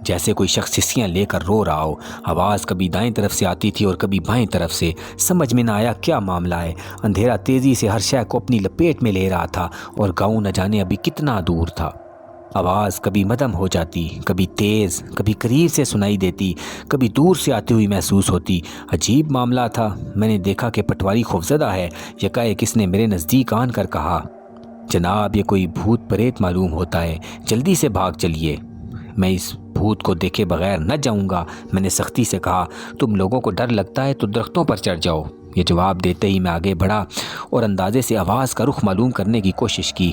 A: جیسے کوئی شخص سسیاں لے کر رو رہا ہو۔ آواز کبھی دائیں طرف سے آتی تھی اور کبھی بائیں طرف سے۔ سمجھ میں نہ آیا کیا معاملہ ہے۔ اندھیرا تیزی سے ہر شے کو اپنی لپیٹ میں لے رہا تھا، اور گاؤں نہ جانے ابھی کتنا دور تھا۔ آواز کبھی مدھم ہو جاتی، کبھی تیز، کبھی قریب سے سنائی دیتی، کبھی دور سے آتی ہوئی محسوس ہوتی۔ عجیب معاملہ تھا۔ میں نے دیکھا کہ پٹواری خوفزدہ ہے۔ یکایک اس نے میرے نزدیک آن کر کہا، جناب یہ کوئی بھوت پریت معلوم ہوتا ہے، جلدی سے بھاگ چلیے۔ میں اس بھوت کو دیکھے بغیر نہ جاؤں گا، میں نے سختی سے کہا۔ تم لوگوں کو ڈر لگتا ہے تو درختوں پر چڑھ جاؤ۔ یہ جواب دیتے ہی میں آگے بڑھا اور اندازے سے آواز کا رخ معلوم کرنے کی کوشش کی۔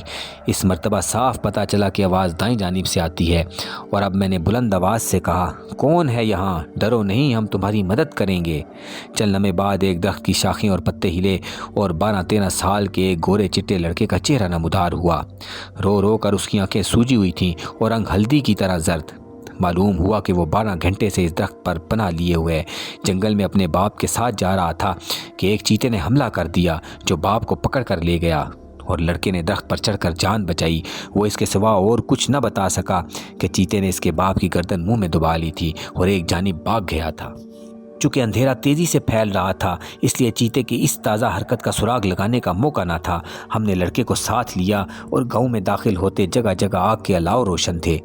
A: اس مرتبہ صاف پتہ چلا کہ آواز دائیں جانب سے آتی ہے، اور اب میں نے بلند آواز سے کہا، کون ہے یہاں؟ ڈرو نہیں، ہم تمہاری مدد کریں گے۔ چند لمحے بعد ایک درخت کی شاخیں اور پتے ہلے، اور 12-13 سال کے ایک گورے چٹے لڑکے کا چہرہ نمودار ہوا۔ رو رو کر اس کی آنکھیں سوجی ہوئی تھیں اور رنگ ہلدی کی طرح زرد۔ معلوم ہوا کہ وہ 12 گھنٹے سے اس درخت پر پناہ لیے ہوئے جنگل میں اپنے باپ کے ساتھ جا رہا تھا کہ ایک چیتے نے حملہ کر دیا، جو باپ کو پکڑ کر لے گیا، اور لڑکے نے درخت پر چڑھ کر جان بچائی۔ وہ اس کے سوا اور کچھ نہ بتا سکا کہ چیتے نے اس کے باپ کی گردن منہ میں دبا لی تھی اور ایک جانب بھاگ گیا تھا۔ چونکہ اندھیرا تیزی سے پھیل رہا تھا، اس لیے چیتے کی اس تازہ حرکت کا سراغ لگانے کا موقع نہ تھا۔ ہم نے لڑکے کو ساتھ لیا اور گاؤں میں داخل ہوتے جگہ جگہ آگ کے الاؤ روشن تھے،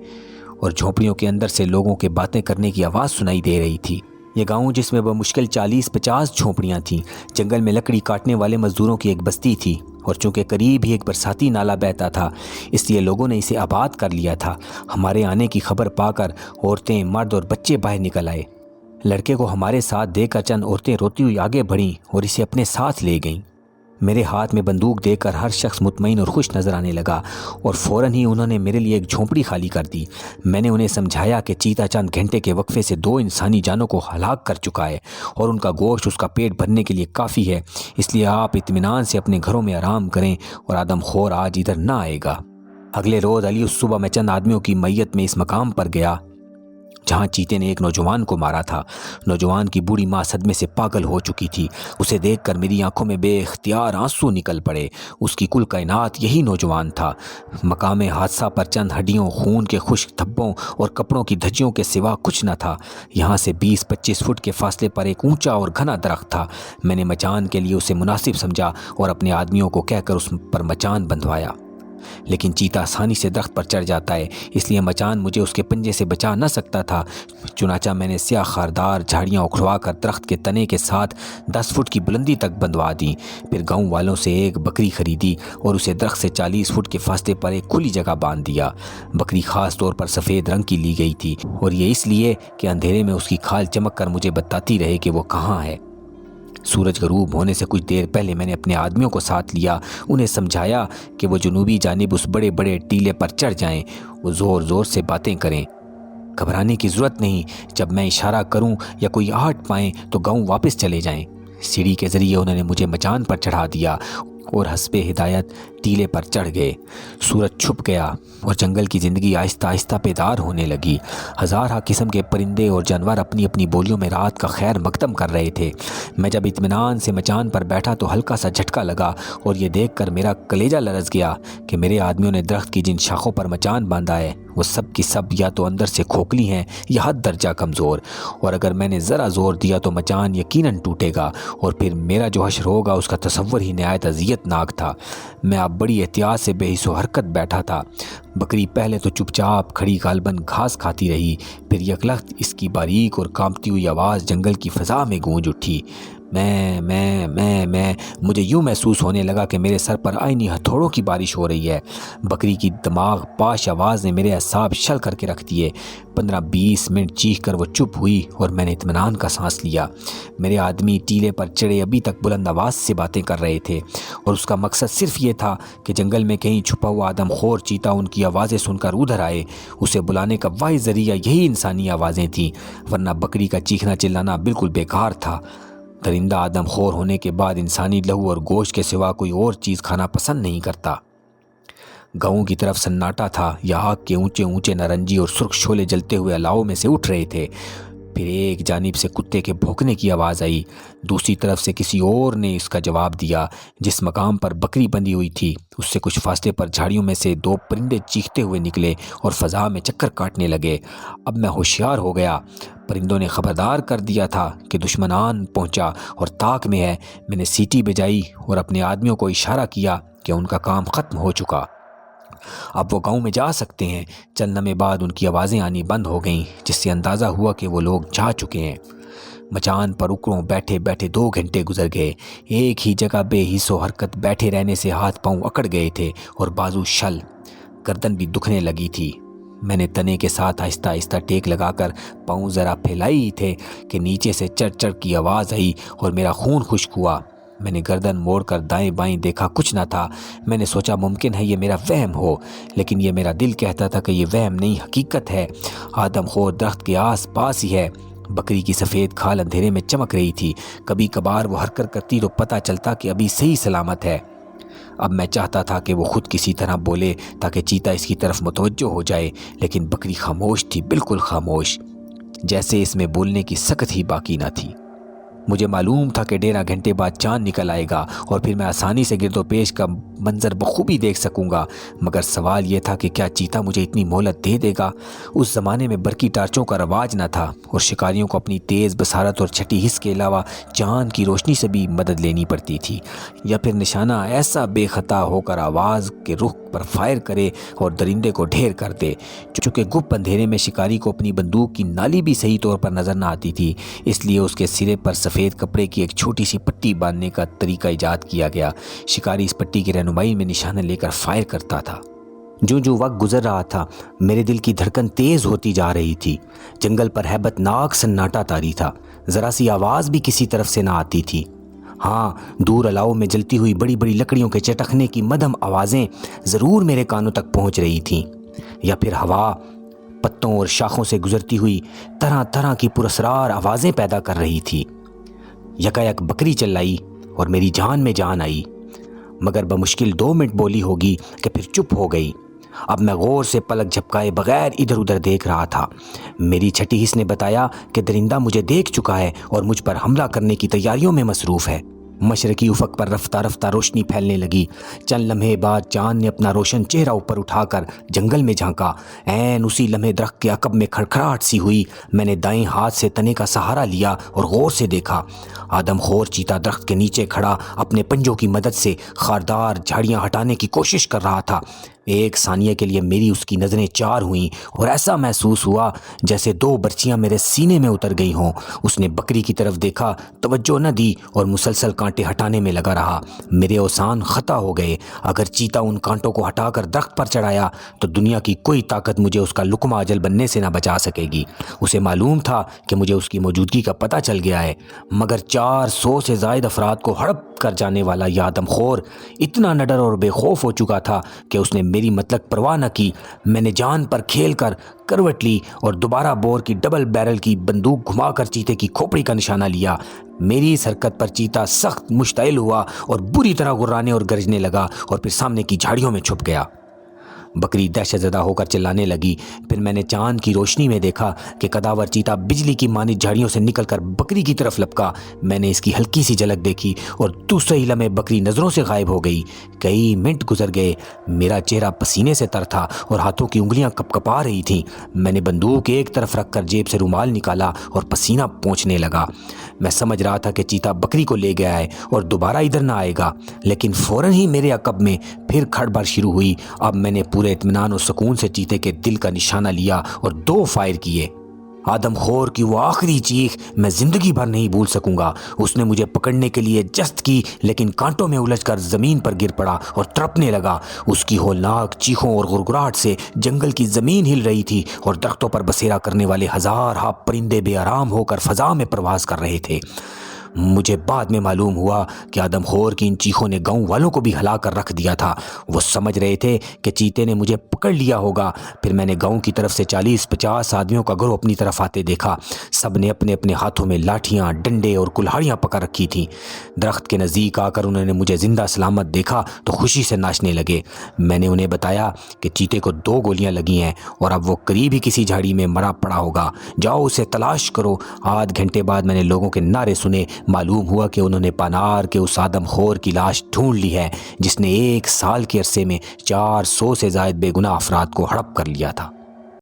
A: اور جھونپڑیوں کے اندر سے لوگوں کے باتیں کرنے کی آواز سنائی دے رہی تھی۔ یہ گاؤں، جس میں بمشکل 40-50 جھونپڑیاں تھیں، جنگل میں لکڑی کاٹنے والے مزدوروں کی ایک بستی تھی، اور چونکہ قریب ہی ایک برساتی نالہ بہتا تھا، اس لیے لوگوں نے اسے آباد کر لیا تھا۔ ہمارے آنے کی خبر پا کر عورتیں، مرد اور بچے باہر نکل آئے۔ لڑکے کو ہمارے ساتھ دے کر چند عورتیں روتی ہوئی آگے بڑھیں اور اسے اپنے ساتھ لے گئیں۔ میرے ہاتھ میں بندوق دے کر ہر شخص مطمئن اور خوش نظر آنے لگا، اور فوراً ہی انہوں نے میرے لیے ایک جھونپڑی خالی کر دی۔ میں نے انہیں سمجھایا کہ چیتا چند گھنٹے کے وقفے سے 2 انسانی جانوں کو ہلاک کر چکا ہے، اور ان کا گوشت اس کا پیٹ بھرنے کے لیے کافی ہے، اس لیے آپ اطمینان سے اپنے گھروں میں آرام کریں، اور آدم خور آج ادھر نہ آئے گا۔ اگلے روز علی اس صبح میں چند آدمیوں کی میت میں اس مقام پر گیا جہاں چیتے نے ایک نوجوان کو مارا تھا۔ نوجوان کی بوڑھی ماں صدمے سے پاگل ہو چکی تھی۔ اسے دیکھ کر میری آنکھوں میں بے اختیار آنسو نکل پڑے۔ اس کی کل کائنات یہی نوجوان تھا۔ مقام حادثہ پر چند ہڈیوں، خون کے خشک دھبوں اور کپڑوں کی دھجیوں کے سوا کچھ نہ تھا۔ یہاں سے 20-25 فٹ کے فاصلے پر ایک اونچا اور گھنا درخت تھا۔ میں نے مچان کے لیے اسے مناسب سمجھا اور اپنے آدمیوں کو کہہ کر اس پر مچان بندھوایا، لیکن چیتا آسانی سے درخت پر چڑھ جاتا ہے، اس لیے مچان مجھے اس کے پنجے سے بچا نہ سکتا تھا۔ چنانچہ میں نے سیاہ خاردار جھاڑیاں اکھڑوا کر درخت کے تنے کے ساتھ 10 فٹ کی بلندی تک بندھوا دی۔ پھر گاؤں والوں سے ایک بکری خریدی اور اسے درخت سے 40 فٹ کے فاصلے پر ایک کھلی جگہ باندھ دیا۔ بکری خاص طور پر سفید رنگ کی لی گئی تھی، اور یہ اس لیے کہ اندھیرے میں اس کی کھال چمک کر مجھے بتاتی رہے کہ وہ کہاں ہے۔ سورج غروب ہونے سے کچھ دیر پہلے میں نے اپنے آدمیوں کو ساتھ لیا۔ انہیں سمجھایا کہ وہ جنوبی جانب اس بڑے بڑے ٹیلے پر چڑھ جائیں۔ وہ زور زور سے باتیں کریں۔ گھبرانے کی ضرورت نہیں، جب میں اشارہ کروں یا کوئی آہٹ پائیں تو گاؤں واپس چلے جائیں۔ سیڑھی کے ذریعے انہوں نے مجھے مچان پر چڑھا دیا اور حسب ہدایت ٹیلے پر چڑھ گئے۔ سورج چھپ گیا اور جنگل کی زندگی آہستہ آہستہ بیدار ہونے لگی۔ ہزارہ قسم کے پرندے اور جانور اپنی اپنی بولیوں میں رات کا خیر مقدم کر رہے تھے۔ میں جب اطمینان سے مچان پر بیٹھا تو ہلکا سا جھٹکا لگا، اور یہ دیکھ کر میرا کلیجہ لرز گیا کہ میرے آدمیوں نے درخت کی جن شاخوں پر مچان باندھا ہے وہ سب کی سب یا تو اندر سے کھوکھلی ہیں یا حد درجہ کمزور، اور اگر میں نے ذرا زور دیا تو مچان یقیناً ٹوٹے گا، اور پھر میرا جو حشر ہوگا اس کا تصور ہی نہایت اذیت ناک تھا۔ میں اب بڑی احتیاط سے بے حس و حرکت بیٹھا تھا۔ بکری پہلے تو چپ چاپ کھڑی غالباً گھاس کھاتی رہی، پھر یکلخت اس کی باریک اور کانپتی ہوئی آواز جنگل کی فضا میں گونج اٹھی۔ میں مجھے یوں محسوس ہونے لگا کہ میرے سر پر آئینی ہتھوڑوں کی بارش ہو رہی ہے۔ بکری کی دماغ پاش آواز نے میرے اعصاب شل کر کے رکھ دیے۔ 15-20 منٹ چیخ کر وہ چپ ہوئی اور میں نے اطمینان کا سانس لیا۔ میرے آدمی ٹیلے پر چڑھے ابھی تک بلند آواز سے باتیں کر رہے تھے، اور اس کا مقصد صرف یہ تھا کہ جنگل میں کہیں چھپا ہوا آدم خور چیتا ان کی آوازیں سن کر ادھر آئے۔ اسے بلانے کا واحد ذریعہ یہی انسانی آوازیں تھیں، ورنہ بکری کا چیخنا چلانا بالکل بیکار تھا۔ درندہ آدم خور ہونے کے بعد انسانی لہو اور گوشت کے سوا کوئی اور چیز کھانا پسند نہیں کرتا۔ گاؤں کی طرف سناٹا تھا، یا آگ کے اونچے اونچے نارنجی اور سرخ شعلے جلتے ہوئے الاؤ میں سے اٹھ رہے تھے۔ پھر ایک جانب سے کتے کے بھونکنے کی آواز آئی، دوسری طرف سے کسی اور نے اس کا جواب دیا۔ جس مقام پر بکری بندھی ہوئی تھی اس سے کچھ فاصلے پر جھاڑیوں میں سے دو پرندے چیختے ہوئے نکلے اور فضا میں چکر کاٹنے لگے۔ اب میں ہوشیار ہو گیا۔ پرندوں نے خبردار کر دیا تھا کہ دشمنان پہنچا اور طاق میں ہے۔ میں نے سیٹی بجائی اور اپنے آدمیوں کو اشارہ کیا کہ ان کا کام ختم ہو چکا، اب وہ گاؤں میں جا سکتے ہیں۔ چند لمحے بعد ان کی آوازیں آنی بند ہو گئیں، جس سے اندازہ ہوا کہ وہ لوگ جا چکے ہیں۔ مچان پر اکڑوں بیٹھے بیٹھے 2 گھنٹے گزر گئے۔ ایک ہی جگہ بے حس و حرکت بیٹھے رہنے سے ہاتھ پاؤں اکڑ گئے تھے اور بازو شل، گردن بھی دکھنے لگی تھی۔ میں نے تنے کے ساتھ آہستہ آہستہ ٹیک لگا کر پاؤں ذرا پھیلائی ہی تھے کہ نیچے سے چڑ چڑ کی آواز آئی اور میرا خون خشک ہوا۔ میں نے گردن موڑ کر دائیں بائیں دیکھا، کچھ نہ تھا۔ میں نے سوچا ممکن ہے یہ میرا وہم ہو، لیکن یہ میرا دل کہتا تھا کہ یہ وہم نہیں، حقیقت ہے۔ آدم خور درخت کے آس پاس ہی ہے۔ بکری کی سفید کھال اندھیرے میں چمک رہی تھی، کبھی کبھار وہ حرکت کرتی تو پتہ چلتا کہ ابھی صحیح سلامت ہے۔ اب میں چاہتا تھا کہ وہ خود کسی طرح بولے تاکہ چیتا اس کی طرف متوجہ ہو جائے، لیکن بکری خاموش تھی، بالکل خاموش، جیسے اس میں بولنے کی سکت ہی باقی نہ تھی۔ مجھے معلوم تھا کہ 1.5 گھنٹے بعد چاند نکل آئے گا اور پھر میں آسانی سے گرد و پیش کا منظر بخوبی دیکھ سکوں گا، مگر سوال یہ تھا کہ کیا چیتا مجھے اتنی مہلت دے دے گا؟ اس زمانے میں برقی ٹارچوں کا رواج نہ تھا اور شکاریوں کو اپنی تیز بصارت اور چھٹی حس کے علاوہ چاند کی روشنی سے بھی مدد لینی پڑتی تھی، یا پھر نشانہ ایسا بے خطا ہو کر آواز کے رخ پر فائر کرے اور درندے کو ڈھیر کر دے۔ چونکہ گپ اندھیرے میں شکاری کو اپنی بندوق کی نالی بھی صحیح طور پر نظر نہ آتی تھی، اس لیے اس کے سرے پر سفید کپڑے کی ایک چھوٹی سی پٹی باندھنے کا طریقہ ایجاد کیا گیا۔ شکاری اس پٹی کی رہنمائی میں نشانہ لے کر فائر کرتا تھا۔ جو وقت گزر رہا تھا میرے دل کی دھڑکن تیز ہوتی جا رہی تھی۔ جنگل پر ہیبت ناک سناٹا طاری تھا، ذرا سی آواز بھی کسی طرف سے نہ آتی تھی۔ ہاں، دور الاؤ میں جلتی ہوئی بڑی بڑی لکڑیوں کے چٹکنے کی مدھم آوازیں ضرور میرے کانوں تک پہنچ رہی تھیں، یا پھر ہوا پتوں اور شاخوں سے گزرتی ہوئی طرح طرح کی پراسرار آوازیں پیدا کر رہی تھی۔ یکایک بکری چلائی اور میری جان میں جان آئی، مگر بمشکل 2 منٹ بولی ہوگی کہ پھر چپ ہو گئی۔ اب میں غور سے پلک جھپکائے بغیر ادھر ادھر دیکھ رہا تھا۔ میری چھٹی حس نے بتایا کہ درندہ مجھے دیکھ چکا ہے اور مجھ پر حملہ کرنے کی تیاریوں میں مصروف ہے۔ مشرقی افق پر رفتہ رفتہ روشنی پھیلنے لگی۔ چند لمحے بعد چاند نے اپنا روشن چہرہ اوپر اٹھا کر جنگل میں جھانکا۔ عین اسی لمحے درخت کے عقب میں کھڑکھڑاہٹ سی ہوئی۔ میں نے دائیں ہاتھ سے تنے کا سہارا لیا اور غور سے دیکھا۔ آدم خور چیتا درخت کے نیچے کھڑا اپنے پنجوں کی مدد سے خاردار جھاڑیاں ہٹانے کی کوشش کر رہا تھا۔ ایک ثانیے کے لیے میری اس کی نظریں چار ہوئیں اور ایسا محسوس ہوا جیسے 2 برچیاں میرے سینے میں اتر گئی ہوں۔ اس نے بکری کی طرف دیکھا، توجہ نہ دی اور مسلسل کانٹے ہٹانے میں لگا رہا۔ میرے اوسان خطا ہو گئے۔ اگر چیتا ان کانٹوں کو ہٹا کر درخت پر چڑھایا تو دنیا کی کوئی طاقت مجھے اس کا لقمہ اجل بننے سے نہ بچا سکے گی۔ اسے معلوم تھا کہ مجھے اس کی موجودگی کا پتہ چل گیا ہے، مگر 400 سے زائد افراد کو ہڑپ کر جانے والا یہ آدم خور اتنا نڈر اور بے خوف ہو چکا تھا کہ اس نے میری مطلق پرواہ نہ کی۔ میں نے جان پر کھیل کر کروٹ لی اور دوبارہ بور کی ڈبل بیرل کی بندوق گھما کر چیتے کی کھوپڑی کا نشانہ لیا۔ میری اس حرکت پر چیتا سخت مشتعل ہوا اور بری طرح غرانے اور گرجنے لگا اور پھر سامنے کی جھاڑیوں میں چھپ گیا۔ بکری دہشت زدہ ہو کر چلانے لگی۔ پھر میں نے چاند کی روشنی میں دیکھا کہ کداور چیتا بجلی کی مانند جھاڑیوں سے نکل کر بکری کی طرف لپکا۔ میں نے اس کی ہلکی سی جھلک دیکھی اور دوسرے ہی لمحے بکری نظروں سے غائب ہو گئی۔ کئی منٹ گزر گئے۔ میرا چہرہ پسینے سے تر تھا اور ہاتھوں کی انگلیاں کپکپا رہی تھیں۔ میں نے بندوق ایک طرف رکھ کر جیب سے رومال نکالا اور پسینہ پونچھنے لگا۔ میں سمجھ رہا تھا کہ چیتا بکری کو لے گیا ہے اور دوبارہ ادھر نہ آئے گا، لیکن فوراً ہی میرے عقب میں پھر کھڑبڑ شروع ہوئی۔ اب میں نے پورے اطمینان اور سکون سے چیتے کے دل کا نشانہ لیا اور 2 فائر کیے۔ آدم خور کی وہ آخری چیخ میں زندگی بھر نہیں بھول سکوں گا۔ اس نے مجھے پکڑنے کے لیے جست کی، لیکن کانٹوں میں الجھ کر زمین پر گر پڑا اور تڑپنے لگا۔ اس کی ہولناک چیخوں اور غرغراہٹ سے جنگل کی زمین ہل رہی تھی اور درختوں پر بسیرا کرنے والے ہزارہا پرندے بے آرام ہو کر فضا میں پرواز کر رہے تھے۔ مجھے بعد میں معلوم ہوا کہ آدم خور کی ان چیخوں نے گاؤں والوں کو بھی ہلا کر رکھ دیا تھا۔ وہ سمجھ رہے تھے کہ چیتے نے مجھے پکڑ لیا ہوگا۔ پھر میں نے گاؤں کی طرف سے 40-50 آدمیوں کا گروہ اپنی طرف آتے دیکھا۔ سب نے اپنے اپنے ہاتھوں میں لاٹھیاں، ڈنڈے اور کلہاڑیاں پکڑ رکھی تھیں۔ درخت کے نزدیک آ کر انہوں نے مجھے زندہ سلامت دیکھا تو خوشی سے ناچنے لگے۔ میں نے انہیں بتایا کہ چیتے کو 2 گولیاں لگی ہیں اور اب وہ قریب ہی کسی جھاڑی میں مرا پڑا ہوگا، جاؤ اسے تلاش کرو۔ آدھ گھنٹے بعد میں نے لوگوں کے نعرے سنے۔ معلوم ہوا کہ انہوں نے پانار کے اس آدم خور کی لاش ڈھونڈ لی ہے جس نے 1 سال کے عرصے میں 400 سے زائد بے گناہ افراد کو ہڑپ کر لیا تھا۔